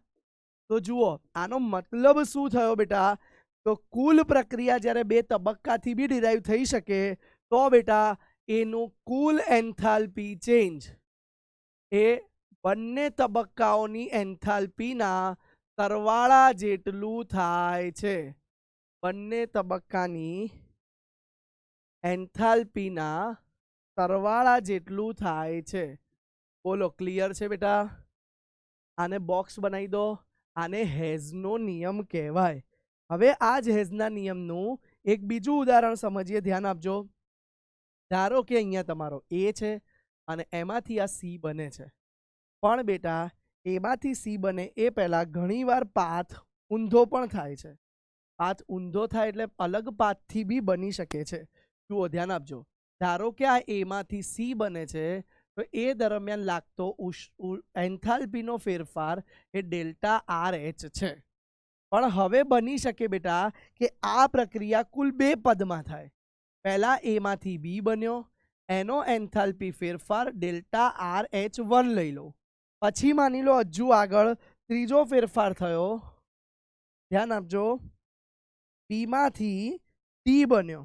તો જુઓ આનો મતલબ શું થયો બેટા? તો કુલ પ્રક્રિયા જ્યારે બે તબક્કાથી બી ડિરાઈવ થઈ શકે તો બેટા એનું કુલ એન્થાલ્પી ચેન્જ એ બંને તબક્કાઓની એન્થાલ્પીના સરવાળા જેટલું થાય છે. બંને તબક્કાની એન્થાલ્પીના સરવાળા જેટલું થાય છે. બોલો, ક્લિયર છે બેટા? આને બોક્સ બનાવી દો. આને હેઝનો નિયમ કહેવાય. હવે આ જ હેઝના નિયમનું એક બીજું ઉદાહરણ સમજીએ. ધ્યાન આપજો. ધારો કે અહીંયા તમારો A છે અને એમાંથી આ C બને છે, પણ બેટા એમાંથી C બને એ પહેલા ઘણીવાર પાથ ઊંધો પણ થાય છે. પાથ ઊંધો થાય એટલે અલગ પાથથી બી બની શકે છે. જુઓ, ધ્યાન આપજો. ધારો કે આ એમાંથી C બને છે તો એ દરમિયાન લાગતો એન્થાલ્પીનો ફેરફાર એ ΔRH છે. પણ હવે બની શકે બેટા કે આ પ્રક્રિયા કુલ બે પદમાં થાય. પહેલા એમાંથી B બન્યો, એનો એન્થાલ્પી ફેરફાર ΔRH1 લઈ લો. પછી માની લો હજુ આગળ ત્રીજો ફેરફાર થયો ધ્યાન આપજો, બી માંથી ડી બન્યો,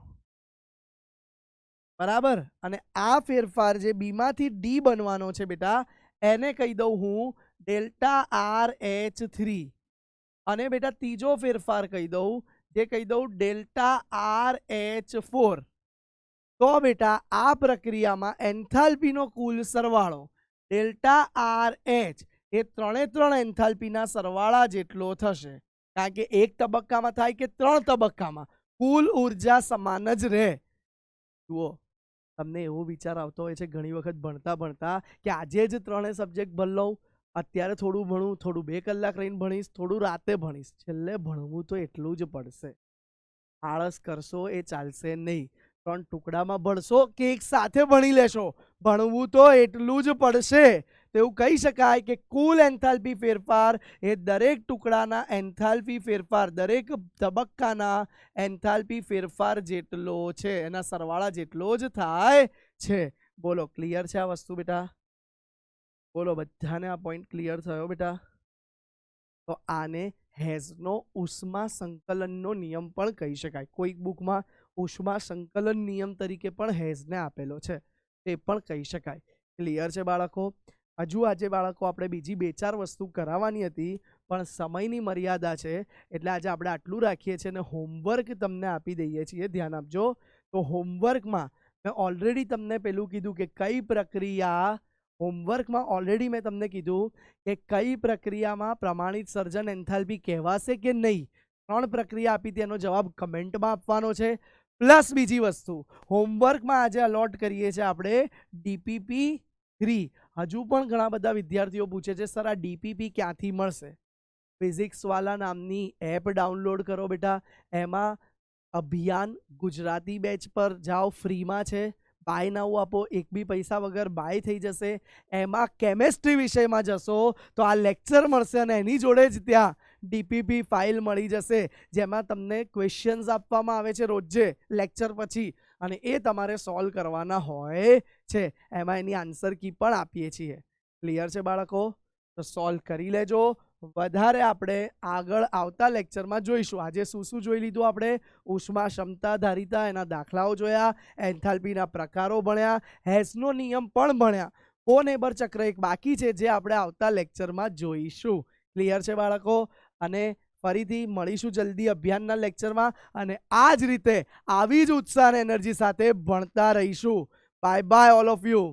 બરાબર, અને આ ફેરફાર જે બી માંથી ડી બનવાનો છે બેટા, એને કહી દઉં હું ડેલ્ટા આર એચ 3, અને બેટા ત્રીજો ફેરફાર કહી દઉં, જે કહી દઉં ડેલ્ટા આર એચ 4. તો બેટા આ પ્રક્રિયામાં એન્થાલ્પીનો કુલ સરવાળો ડેલ્ટા આર એચ એ 3 એન્થાલ્પીના સરવાળા જેટલો થશે, કારણ કે એક તબક્કામાં થાય કે 3 તબક્કામાં, કુલ ઉર્જા સમાન જ રહે. જુઓ, તમને એવો વિચાર આવતો હોય છે ઘણી વખત ભણતા ભણતા કે આજે જ 3 સબ્જેક્ટ ભણ લઉં, અત્યારે થોડું ભણું, થોડું 2 કલાક રહીને ભણીશ, થોડું રાતે ભણીશ. છેલ્લે ભણવું તો એટલું જ પડશે. આળસ કરશો એ ચાલશે નહીં. 3 ટુકડામાં ભણશો કે એક સાથે ભણી લેશો, ભણવું તો એટલું જ પડશે. તો એવું કહી શકાય કે કુલ એન્થાલ્પી ફેરફાર એ દરેક ટુકડાના એન્થાલ્પી ફેરફાર, દરેક તબક્કાના એન્થાલ્પી ફેરફાર જેટલો છે, એના સરવાળા જેટલો જ થાય છે. બોલો, ક્લિયર છે આ વસ્તુ બેટા? બોલો, બધાને આ પોઈન્ટ ક્લિયર થયો બેટા? તો આને હેઝનો ઉષ્મા સંકલનનો નિયમ પણ કહી શકાય. કોઈક બુકમાં ઉષ્મા સંકલન નિયમ તરીકે પણ હેઝને આપેલો છે, તે પણ કહી શકાય. ક્લિયર છે બાળકો? હજુ આજે બાળકો આપણે બીજી 2-4 વસ્તુ કરાવવાની હતી, પણ સમયની મર્યાદા છે, એટલે આજે આપણે આટલું રાખીએ છીએ અને હોમવર્ક તમને આપી દઈએ છીએ. ધ્યાન આપજો. તો હોમવર્કમાં મેં ઓલરેડી તમને પેલું કીધું કે કઈ પ્રક્રિયા, હોમવર્કમાં ઓલરેડી મેં તમને કીધું કે કઈ પ્રક્રિયામાં પ્રમાણિત સર્જન એન્થાલ્પી કહેવાશે કે નહીં. 3 પ્રક્રિયા આપી, તેનો જવાબ કમેન્ટમાં આપવાનો છે. પ્લસ બીજી વસ્તુ હોમવર્કમાં આજે અલોટ કરીએ છીએ આપણે DPP 3. હજુ પણ ઘણા બધા વિદ્યાર્થીઓ પૂછે છે સર આ DPP ક્યાંથી મળશે? ફિઝિક્સ વાલા નામની એપ ડાઉનલોડ કરો બેટા, એમાં અભિયાન ગુજરાતી બેચ પર જાઓ, ફ્રીમાં છે. બાય નાઉ આપો, એક બી પૈસા વગર બાય થઈ જશે. એમાં કેમેસ્ટ્રી વિષયમાં જશો તો આ લેક્ચર મળશે અને એની જોડે જ ત્યાં DPP ફાઇલ મળી જશે, જેમાં તમને ક્વેશ્ચન્સ આપવામાં આવે છે રોજે લેક્ચર પછી, અને એ તમારે સોલ્વ કરવાના હોય છે. એમાં એની આન્સર કી પણ આપીએ છીએ. ક્લિયર છે બાળકો? તો સોલ્વ કરી લેજો. વધારે આપણે આગળ આવતા લેક્ચરમાં જોઈશું. આજે શું શું જોઈ લીધું આપણે? ઉષ્મા ક્ષમતા ધારિતા, એના દાખલાઓ જોયા, એન્થાલ્પીના પ્રકારો ભણ્યા, હેઝનો નિયમ પણ ભણ્યા. કો-નેબર ચક્ર એક બાકી છે, જે આપણે આવતા લેક્ચરમાં જોઈશું. ક્લિયર છે બાળકો? અને ફરીથી મળીશું જલ્દી અભિયાનના લેક્ચરમાં, અને આ જ રીતે આવી જ ઉત્સાહ અને એનર્જી સાથે ભણતા રહીશું. Bye bye all of you.